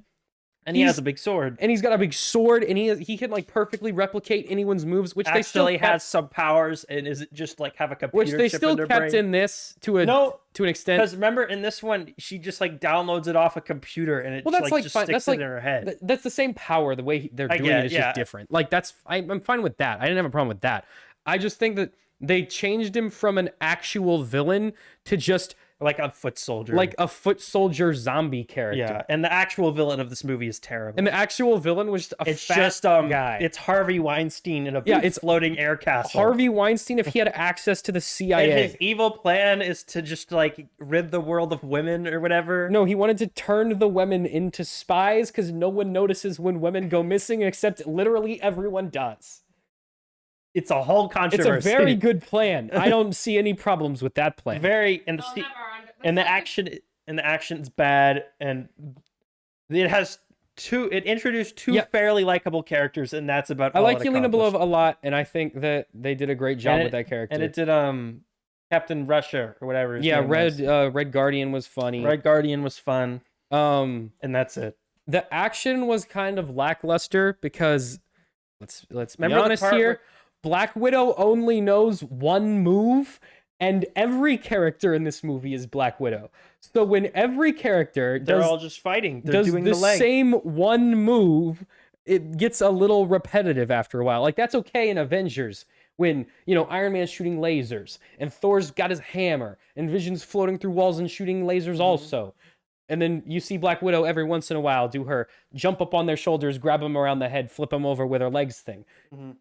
And he has a big sword. And he's got a big sword, and he can like perfectly replicate anyone's moves, which they still Actually kept, has some powers, and is it just like have a computer which they chip still in their kept brain? in this to an extent. Because remember in this one, she just like downloads it off a computer, and it Well, that's like just fine. sticks That's it like in her head. That's the same power. The way they're doing it is just different. Like I'm fine with that. I didn't have a problem with that. I just think that they changed him from an actual villain to just Like a foot soldier. like a foot soldier zombie character. yeah, and the actual villain of this movie is terrible. And the actual villain was just a it's fat just guy. It's Harvey Weinstein in a Yeah, big it's floating air castle. Harvey Weinstein if he had access to the and CIA. his evil plan is to just like rid the world of women or whatever. No, he wanted to turn the women into spies because no one notices when women go missing, except literally everyone does. It's a whole It's controversy. a very good plan. I don't see any problems with that plan. And the action's bad, and it introduced two fairly likable characters, and that's about I all like it Yelena accomplished. Belova a lot, and I think that they did a great job with that character. And it did Captain Russia or whatever. his name Red was. Red Guardian was funny. Red Guardian was fun, And that's it. the action was kind of lackluster because let's be Remember the honest part here. where- Black Widow only knows one move, and every character in this movie is Black Widow. So when every character They're all just fighting. They're does doing the the leg. same one move, it gets a little repetitive after a while. Like that's okay in Avengers when, Iron Man's shooting lasers and Thor's got his hammer and Vision's floating through walls and shooting lasers also. And then you see Black Widow every once in a while do her jump up on their shoulders, grab them around the head, flip them over with her legs thing.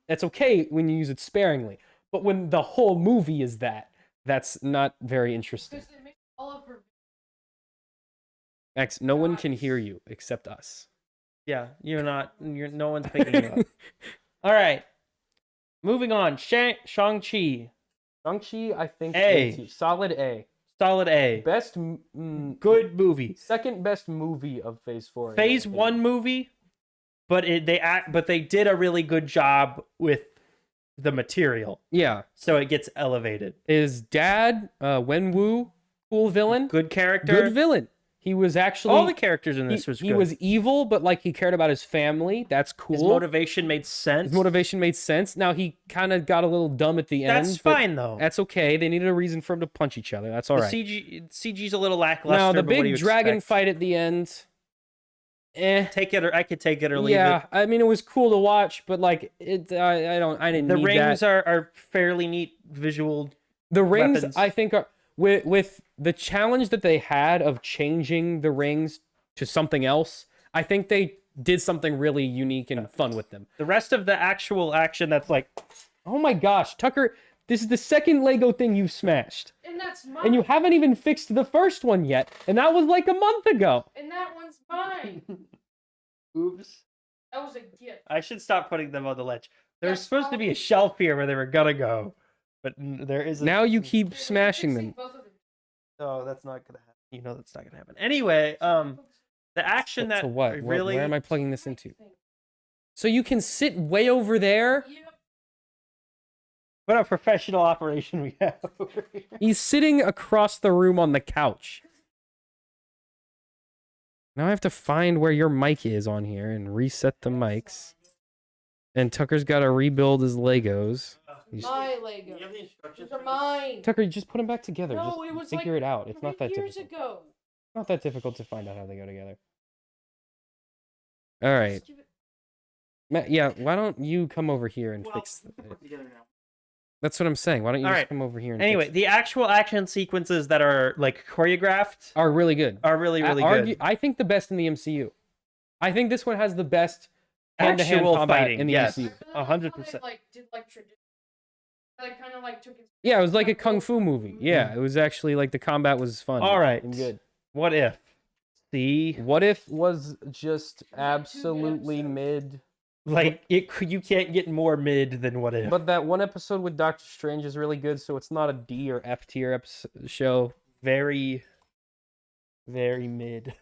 That's okay when you use it sparingly. But when the whole movie is that's not very interesting. Because they make all of her. Max, no one can hear you except us. Yeah, no one's picking you up. All right. Moving on. Shang-Chi. Shang-Chi, I think, A. Solid A. Solid A. Best, Good movie. second best movie of Phase 4. in my Phase opinion. 1 movie, but they did a really good job with the material, Yeah. so it gets elevated. Is Dad, Wenwu, cool villain? Good character. Good villain. He was actually... All the characters in this was good. He was evil, but like he cared about his family. That's cool. His motivation made sense. His motivation made sense. Now he kind of got a little dumb at the end. That's but fine though. That's okay. They needed a reason for him to punch each other. That's all The right. CG's a little lackluster. Now the but what do big you dragon expect? fight at the end. Take it or I could take it or leave Yeah, it. I mean it was cool to watch, but like it, I didn't The need rings that. are fairly neat visual. The rings, weapons. I think, are with the challenge that they had of changing the rings to something else. I think they did something really unique and fun with them. The rest of the actual action that's like Oh my gosh, Tucker, this is the second Lego thing you've smashed. And that's mine. And you haven't even fixed the first one yet. And that was like a month ago. And that one's mine. oops. That was a gift. I should stop putting them on the ledge. There's That's supposed to be all. a shelf here where they were gonna go, but there isn't. Now you keep smashing them. Both of them. Oh, that's not gonna happen. That's not gonna happen. Anyway, the action So that what? really Where am I plugging this into? So you can sit way over there? Yep. what a professional operation we have. over here. He's sitting across the room on the couch. Now I have to find where your mic is on here and reset the mics. And Tucker's got to rebuild his Legos. My Lego. Those are mine. Tucker, you just put them back together. No, just it was figure like it out. It's not that years difficult. ago. Not that difficult to find out how they go together. All right. Just give it- Matt, yeah, why don't you come over here and fix it? That's what I'm saying. Why don't you All just right. come over here and Anyway, fix it? the actual action sequences that are like choreographed Are really good. are really good. I think the best in the MCU. I think this one has the best hand-to-hand Actual combat fighting, in the yes. MCU. I really like how 100%. They, like, did like tradition. They kind of like took it. Yeah, it was like a kung fu movie. Yeah, it was actually like the combat was fun. All right. and good. What if? See, What if was just absolutely episodes. mid? like you can't get more mid than what if. But that one episode with Doctor Strange is really good, so it's not a D or F tier show. Very, very mid.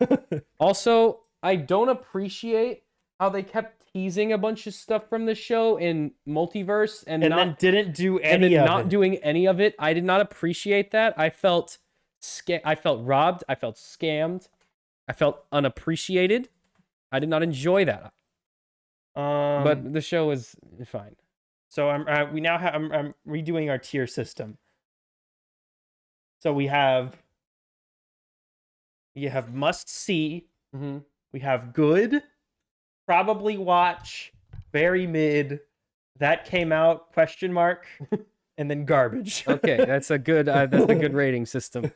Also, I don't appreciate how they kept teasing a bunch of stuff from the show in multiverse and and not then didn't do and any then of not it. doing any of it. I did not appreciate that. I felt robbed. I felt scammed. I felt unappreciated. I did not enjoy that. But the show is fine. So I'm redoing our tier system. So you have must see, Mm-hmm. we have good, probably watch, very mid, that came out question mark, and then garbage. Okay, that's a good rating system.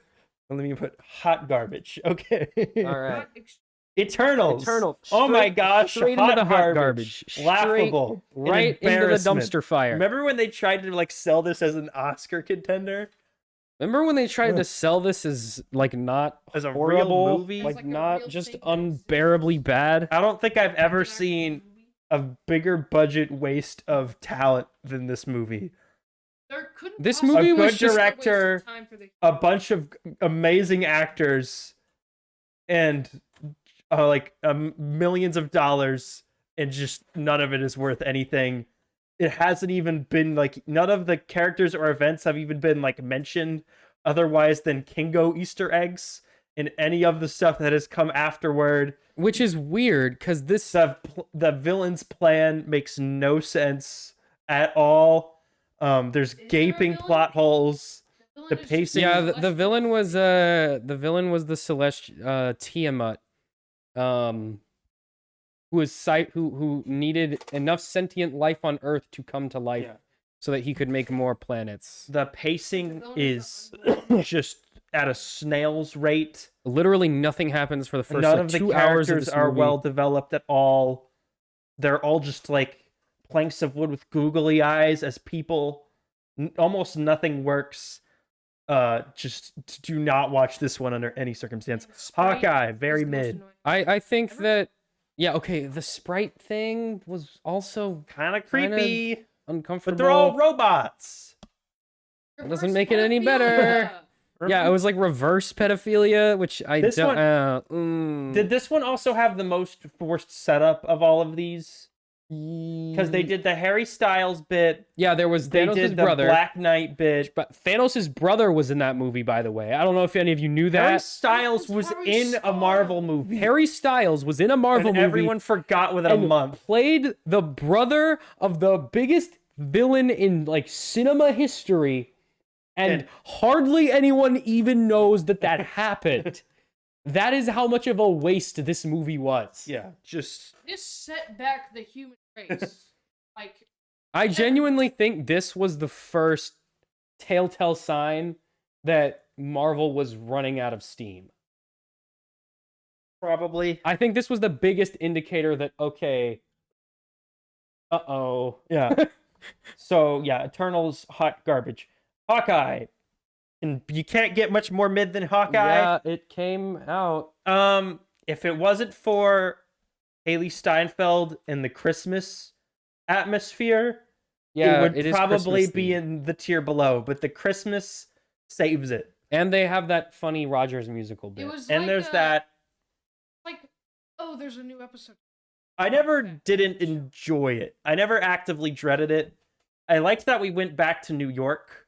Let me put hot garbage. Okay. All right. Eternals. Eternal. Oh my Straight- gosh. straight hot into the hot garbage. garbage. Straight Laughable. An Right into the embarrassment. dumpster fire. Remember when they tried to like sell this as an Oscar contender? Remember when they tried to sell this as like not As a real horrible, movie? like As like a not real just thing. unbearably bad? I don't think I've ever seen a bigger budget waste of talent than this movie. There couldn't This possibly movie A be was good just- a waste of director, time for the- a bunch of amazing actors, and like millions of dollars, and just none of it is worth anything. It hasn't even been like none of the characters or events have even been like mentioned otherwise than Kingo Easter eggs in any of the stuff that has come afterward. Which is weird because this The villain's plan makes no sense at all. There's there a gaping villain? plot holes. villain the is just pacing- yeah, Celestial. the villain was the Celestial Tiamat, who needed enough sentient life on Earth to come to life, Yeah. so that he could make more planets. The pacing villain is is just at a snail's rate. Literally nothing happens for the first None like, of the 2 hours of characters this are movie. well developed at all. They're all just like planks of wood with googly eyes as people. Almost nothing works. Just do not watch this one under any circumstance. Sprite Hawkeye, is very the most mid. annoying. I think that okay, the sprite thing was also Kind of creepy, uncomfortable. but they're all robots. That doesn't make it any better. Pedophilia. Yeah, it was like reverse pedophilia, which I This don't. one- Did this one also have the most forced setup of all of these? Because they did the Harry Styles bit. Yeah, there was They Thanos' did the brother. Black Knight bit. But Thanos' brother was in that movie, by the way. I don't know if any of you knew Harry that. Styles was Harry in a Styles. Marvel movie. Harry Styles was in a Marvel and movie. everyone forgot within a and month. played the brother of the biggest villain in like cinema history, and hardly anyone even knows that happened. That is how much of a waste this movie was. Yeah, just This set back the human race. Like, I genuinely think this was the first telltale sign that Marvel was running out of steam. probably. I think this was the biggest indicator that, okay, Yeah. So yeah, Eternals, hot garbage. Hawkeye, and you can't get much more mid than Hawkeye. yeah, it came out. If it wasn't for Haley Steinfeld and the Christmas atmosphere, Yeah, it would is probably Christmas be themed. in the tier below. But the Christmas saves it. And they have that funny Rogers musical bit. it was And like there's that. like, oh, there's a new episode. I never Okay. didn't enjoy it. I never actively dreaded it. I liked that we went back to New York.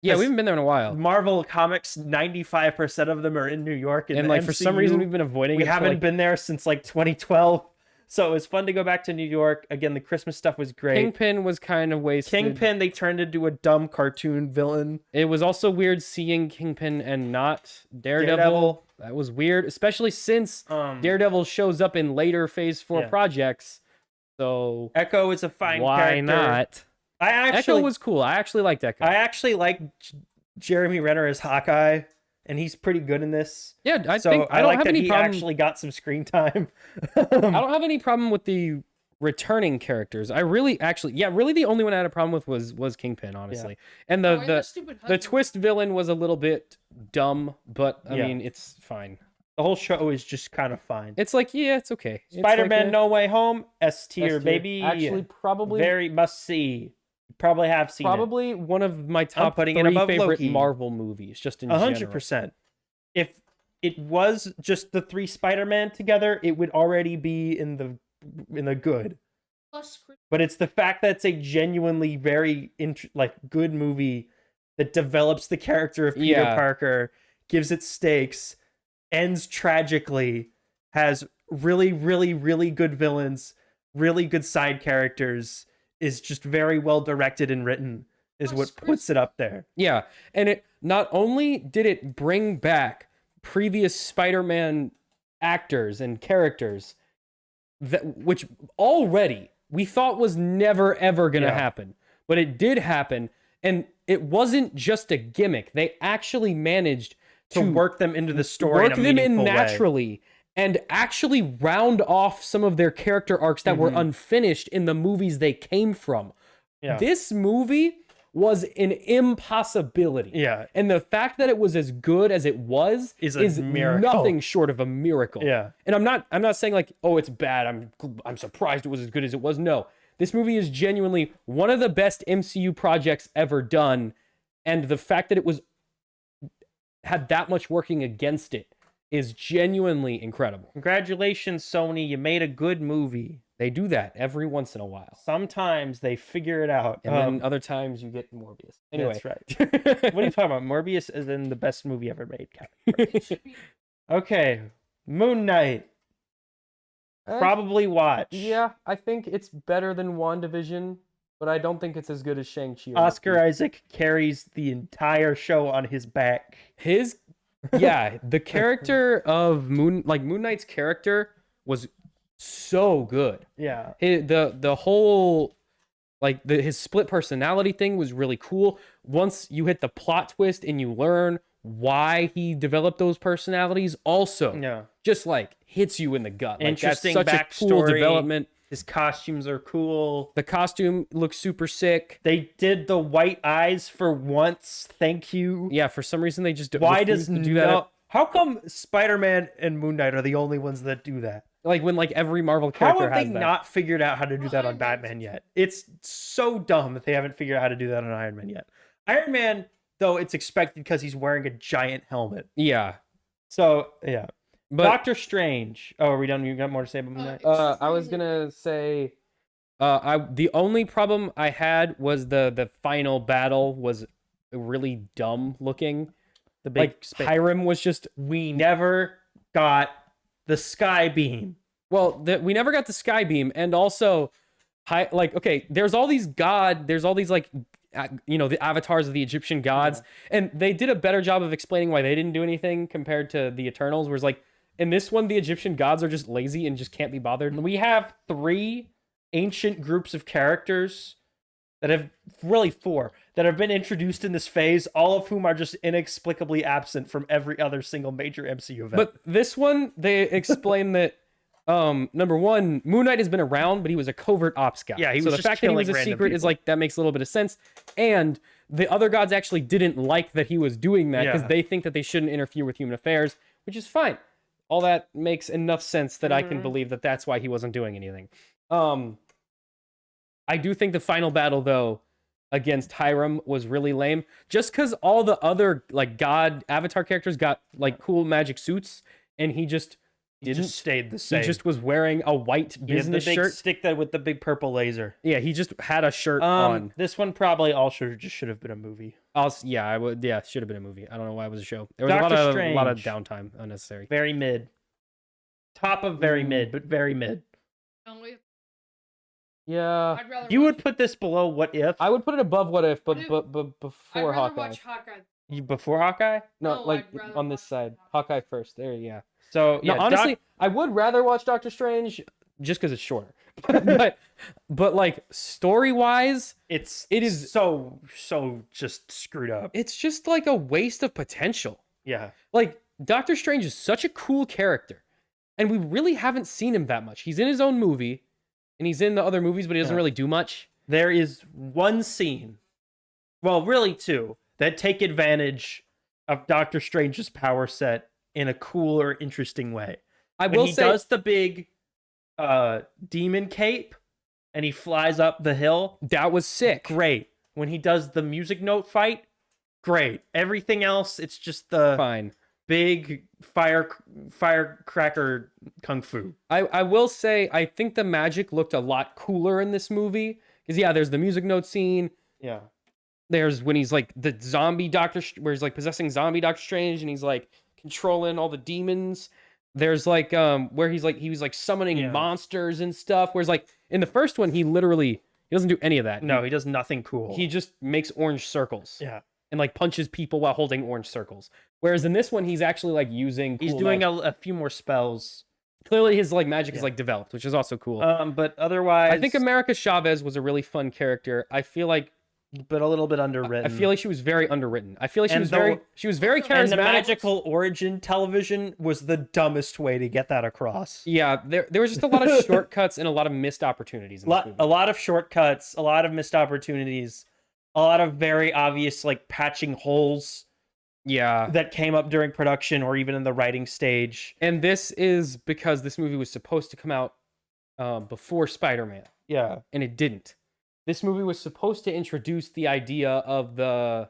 Yeah, we 'Cause haven't been there in a while. Marvel comics, 95% of them are in New York. And the like for some reason MCU, we've been avoiding we it. for, haven't like, been there since like 2012. So it was fun to go back to New York. Again, the Christmas stuff was great. Kingpin was kind of wasted. Kingpin, they turned into a dumb cartoon villain. It was also weird seeing Kingpin and not Daredevil. That was weird, especially since Daredevil shows up in later Phase 4 projects. So Echo is a fine why character. not? Echo was cool. I actually liked Echo. I actually like Jeremy Renner as Hawkeye, and he's pretty good in this. Yeah, I don't have that any he problem. actually got some screen time. I don't have any problem with the returning characters. I really really the only one I had a problem with was Kingpin, honestly. And the twist villain was a little bit dumb, but I mean, it's fine. The whole show is just kind of fine. It's like, yeah, it's okay. Spider-Man No Way Home, S tier, baby. Actually, probably very must see. You probably have seen probably it. one of my top putting 3 it above favorite Loki. Marvel movies, just in general. 100%. If it was just the 3 Spider-Man together, it would already be in the good. But it's the fact that it's a genuinely very good movie that develops the character of Peter Parker, gives it stakes, ends tragically, has really, really, really good villains, really good side characters, is just very well directed and written, is what puts it up there. Yeah, and it not only did it bring back previous Spider-Man actors and characters, which already we thought was never ever gonna happen, but it did happen, and it wasn't just a gimmick. They actually managed to work them into the story, work them in naturally, and actually round off some of their character arcs that were unfinished in the movies they came from. Yeah. This movie was an impossibility. Yeah. And the fact that it was as good as it was is nothing short of a miracle. Yeah. And I'm not saying like, oh, it's bad. I'm surprised it was as good as it was. No. This movie is genuinely one of the best MCU projects ever done, and the fact that it had that much working against it is genuinely incredible. Congratulations, Sony. You made a good movie. They do that every once in a while. Sometimes they figure it out. And then other times you get Morbius. Anyway. That's right. What are you talking about? Morbius is in the best movie ever made category. Okay. Moon Knight. Probably watch. Yeah, I think it's better than WandaVision, but I don't think it's as good as Shang-Chi. Oscar Isaac carries the entire show on his back. The character of Moon Knight's character was so good. Yeah. The whole his split personality thing was really cool. Once you hit the plot twist and you learn why he developed those personalities, also just hits you in the gut. Interesting that's such backstory. A cool development. His costumes are cool. The costume looks super sick. They did the white eyes for once. Thank you. Yeah, for some reason they just why does do that? How come Spider-Man and Moon Knight are the only ones that do that? When every Marvel character has that. How have they not figured out how to do that on Batman yet? It's so dumb that they haven't figured out how to do that on Iron Man yet. Iron Man, though, it's expected because he's wearing a giant helmet. Yeah. So, yeah. But Doctor Strange. Oh, are we done? You got more to say about Moon Knight? I was gonna say, the only problem I had was the final battle was really dumb looking. The big Hiram was just. We never got the sky beam. Well, we never got the sky beam, and also, there's all these the avatars of the Egyptian gods, and they did a better job of explaining why they didn't do anything compared to the Eternals, where it's in this one, the Egyptian gods are just lazy and just can't be bothered. We have 3 ancient groups of characters that have, really 4, that have been introduced in this phase, all of whom are just inexplicably absent from every other single major MCU event. But this one, they explain that, number one, Moon Knight has been around, but he was a covert ops guy. Yeah, so the fact that he was a secret is that makes a little bit of sense. And the other gods actually didn't like that he was doing that because they think that they shouldn't interfere with human affairs, which is fine. All that makes enough sense that I can believe that that's why he wasn't doing anything. I do think the final battle, though, against Hiram was really lame. Just because all the other god avatar characters got cool magic suits, and he just stayed the same. He just was wearing a white business shirt. shirt. Stick that with the big purple laser. Yeah, he just had a shirt on. This one probably should have been a movie. Should have been a movie. I don't know why it was a show. There was a lot of downtime unnecessary. Very mid. Top of very mid, but very mid. No, Yeah. I'd rather You watch, would put this below What If? I would put it above What If, but What If- but I'd before rather Hawkeye. watch Hawkeye. Before Hawkeye? No, No, like I'd rather on this watch side. Hawkeye first. There, yeah. So No, yeah, honestly, I would rather watch Doctor Strange just because it's shorter. but like story wise, it is so just screwed up. it's just like a waste of potential. Yeah. Like Doctor Strange is such a cool character, and we really haven't seen him that much. He's in his own movie, and he's in the other movies, but he doesn't Yeah. really do much. There is one scene, well, really two, that take advantage of Doctor Strange's power set in a cool or interesting way. I When will he say, does the big demon cape and he flies up the hill, that was sick. great. When he does the music note fight, great. Everything else, it's just the Fine. big firecracker kung fu. I will say, I think the magic looked a lot cooler in this movie. Because, yeah, there's the music note scene. Yeah. There's when he's like the zombie Doctor, where he's like possessing zombie Doctor Strange and he's like controlling all the demons. There's like where he was like summoning monsters and stuff. Whereas like in the first one, he doesn't do any of that. No, he does nothing cool. He just makes orange circles. Yeah. And like punches people while holding orange circles. Whereas in this one, he's actually like using. He's cool doing magic. a few more spells. Clearly, his like magic is like developed, which is also cool. But otherwise, I think America Chavez was a really fun character. I feel like, but a little bit underwritten. I feel like she was very underwritten. I feel like And she was very charismatic. And the magical origin television was the dumbest way to get that across. Yeah, there was just a lot of shortcuts and a lot of missed opportunities. In this movie. A lot of shortcuts, a lot of missed opportunities, a lot of very obvious like patching holes. Yeah, that came up during production or even in the writing stage. And this is because this movie was supposed to come out before Spider-Man. Yeah, and it didn't. This movie was supposed to introduce the idea of the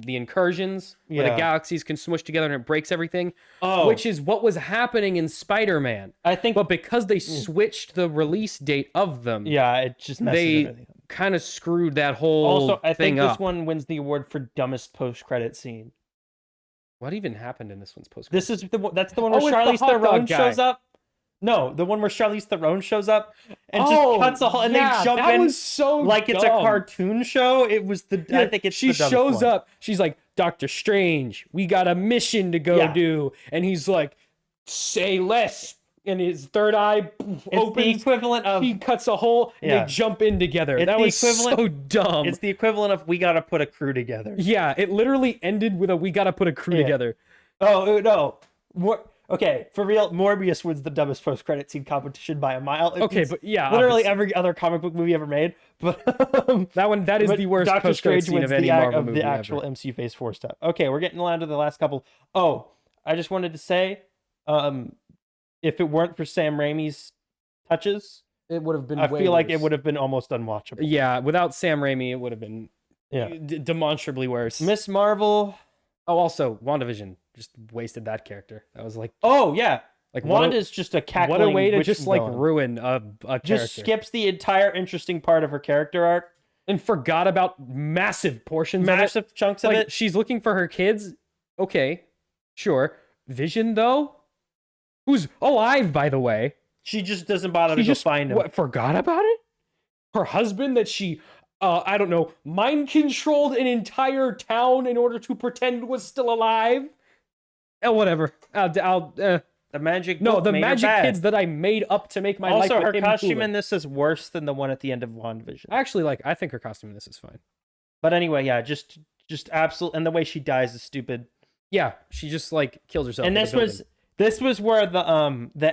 incursions where the galaxies can smush together and it breaks everything. Which is what was happening in Spider-Man. I think, but because they switched the release date of them, it just messes everything up. Kind of screwed that whole Also, I think thing this one wins the award for dumbest post-credit scene. What even happened in this one's post? That's the one where it's the Charlize hot dog Theron guy. shows up. No, the one where Charlize Theron shows up and just cuts a hole, and they jump that in was so like it's a dumb. cartoon show. It was I think it's she the dumbest shows one. up. She's like, Doctor Strange, we got a mission to go do, and he's like, say less. And his third eye opens. The equivalent of he cuts a hole and they jump in together. That was so dumb. It's the equivalent of we gotta put a crew together. Yeah, it literally ended with a we gotta put a crew together. Oh no. Okay, for real, Morbius wins the dumbest post-credit scene competition by a mile. Okay, but yeah, literally obviously. every other comic book movie ever made. But that is the worst Doctor post-credit Strange scene wins of any Marvel movie the actual ever. MCU Phase 4 stuff. Okay, we're getting down to the last couple. Oh, I just wanted to say, if it weren't for Sam Raimi's touches, it would have been. I feel like it would have been almost unwatchable. Yeah, without Sam Raimi, it would have been Yeah. demonstrably worse. Miss Marvel. Oh, also WandaVision just wasted that character. That was like, Oh yeah, like Wanda's just a cackling. what a way to witch just like villain. ruin a character. Just skips the entire interesting part of her character arc. And forgot about massive portions of it. Massive chunks of Like, it. she's looking for her kids. Okay, sure. Vision, though, who's alive, by the way. She just doesn't bother to She go just find him. what, forgot about it? Her husband that she, I don't know, mind controlled an entire town in order to pretend was still alive. Whatever. The magic. No, book the made her magic bad. kids that I made up to make my life Also, with her him costume cooler. in this is worse than the one at the end of WandaVision. Actually, I think her costume in this is fine. But anyway, yeah, just absolute, and the way she dies is stupid. Yeah, she just kills herself. And in a this was where the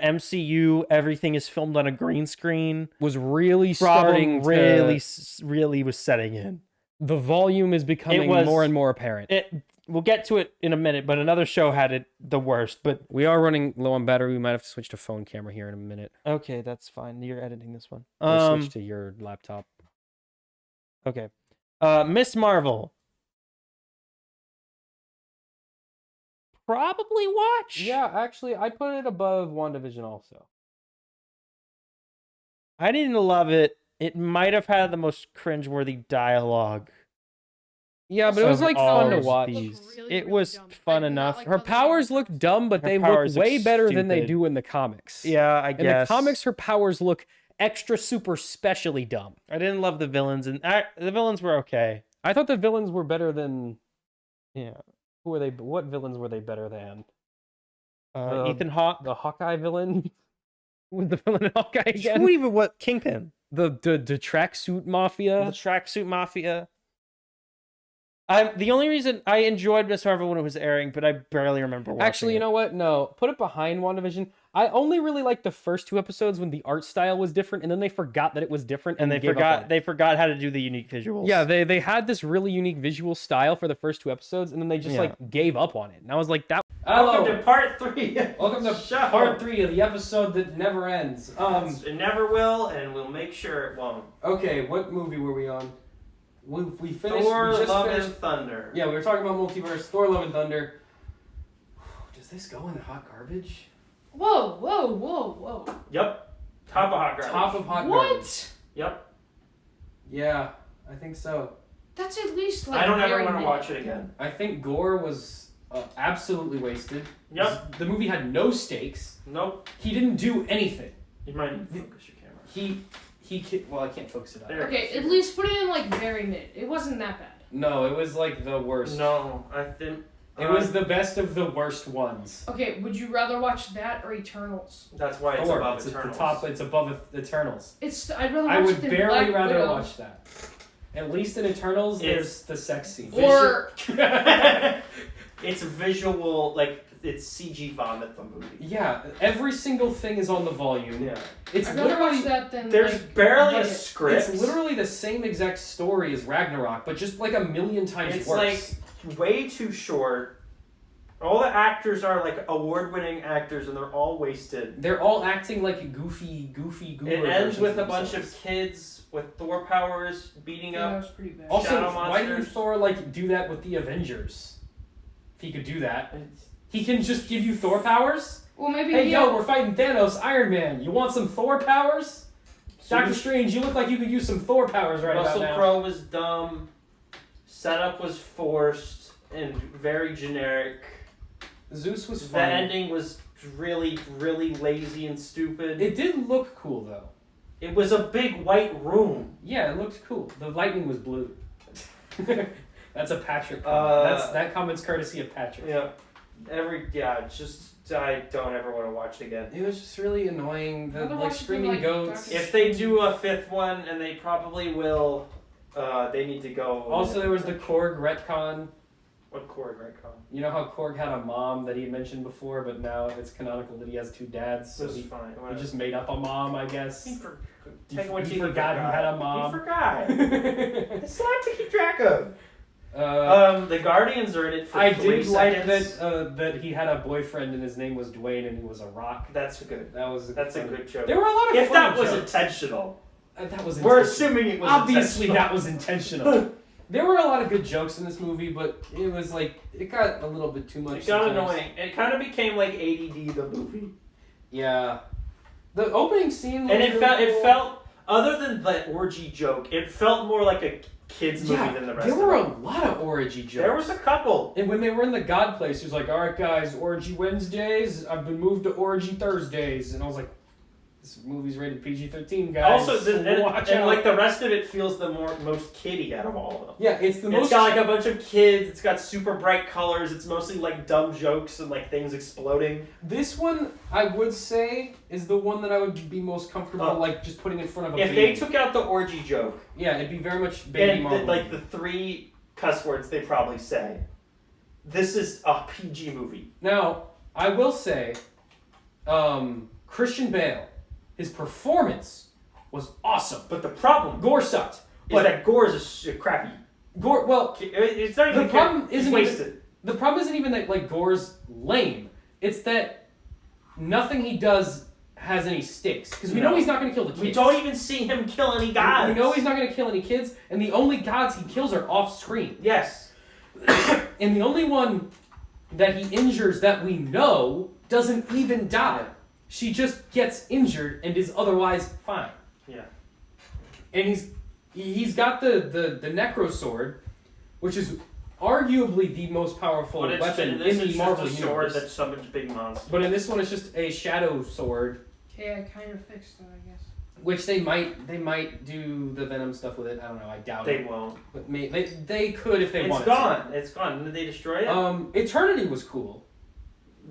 MCU everything is filmed on a green screen was really problem starting to, really was setting in. the volume is becoming more and more apparent. We'll get to it in a minute, but another show had it the worst. But We are running low on battery. We might have to switch to phone camera here in a minute. okay, that's fine. You're editing this one. Or switch to your laptop. Okay. Miss Marvel. Probably watch. Yeah, actually, I put it above WandaVision also. I didn't love it. It might have had the most cringeworthy dialogue Yeah, but it was like fun to all watch. these. It was dumb. fun Like, enough. not like Her how they powers are. look dumb, but Her they look powers way look better than they stupid. do in the comics. Yeah, I In guess. the comics, her powers look extra super specially dumb. I didn't love the villains, and the villains were okay. I thought the villains were better than. Yeah. Who were they? What villains were they better than? Ethan Hawke. The Hawkeye villain. Who was the villain in Hawkeye again? Who even what Kingpin? The tracksuit mafia. The tracksuit mafia. The only reason I enjoyed Miss Marvel when it was airing, but I barely remember watching Actually, you know what? No, put it behind WandaVision. I only really liked the first 2 episodes when the art style was different, and then they forgot that it was different, and gave up on it. they forgot how to do the unique visuals. Yeah, they had this really unique visual style for the first 2 episodes, and then they just like gave up on it. And I was like, that. Welcome to part 3. Welcome to Show. part 3 of the episode that never ends. It never will, and we'll make sure it won't. Okay, what movie were we on? We finished. Thor: we just Love finished. and Thunder. Yeah, we were talking about multiverse. Thor: Love and Thunder. Does this go in the hot garbage? Whoa, whoa, whoa, whoa. Yep. Top of hot garbage. Top of hot What? garbage. Yep. Yeah, I think so. That's at least like. I don't ever very want to mid. watch it again. I think Gore was absolutely wasted. Yep. The movie had no stakes. Nope. He didn't do anything. You might need to focus your camera. Well, I can't focus it on. There. Okay, at least put it in like very mid. It wasn't that bad. No, it was like the worst. No, I think It was the best of the worst ones. Okay, would you rather watch that or Eternals? That's why it's Thor, above it's at Eternals. the top. It's above Eternals. I'd rather watch I would it than barely Black rather Widow. watch that. At least in Eternals, there's the sex scene. Or It's visual, like it's CG vomit. The movie. Yeah, every single thing is on the volume. Yeah. It's I'd rather literally watch that than There's like, barely a Budget. script. it's literally the same exact story as Ragnarok, but just like a million times It's worse. like way too short. All the actors are like award-winning actors, and they're all wasted. They're all acting like goofy goober It ends versions with a bunch themselves. of kids with Thor powers beating Yeah, that up. was pretty bad. Also, Shadow why didn't monsters. Thor like do that with the Avengers? If he could do that, he can just give you Thor powers. Well, maybe Hey, he yo, we're fighting Thanos, Iron Man. You want some Thor powers? So Doctor Strange, you look like you could use some Thor powers right Russell about now. Crowe was dumb. Setup was forced and very generic. Zeus was The fun. ending was really, really lazy and stupid. It did look cool though. It was a big white room. Yeah, it looked cool. The lightning was blue. That's a Patrick comment. That comment's courtesy of Patrick. Yeah. I don't ever want to watch it again. It was just really annoying. The I'd rather like watch it screaming like goats. Doctor If they do a 5th one, and they probably will, they need to go. Also, there was the Korg retcon. What Korg retcon? You know how Korg had a mom that he had mentioned before, but now it's canonical that he has 2 dads. So This he, is fine. he just made up a mom, I guess. He for- He take what he you forgot he had a mom. He forgot. It's not to keep track of. Uh, The Guardians are in it for I 3 did like seconds. that he had a boyfriend and his name was Dwayne and he was a rock. That's good. That's A good joke. There were a lot of If funny that was jokes. intentional, That was we're intentional. assuming it was Obviously, intentional. that was intentional. There were a lot of good jokes in this movie, but it was like it got a little bit too much. It got sometimes. annoying. It kind of became like ADD the movie, Yeah, the opening scene. and looked it really cool. felt other than the orgy joke, it felt more like a kids movie Yeah, than the rest. there were a of it. lot of orgy jokes. There was a couple. And when they were in the God place, he was like, "All right, guys, orgy Wednesdays. I've been moved to orgy Thursdays," and I was like, "This movie's rated PG-13, guys. Also, watch and out." like the rest of it feels the most kiddie out of all of them. yeah, it's the It's most. got like a bunch of kids. It's got super bright colors. It's mostly like dumb jokes and like things exploding. This one, I would say, is the one that I would be most comfortable, like just putting in front of a If baby. they took out the orgy joke Yeah, it'd be very much baby and Marvel. like the 3 cuss words they probably say, this is a PG movie. Now, I will say, Christian Bale, his performance was awesome. But the problem Gore sucked. is But that Gore is a crappy. Gore, well, It's not even The problem He's isn't wasted. the problem isn't even that like Gore's lame. It's that nothing he does has any stakes because we know No. he's not going to kill the kids. We don't even see him kill any guys. We know he's not going to kill any kids, and the only gods he kills are off screen. Yes. And the only one that he injures that we know doesn't even die. She just gets injured and is otherwise fine. Yeah. And he's got the necro sword, which is arguably the most powerful weapon in the Marvel just a sword universe. that summons big monsters. But in this one, it's just a shadow sword, Okay, I kind of fixed that, I guess. which they might do the Venom stuff with it. I don't know. I doubt They it. won't. But they could if they It's wanted. gone. It's gone. Did they destroy it? Eternity was cool,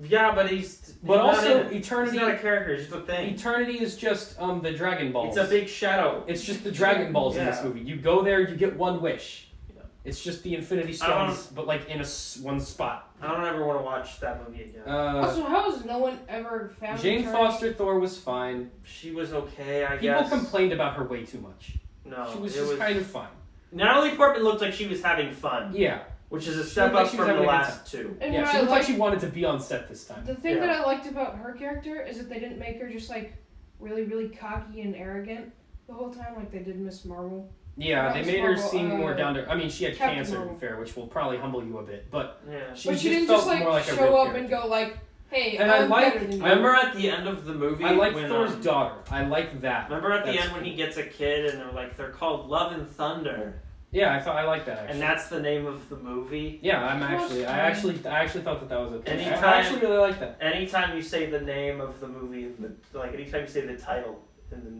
Yeah, but he's but not also in it. Eternity. He's not a character. He's just a thing. Eternity is just the Dragon Balls. It's a big shadow. It's just the Dragon Balls in this Yeah. movie. You go there, you get one wish. Yeah. It's just the Infinity I don't- Stones, but like in one spot. I don't ever want to watch that movie again. Also, how has no one ever found Jane Eternity? Foster Thor was fine. She was okay, I People guess. complained about her way too much. No, She was it just kind of fine. Natalie Portman looked like she was having fun, Yeah. which is a She step looked like up she was from the having a good last two. And Yeah, what she I looked like liked- she wanted to be on set this time. The thing Yeah. that I liked about her character is that they didn't make her just like really, really cocky and arrogant the whole time, like they did Miss Marvel. Yeah, they Miss made her Marvel, seem more down to. I mean, she had Captain cancer, to Marvel. be fair, which will probably humble you a bit, but Yeah. she, But she didn't felt just like more like a show real up character. and go like, "Hey, And I I'm like- better than you." Remember at the end of the movie? I like when, Thor's daughter. I like that. Remember at the That's end when cool. he gets a kid and they're called Love and Thunder, Yeah, I like that actually. and that's the name of the movie. Yeah, I actually thought that was okay. Anytime- I actually really like that. Anytime you say the name of the movie, like anytime you say the title in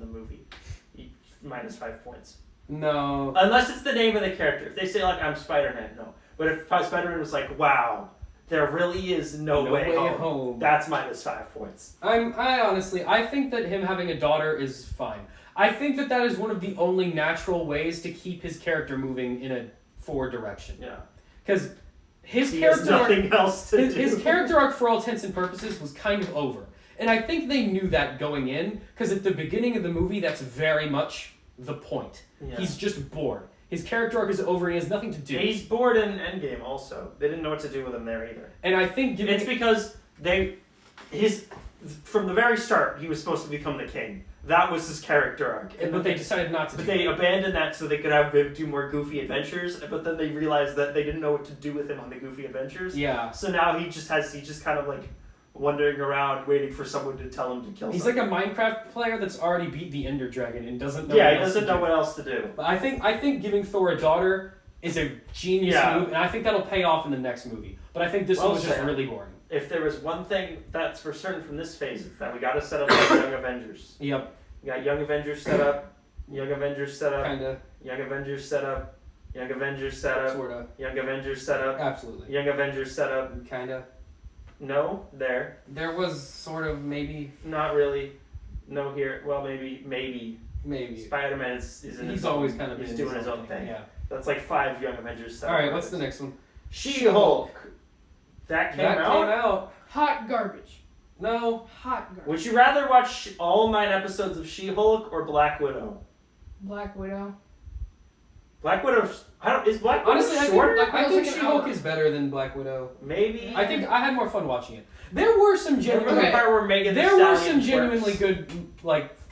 the movie, minus 5 points. No. Unless it's the name of the character. If they say like I'm Spider-Man, no. But if Spider-Man was like, wow, there really is no way home, that's minus 5 points. I think that him having a daughter is fine. I think that is one of the only natural ways to keep his character moving in a forward direction. Yeah. Because his He has character arc, nothing else to do. his character arc, for all intents and purposes, was kind of over. And I think they knew that going in, because at the beginning of the movie, that's very much the point. Yeah. He's just bored. His character arc is over and he has nothing to do. He's bored in Endgame also. They didn't know what to do with him there either. And I think It's because from the very start, he was supposed to become the king. That was his character arc. but they decided not to. But they abandoned that so they could have him do more goofy adventures. But then they realized that they didn't know what to do with him on the goofy adventures. Yeah. So now he's just kind of like wandering around waiting for someone to tell him to kill. He's someone. like a Minecraft player that's already beat the Ender Dragon and doesn't know. Yeah, what he else doesn't to know do. what else to do. But I think giving Thor a daughter is a genius Yeah. move, and I think that'll pay off in the next movie. But I think this one was just said. really boring. If there was one thing that's for certain from this phase, it's that we got to set up like Young Avengers. Yep. We got Young Avengers set up. Young Avengers set up. Kinda. Young Avengers set up. Young Avengers set up. Sorta. Young Avengers set up. Absolutely. Young Avengers set up. Kinda. No, there. There was sort of maybe. Not really. No here. Well, maybe. Maybe. Spider-Man is in He's his always own, kind of he's been doing his own thing. Yeah. That's like 5 Young Avengers set All up. right. What's the next one? She-Hulk. That came out. Hot garbage. No. Hot garbage. Would you rather watch all 9 episodes of She-Hulk or Black Widow? Black Widow. Black Widow. Is Black Widow Honestly, shorter? I think like an She-Hulk hour. is better than Black Widow. Maybe. I think I had more fun watching it. There were some Remember genuinely. the part where Megan Thee There were Stallion some genuinely works? good,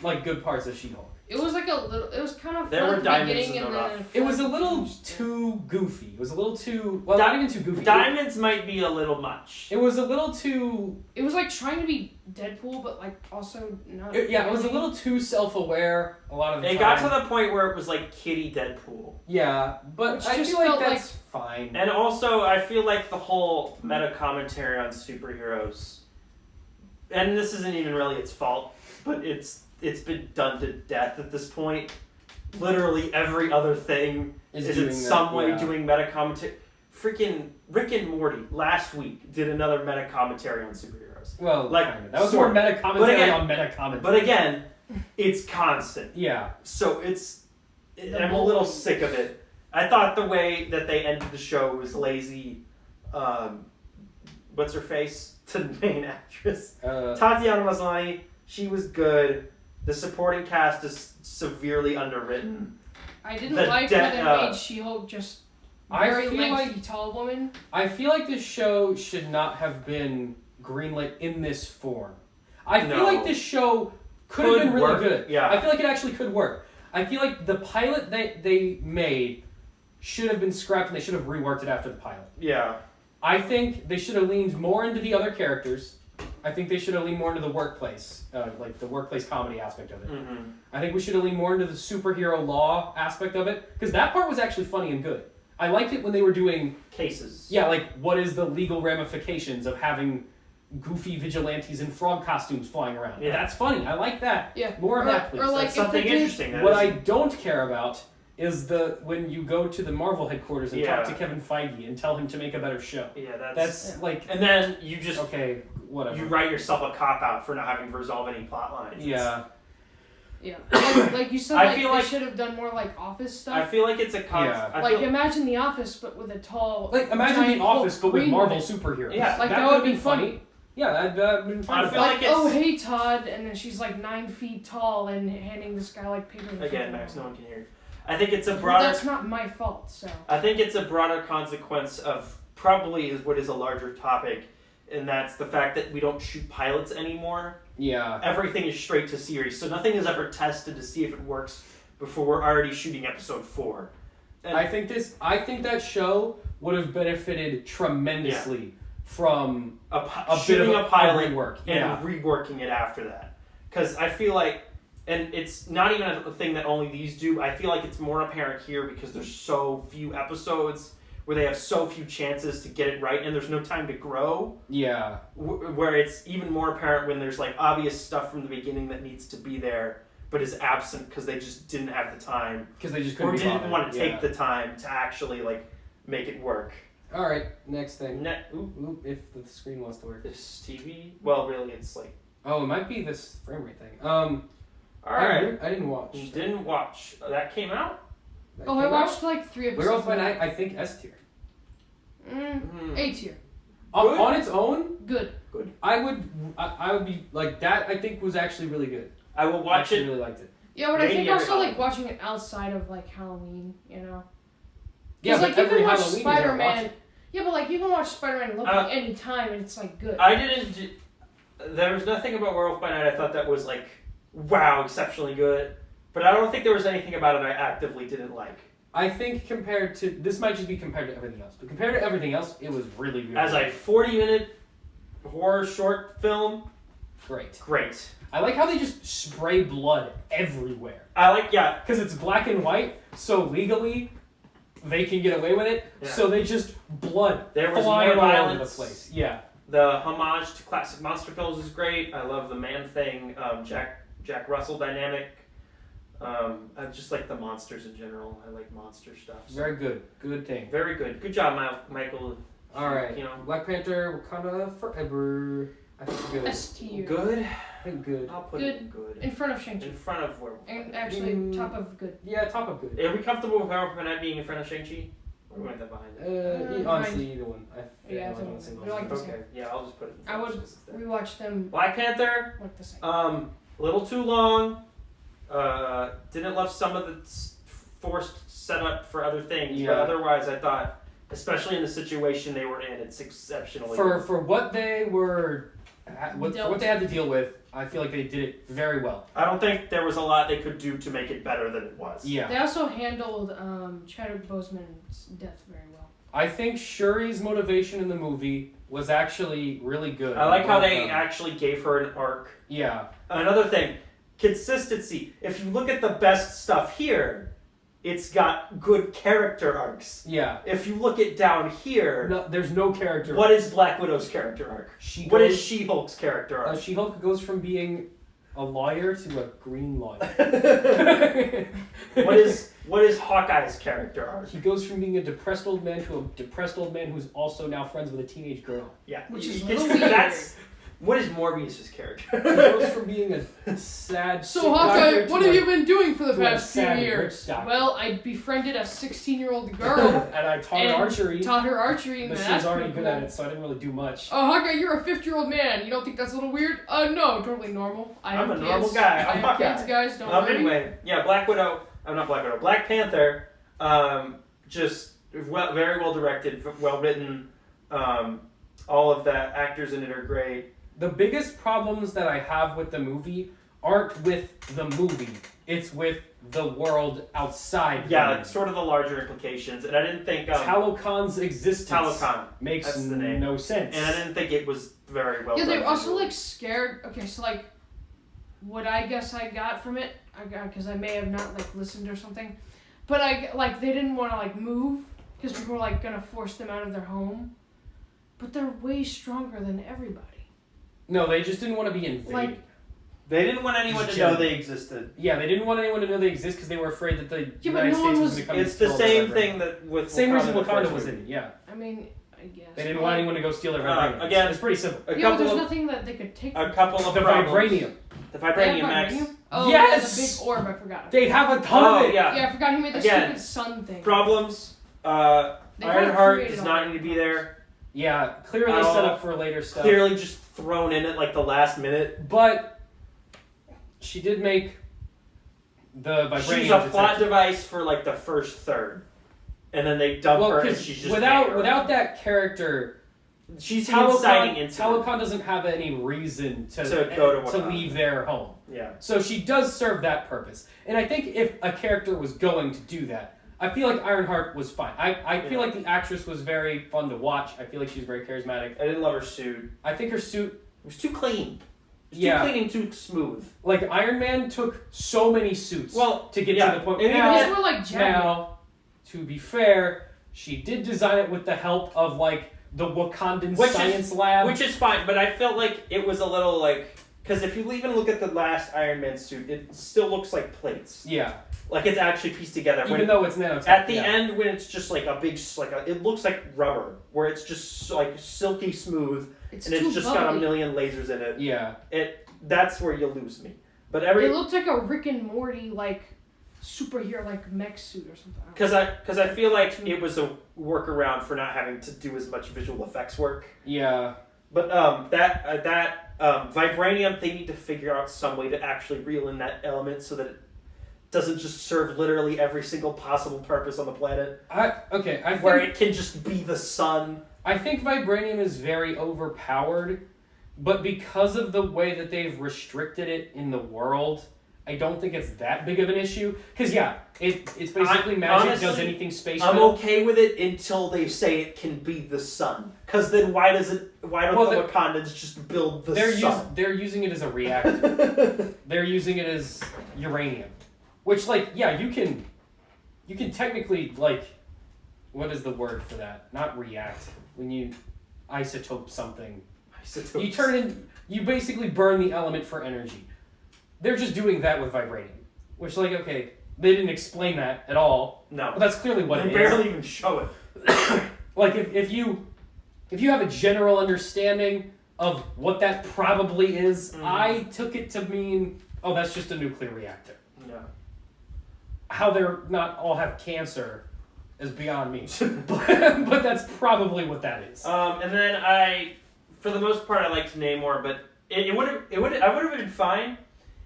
like good parts of She-Hulk. It was like a little. It was kind of There fun were at the diamonds beginning in and the then rough. It was a little changed. too goofy. It was a little too not even too goofy. Diamonds might be a little much. It was a little too. It was like trying to be Deadpool, but like also not. It was a really. little too self-aware. A lot of the It time. got to the point where it was like Kitty Deadpool. Yeah, but Which I just feel like felt that's fine. And also, I feel like the whole meta commentary on superheroes, and this isn't even really its fault, but it's been done to death at this point. Literally every other thing is in doing some that, way yeah. doing meta commentary. Freaking Rick and Morty last week did another meta commentary on superheroes. Well, like, kinda. That was sort more of. meta commentary But again- on meta commentary. But again, it's constant. yeah, So I'm a little sick of it. I thought the way that they ended the show was lazy. What's her face? The main actress. Tatiana Maslany, she was good. The supporting cast is severely underwritten. I didn't the like de- how they made She-Hulk just I very feel lengthy, like- tall woman. I feel like this show should not have been greenlit in this form. I feel No. like this show could have been really work, good. yeah. I feel like it actually could work. I feel like the pilot that they made should have been scrapped and they should have reworked it after the pilot. Yeah. I think they should have leaned more into the other characters. I think they should have leaned more into the workplace, like the workplace comedy aspect of it. Mm-hmm. I think we should have leaned more into the superhero law aspect of it, because that part was actually funny and good. I liked it when they were doing cases. Yeah, like what is the legal ramifications of having goofy vigilantes in frog costumes flying around? Yeah. That's funny. I like that. Yeah. More of that, please. Or like That's something interesting. What I don't care about is when you go to the Marvel headquarters and talk Yeah. to Kevin Feige and tell him to make a better show. Yeah, That's like, and then you just okay, whatever. you write yourself a cop out for not having to resolve any plot lines. Yeah. Yeah, like you said, I like, feel they like- should have done more like Office stuff. I feel like it's a Yeah. I like feel, imagine The Office, but with a tall. Like imagine giant The Office, Hulk but with green Marvel woman. superheroes. Yeah. Like that that would would be funny. Yeah, that'd been fun. I feel Like, like it's- oh hey Todd, and then she's like 9 feet tall and handing this guy like paper. again, Max, no one can hear. I think it's a Well, broader. that's not my fault. So. I think it's a broader consequence of probably is what is a larger topic, and that's the fact that we don't shoot pilots anymore. Yeah. Everything is straight to series, so nothing is ever tested to see if it works before we're already shooting episode 4. And I think that show would have benefited tremendously from a bit shooting of a pilot rework. and Yeah. reworking it after that, because I feel like, and it's not even a thing that only these do. I feel like it's more apparent here because there's so few episodes where they have so few chances to get it right, and there's no time to grow. Yeah. Where it's even more apparent when there's like obvious stuff from the beginning that needs to be there but is absent because they just didn't have the time Because they just or couldn't be didn't bothered. want to take Yeah. the time to actually like make it work. All right, next thing. Ooh, Ooh, if the screen wants to work. this TV. Well, really, it's like Oh, it might be this frame rate thing. all right. I didn't watch. You didn't watch that came out. That Oh, I came watched out. like 3 episodes. Werewolf by of Night. that. I think S tier. A tier. Good? On its own, Good. I would be like that. I think was actually really good. I will I watch actually it. really liked it. Yeah, but I Maybe think every also like Halloween. watching it outside of like Halloween, you know. Yeah, Because but like you every can watch Halloween you gotta watch Spider-Man. it. Yeah, but like you can watch Spider-Man Loki any time and it's like good. I didn't. There was nothing about Werewolf by Night I thought that was like, wow, exceptionally good. But I don't think there was anything about it I actively didn't like. I think compared to this might just be compared to everything else, but compared to everything else, it was really good. As a 40-minute horror short film, great. great. I like how they just spray blood everywhere. I like, yeah, Because it's black and white, so legally they can get away with it. Yeah. So they just blood There was flying more all over the violence. place. Yeah. the homage to classic monster films is great. I love the Man-Thing, Jack Russell dynamic. I just like the monsters in general. I like monster stuff. So. Very good. Good thing. Very good. Good job, Michael. All right. You know, Black Panther, Wakanda Forever. I think good. S tier. good. I think good. I'll put Good. it in good. In front of Shang-Chi. In front of Werewolf. And actually, top of good. Yeah, top of good. Are we comfortable with Werewolf by Night being in front of Shang-Chi? Or do we want that behind it? Honestly, either one. Yeah, I I think don't think we like the same. Okay, yeah, I'll just put it in I front would of Shang-Chi. rewatch them Black Panther, like the same. a little too long. Didn't love some of the forced setup for other things, but Yeah. otherwise I thought, especially in the situation they were in, it's exceptionally For what they were, what Dealt. they had to deal with, I feel like they did it very well. I don't think there was a lot they could do to make it better than it was. Yeah. They also handled Chadwick Boseman's death very well. I think Shuri's motivation in the movie was actually really good. I like how Well they done. actually gave her an arc. Yeah. Another thing, consistency. If you look at the best stuff here, it's got good character arcs. Yeah. If you look at down here, No, there's no character. what is Black Widow's character arc? She What is goes- She-Hulk's character arc? She-Hulk goes from being a lawyer to a green lawyer. What is Hawkeye's character arc? He goes from being a depressed old man to a depressed old man who's also now friends with a teenage girl. Yeah, Which you- is a you- little weird. That's what is Morbius's He character? goes from being a sad. So sick doctor Hawkeye, to what have a- you been doing for the to a past few sad years? rich doctor. Well, I befriended a 16-year-old girl And I taught her and archery, taught her archery, and but she that's was already pretty good cool. at it, so I didn't really do much. Oh, Hawkeye, you're a 50-year-old man. You don't think that's a little weird? No, totally normal. I'm have a normal kids. guy. I I'm have Hawkeye. kids, guys. Don't worry. Anyway, yeah, Black Widow. I'm not Black Widow. Black Panther. Just very well directed, well written. All of the actors in it are great. The biggest problems that I have with the movie aren't with the movie. It's with the world outside. the Yeah, movie. sort of the larger implications, and I didn't think Talokan's existence Talokan makes That's the name. no sense. and I didn't think it was very well. Yeah, they done were also visually. like scared. Okay, so like, what I guess I got from it, because I may have not like listened or something, but they didn't want to like move because people were like gonna force them out of their home, but they're way stronger than everybody. No, they just didn't want to be invaded. Like, They didn't want anyone to know they existed. Yeah, they didn't want anyone to know they exist because they were afraid that the Yeah, but United no one States was- was going to come It's and the kill same them. thing that with Same reason the Wakanda first was movie. in it, yeah. I mean, I guess. They didn't want anyone to go steal their vibranium. Again, it's pretty simple. A Yeah, but couple there's of nothing that they could take. a couple of The problems. vibranium. The They have vibranium Max. vibranium? Oh, Yes! yeah, the big orb. I forgot. They have a ton of it. yeah. Yeah, I forgot he made the Again, stupid sun thing. Problems. They kinda Ironheart created does all not that. need to be there. Yeah, clearly set up for later stuff. Clearly just thrown in at like the last minute. But she did make the vibranium. She's a plot device for like the first third, and then they dump her, and because she's just without that character, she's the inciting incident. Talokan doesn't have any reason to go to to Wakanda. leave their home. Yeah. So she does serve that purpose. And I think if a character was going to do that, I feel like Ironheart was fine. I feel like the actress was very fun to watch. I feel like she's very charismatic. I didn't love her suit. I think her suit, It was too clean. It was Yeah. too clean and too smooth. like Iron Man took so many suits to get to the point. And Now, These were like jagged. now, to be fair, she did design it with the help of like the Wakandan science lab. Which is fine, but I felt like it was a little like, because if you even look at the last Iron Man suit, it still looks like plates. yeah, Like it's actually pieced together. even though it's nanotech. At the yeah. end, when it's just like a big, it looks like rubber, where it's just like silky smooth, It's and it's too just got a bubbly. million lasers in it. Yeah. That's where you lose me. But It looked like a Rick and Morty like superhero like mech suit or something. because I feel like it was a workaround for not having to do as much visual effects work. Yeah. But that vibranium, they need to figure out some way to actually reel in that element so that it doesn't just serve literally every single possible purpose on the planet. I Where think it can just be the sun. I think vibranium is very overpowered, but because of the way that they've restricted it in the world, I don't think it's that big of an issue. Because it's basically magic honestly, does anything space. I'm metal. okay with it until they say it can be the sun. Because then why don't the Wakandans just build the sun? They're using it as a reactor. They're using it as uranium, which you can technically what is the word for that? Not react. When you isotope something, you turn it in. You basically burn the element for energy. They're just doing that with vibranium, which okay, they didn't explain that at all. No, but that's clearly what they it barely is. even show it. If you have a general understanding of what that probably is, I took it to mean, oh, that's just a nuclear reactor. No. How they're not all have cancer is beyond me, but that's probably what that is. And then for the most part, I liked Namor, but I would have been fine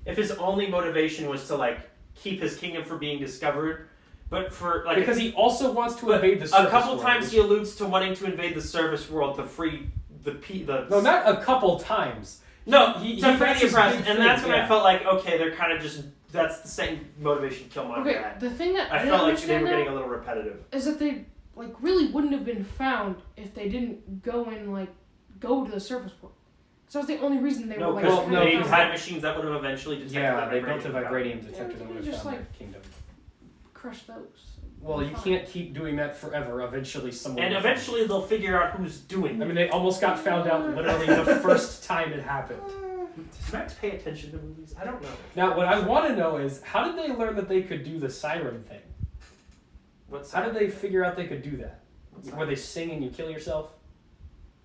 if his only motivation was to keep his kingdom from being discovered, but because he also wants to invade the surface a couple world, times he alludes to wanting to invade the surface world to free the no, not a couple times. No, he to free that's the his oppressed, big and thing, that's when yeah. I felt like okay, they're kind of just that's the same motivation Killmonger Okay, had. the thing that I I didn't felt like they understand were though, getting a little repetitive. is that they really wouldn't have been found if they didn't go and go to the surface world. So that's the only reason they No, were because kinda they found. had machines that would have eventually detected Yeah, that they built a vibranium. vibranium detector Yeah, that we would just, have found their kingdom. Crush those. Well, you Fine. can't keep doing that forever. Eventually, someone. And will find eventually they'll figure out who's doing it. I it. mean, they almost got found out literally the first time it happened. Does Max pay attention to movies? I don't know. Now, what I want to know is, how did they learn that they could do the siren thing? How did they figure out they could do that? Where they sing and you kill yourself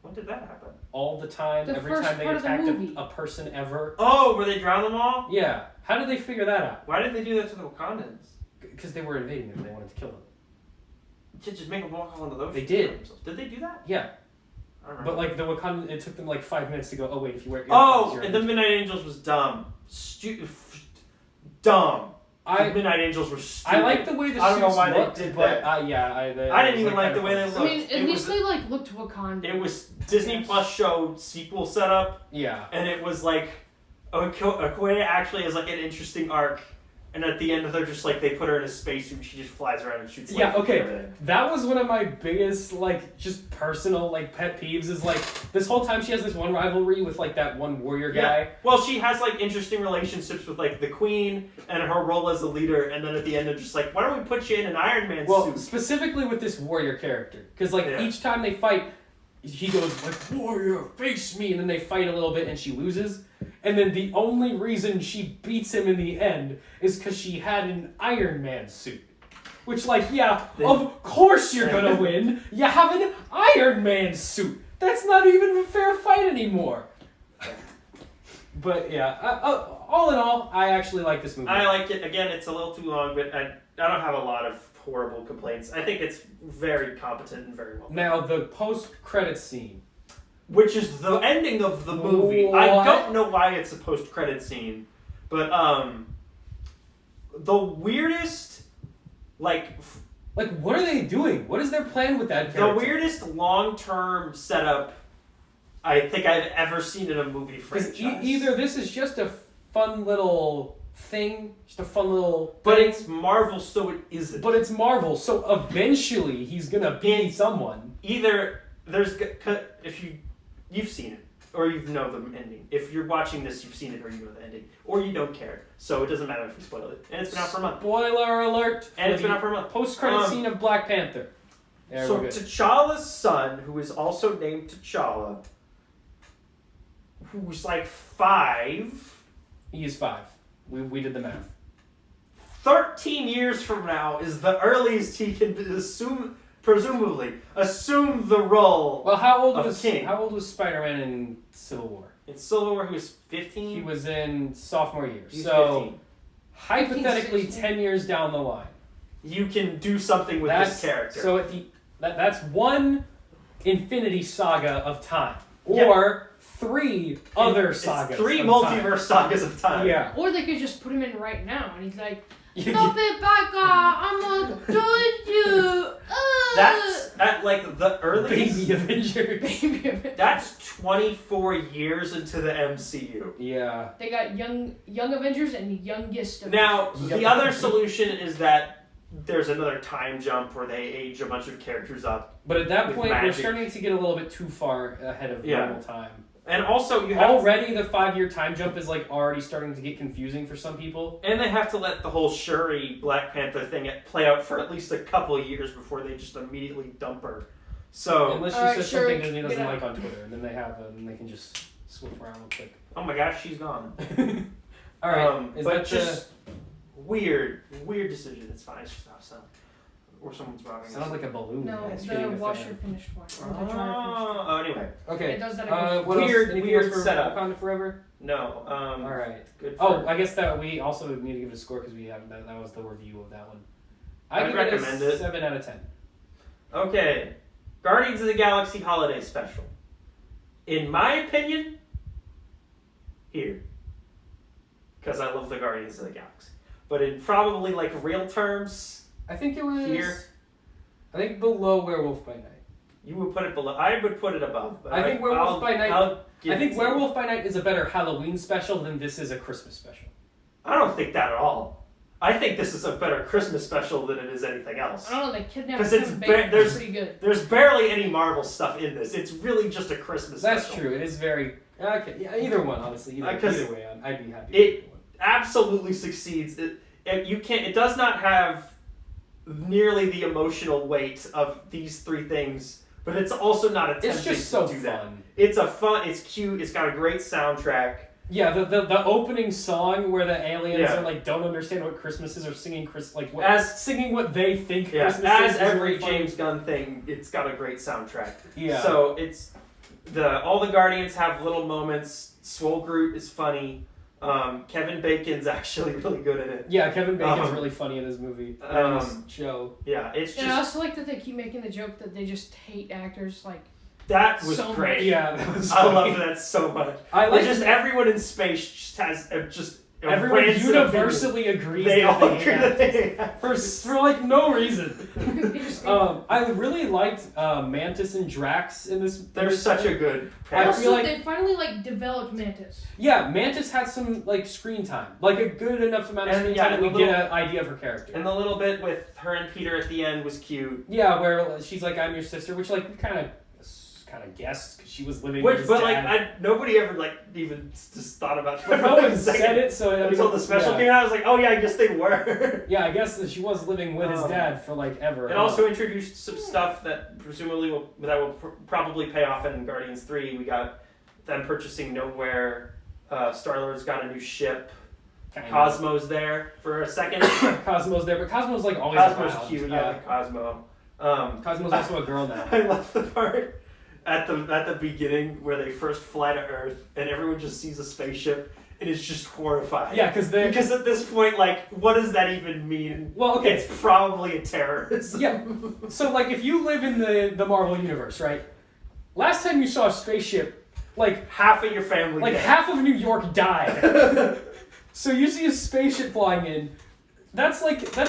When did that happen? all the time, The every first time they part of the attacked movie. a person ever? Oh, where they drown them all? Yeah. How did they figure that out? Why did they do that to the Wakandans? Because they were invading them. They wanted to kill them. To just make them walk all into those. They did. Did they do that? Yeah. I don't remember. But the Wakandan, it took them 5 minutes to go, oh wait, if you wear Oh, earphones, and the Midnight Angels was dumb. Dumb. The Midnight Angels were stupid. I like the way the I don't know suits why they looked, did but that. I didn't even like the way they I looked. mean, at It least was- they looked Wakanda. It was Disney Plus show sequel setup, Yeah. and it was Okoye actually has an interesting arc and at the end they're just like they put her in a spacesuit and she just flies around and shoots. Yeah, lasers okay. and everything. That was one of my biggest, like, just personal, like, pet peeves is, like, this whole time she has this one rivalry with, like, that one warrior guy. Yeah. Well, she has, like, interesting relationships with, like, the queen and her role as a leader, and then at the end they're just like, why don't we put you in an Iron Man Well, suit? specifically with this warrior character. Because, like, each time they fight, he goes, like, warrior, face me, and then they fight a little bit and she loses. And then the only reason she beats him in the end is because she had an Iron Man suit. Which, like, yeah, of course you're gonna win. You have an Iron Man suit. That's not even a fair fight anymore. But, yeah, all in all, I actually like this movie. I like it. Again, it's a little too long, but I don't have a lot of horrible complaints. I think it's very competent and very well done. Now, the post-credits scene. Which is the ending of the movie. What? I don't know why it's a post-credit scene, but the weirdest, like what are they doing? What is their plan with that character? the weirdest long-term setup I think I've ever seen in a movie franchise. Because either this is just a fun little thing, just a fun little but thing, it's Marvel, so it isn't. but it's Marvel, so eventually he's gonna be someone. Either there's if you've seen it or you know the ending. If you're watching this, you've seen it or you know the ending, or you don't care. So it doesn't matter if we spoil it. And it's been out for a month. Spoiler alert! And it's been out for a month. Post-credit scene of Black Panther. There So we're good. T'Challa's son, who is also named T'Challa, who's like 5, He is 5. We did the math. 13 years from now is the earliest he can presumably assume the role Well, how old of was King. Spider-Man in Civil War? In Civil War, he was 15. He was in sophomore year. He's So 15. hypothetically, 16. 10 years down the line. You can do something with this character. So at that's one Infinity Saga of time, Yeah. or 3 other It's sagas. 3 of multiverse sagas of time. time. Yeah. Or they could just put him in right now, and he's like, "Stop it, Becca! I'm gonna do you." That's at like the earliest. Baby Avengers. Baby. That's 24 years into the MCU. Yeah. They got young Avengers and youngest Avengers. Now, the other solution is that there's another time jump where they age a bunch of characters up. But at that With point, magic. we're starting to get a little bit too far ahead of normal time. And also, you have Already, the 5-year time jump is like already starting to get confusing for some people. and they have to let the whole Shuri Black Panther thing play out for at least a couple of years before they just immediately dump her. So, Unless she Alright, says Shuri, something Disney doesn't get like out. on Twitter, and then they have and they can just swoop around real quick. oh my gosh, she's gone. All right, is but that just weird decision. It's fine. It's just not sound. Or someone's robbing sounds us. like a balloon? No, It's the getting a washer fan. finished one. Or the dryer finished. Oh, anyway. Okay. It does that What Weird- else? Anything weird else for setup. Wakanda Forever? No. All right. Good. Oh, I guess that we also need to give it a score because we have that was the review of that one. I I'd give recommend it a it. 7 out of 10. Okay. Guardians of the Galaxy Holiday Special. In my opinion, here. Because I love the Guardians of the Galaxy. But in probably like real terms, I think it was Here. I think below Werewolf by Night. you would put it below. I would put it above. But I think Werewolf by Night- I'll give I it think to Werewolf by Night is a better Halloween special than this is a Christmas special. you. I don't think that at all. I think this is a better Christmas special than it is anything else. I don't know, they kidnapped 'Cause it's Kevin ba- Bacon. there's- Pretty good. There's barely any Marvel stuff in this. It's really just a Christmas That's special. true. It is very okay. Yeah, either one, honestly. Either 'Cause way, I'd be happy. it- with either one. Absolutely succeeds. It does not have nearly the emotional weight of these 3 things, but it's also not attempting It's just so to do that. fun. It's cute, it's got a great soundtrack. Yeah, the opening song where the aliens Yeah. are like don't understand what Christmas is or singing singing what they think Yeah, Christmas as is every really funny. James Gunn thing, it's got a great soundtrack. Yeah. So it's all the Guardians have little moments. Swole Groot is funny. Kevin Bacon's actually really good at it. Yeah, Kevin Bacon's Um, really funny in this movie. um, This show. Yeah, it's And I just also like that they keep making the joke that they just hate actors. Like, that was so great. Yeah, that was I funny. love that so much. I like Just everyone in space just has just Everyone rancid universally agrees They that all they agree have that this. they have For like no reason. They just- I really liked Mantis and Drax in this. They're such a good I pair. feel like- they finally like developed Mantis. Yeah, Mantis had some like screen time, like a good enough amount of And, screen yeah, time that we a get little- an idea of her character. And the little bit with her and Peter at the end was cute. Yeah, where she's like, "I'm your sister," which like we kind of guessed because she was living with Which, his but dad. like, nobody ever like even just thought about. But no one said it, so I mean, until the special yeah. came out. I was like, oh yeah, I guess they were. Yeah, I guess that she was living with his dad for like ever. It also introduced some stuff that presumably will probably pay off in Guardians 3. We got them purchasing Nowhere. Star-Lord's got a new ship. Cosmo's there for a second. Cosmo's there, but Cosmo's like always Cosmo's around. cute. I like Cosmo. Cosmo's also a girl now. I love the part at the beginning where they first fly to Earth and everyone just sees a spaceship and is just horrified. Yeah, because at this point, like, what does that even mean? well, okay, It's probably a terrorist. yeah. So like, if you live in the Marvel universe, right? Last time you saw a spaceship, like Half of your family. like dead. half of New York died. So you see a spaceship flying in. That's like It's a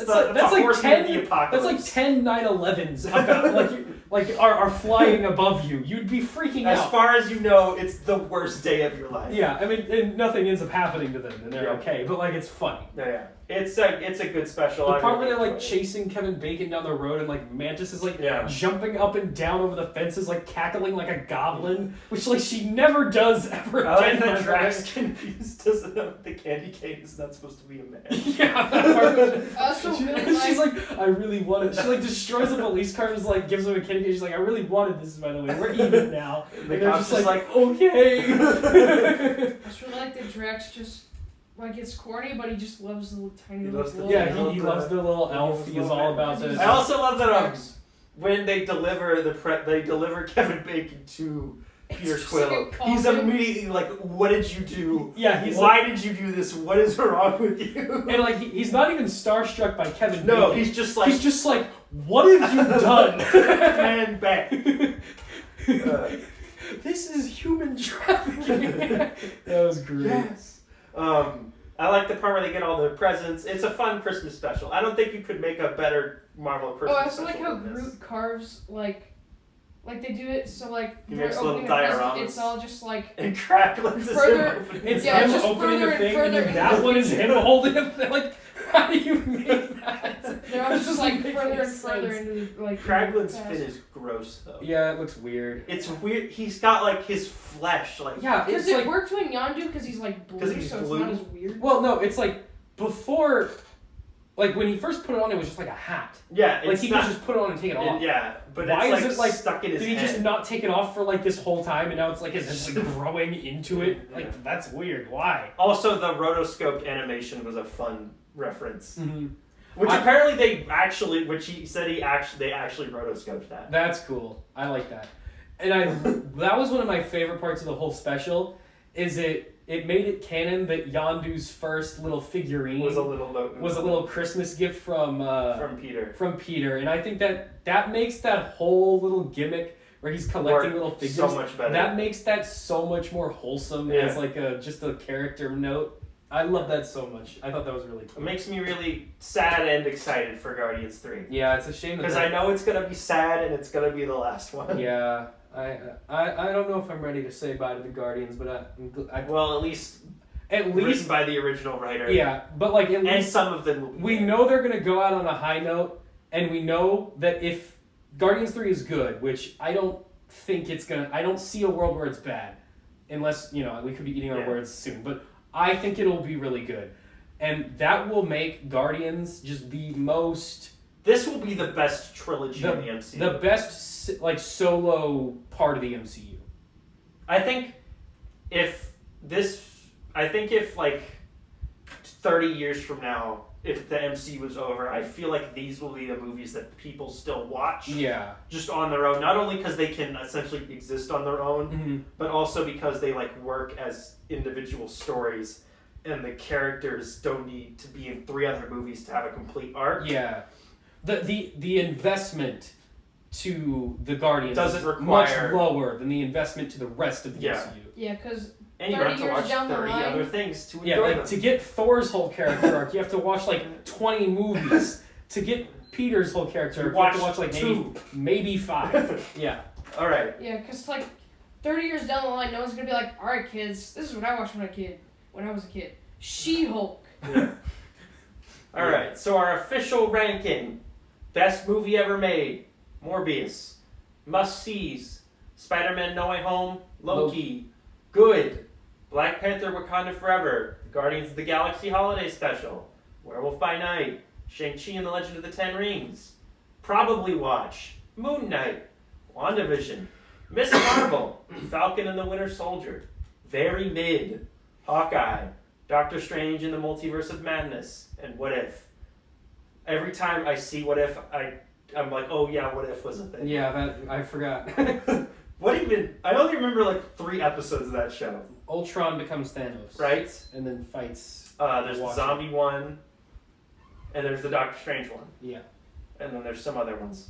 horseman of the that's apocalypse. like 10 9/11s about, like are flying above you. You'd be freaking As out. far as you know, it's the worst day of your life. Yeah, I mean, and nothing ends up happening to them, and they're Yeah. okay. But like, it's funny. Yeah. It's a good special. The I part where really they're like enjoyed it. chasing Kevin Bacon down the road, and like Mantis is like Yeah. jumping up and down over the fences, like cackling like a goblin, which like she never does ever I like again. that Drax confused doesn't know the candy cane is not supposed to be a man. Yeah, that part was- I also really she's like, I really want it. She like destroys a police car and is like gives him a candy cane. She's like, I really wanted this, by the way. We're even now. The And they're cop's just just like, okay. I just really like that Drax just like it's corny, but he just loves the little tiny He little loves the- glow. Yeah, he loves the little He elf. loves the He's little all man. about the. I also love that when they deliver Kevin Bacon to Peter just like Quill, a he's coffin. immediately like, "What did you do? Yeah, he's Why did you do this? What is wrong with you?" and like he's not even starstruck by Kevin. No, Bacon. he's just like, He's just like, what have you done? man back. This is human trafficking. That was great. Yes. I like the part where they get all their presents. It's a fun Christmas special. I don't think you could make a better Marvel Christmas Oh, I also special like how than this. Groot carves like they do it so like He they're makes little opening a present, dioramas. it's all just like And Cracklins is Further- him opening It's it. Yeah, him just opening further a and thing, and further then into that the one is future. him holding it. Like, how do you make that? they're all just doesn't like make further any and further sense. into the like Craglin's past. fin is gross though. Yeah, it looks weird. It's weird. He's got like his flesh, like Yeah, Because it's it like, worked when Yondu because he's like blue, 'Cause he's so blue. it's not as weird. well, no, it's like before, like when he first put it on, it was just like a hat. yeah, Like it's he not. could just put it on and take it off. Yeah, but Why it's is it, like, stuck in his Did he head. just not take it off for like this whole time, and now it's like it's just growing into it? Like that's weird. Why? Also, the rotoscoped animation was a fun reference, Mm-hmm. which apparently they actually they actually rotoscoped that. That's cool. I like that. And that was one of my favorite parts of the whole special. Is it made it canon that Yondu's first little figurine Was a little Christmas gift from Peter. from Peter, and I think that makes that whole little gimmick where he's collecting Work little figures so much better. That makes that so much more wholesome Yeah. as like just a character note. I love that so much. I thought that was really It cool. makes me really sad and excited for Guardians 3. Yeah, it's a shame Because I know it's gonna be sad and it's gonna be the last one. Yeah, I don't know if I'm ready to say bye to the Guardians, but Well, at least at written least by the original writer. yeah, but like at And least some of them will be we bad. know they're gonna go out on a high note, and we know that if Guardians 3 is good, which I don't think it's gonna, I don't see a world where it's bad, unless we could be eating our Yeah. words soon, but I think it'll be really good, and that will make Guardians just the most. This will be the best trilogy in the MCU. The best like solo part of the MCU. I think if like 30 years from now, if the MCU was over, I feel like these will be the movies that people still watch Yeah. just on their own. Not only because they can essentially exist on their own, Mm-hmm. but also because they like work as individual stories, and the characters don't need to be in 3 other movies to have a complete arc. Yeah. The investment to the Guardians Doesn't is require- much lower than the investment to the rest of the Yeah. MCU. Yeah, because And you 30 have to years watch down the 30 line. other things to Yeah, enjoy like them. to get Thor's whole character arc, you have to watch like 20 movies. To get Peter's whole character arc, you have to watch like maybe 5. Yeah. All right. Yeah, because like 30 years down the line, no one's gonna be like, all right, kids, this is what I watched when I was a kid. She-Hulk. Yeah. All right. So our official ranking: best movie ever made, Morbius; must-sees, Spider-Man: No Way Home, Loki; good, Black Panther: Wakanda Forever, Guardians of the Galaxy Holiday Special, Werewolf by Night, Shang-Chi and the Legend of the Ten Rings; probably watch, Moon Knight, WandaVision, Miss Marvel, Falcon and the Winter Soldier; very mid, Hawkeye, Doctor Strange and the Multiverse of Madness, and What If. Every time I see What If, I'm like, oh yeah, What If was a thing. Yeah, that I forgot. What even? I only remember like 3 episodes of that show. Ultron becomes Thanos. Right? And then fights. There's the Watcher. zombie one, and there's the Doctor Strange one, Yeah. and then there's some other ones.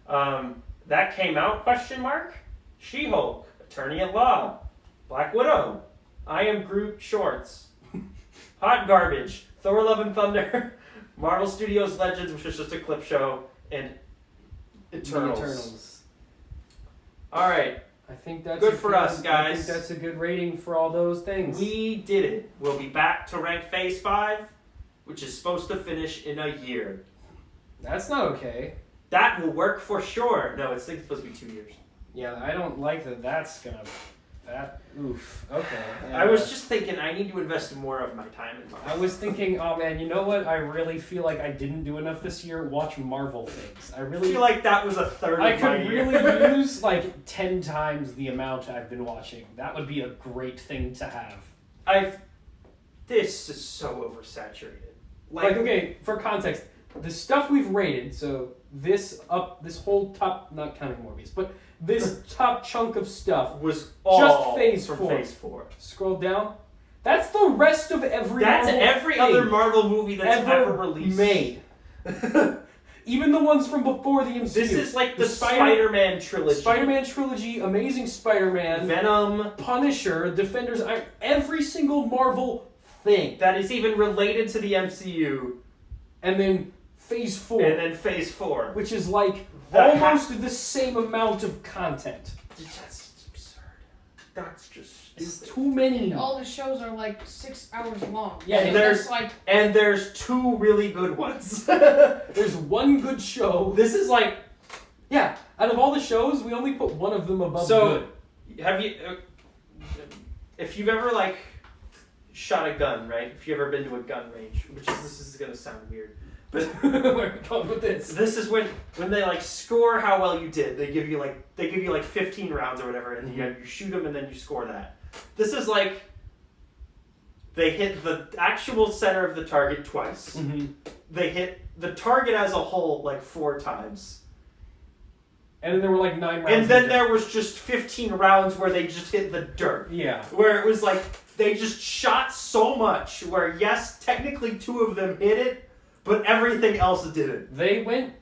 That came out? Question mark. She-Hulk, Attorney at Law, Black Widow, I Am Groot shorts, Hot Garbage, Thor: Love and Thunder, Marvel Studios Legends, which is just a clip show, and Eternals. All right, I think that's Good for us, I guys. think that's a good rating for all those things. we did it. We'll be back to rank Phase 5, which is supposed to finish in a year. That's not okay. That will work for sure. No, it's supposed to be 2 years. Yeah, I don't like that. That's gonna. That. Oof. Okay. I was just thinking I need to invest more of my time in Marvel. I was thinking, oh man, you know what? I really feel like I didn't do enough this year. Watch Marvel things. I really feel like that was a third I of my could year. really use like 10 times the amount I've been watching. That would be a great thing to have. This is so oversaturated. Like okay, for context, the stuff we've rated, so this whole top, not counting Morbius, but this top chunk of stuff was all Phase from 4. Phase 4. Scroll down. That's the rest of every That's Marvel every thing other Marvel movie that's ever released. made. Even the ones from before the MCU. This is like the Spider-Man trilogy. Spider-Man trilogy, Amazing Spider-Man, Venom. Punisher, Defenders, every single Marvel thing. That is even related to the MCU. And then Phase 4. And then Phase 4. Which is like That almost the same amount of content. That's absurd. That's just It's stupid. too many. All the shows are like 6 hours long. Yeah, and there's- that's like And there's 2 really good ones. There's one good show. This is like... Yeah, out of all the shows, we only put one of them above So, good. have you... if you've ever, like, shot a gun, right? If you've ever been to a gun range, this is going to sound weird. But Where are we going with this? this is when they, like, score how well you did. They give you, like, 15 rounds or whatever, and you shoot them and then you score that. This is like... They hit the actual center of the target twice. Mm-hmm. They hit the target as a whole, like, 4 times. And then there were like 9 rounds. And then of there was just 15 rounds where they just hit the dirt. Yeah. Where it was like, they just shot so much where, yes, technically 2 of them hit it, but everything else didn't. They went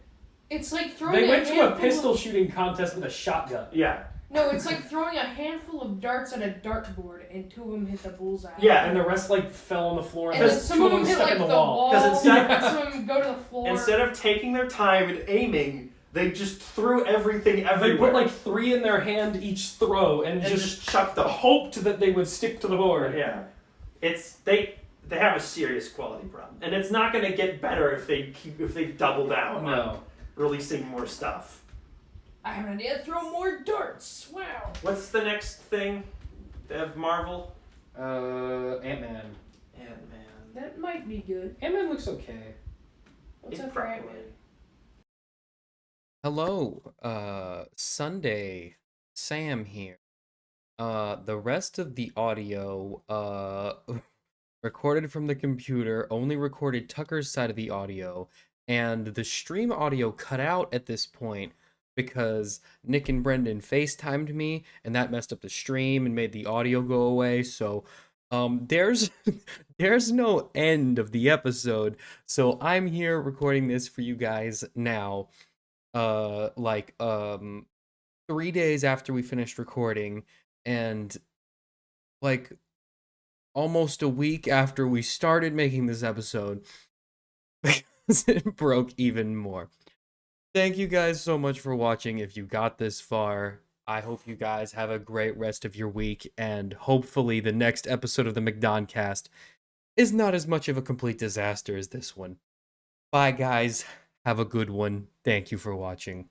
it's like throwing They went to a handful pistol of, shooting contest with a shotgun. Yeah. No, it's like throwing a handful of darts at a dartboard and 2 of them hit the bullseye. Yeah. And the rest like fell on the floor And then Because some 2 of them hit stuck like in the the wall. wall. 'Cause instead- and some of them go to the floor. Instead of taking their time and aiming, they just threw everything They everywhere. put like 3 in their hand each throw and, and just just chucked them. hoped that they would stick to the board. Yeah. It's they have a serious quality problem. And it's not going to get better if they double down on No. releasing more stuff. I have an idea. Throw more darts. Wow. What's the next thing of Marvel? Ant-Man. Ant-Man. That might be good. Ant-Man looks okay. What's It up for probably- Ant-Man? Hello, Sunday, Sam here. The rest of the audio, recorded from the computer, only recorded Tucker's side of the audio, and the stream audio cut out at this point because Nick and Brendan FaceTimed me, and that messed up the stream and made the audio go away, so, there's no end of the episode, so I'm here recording this for you guys now. 3 days after we finished recording, and like almost a week after we started making this episode because it broke even more. Thank you guys so much for watching. If you got this far, I hope you guys have a great rest of your week, and hopefully the next episode of the McDonCast is not as much of a complete disaster as this one. Bye, guys. Have a good one. Thank you for watching.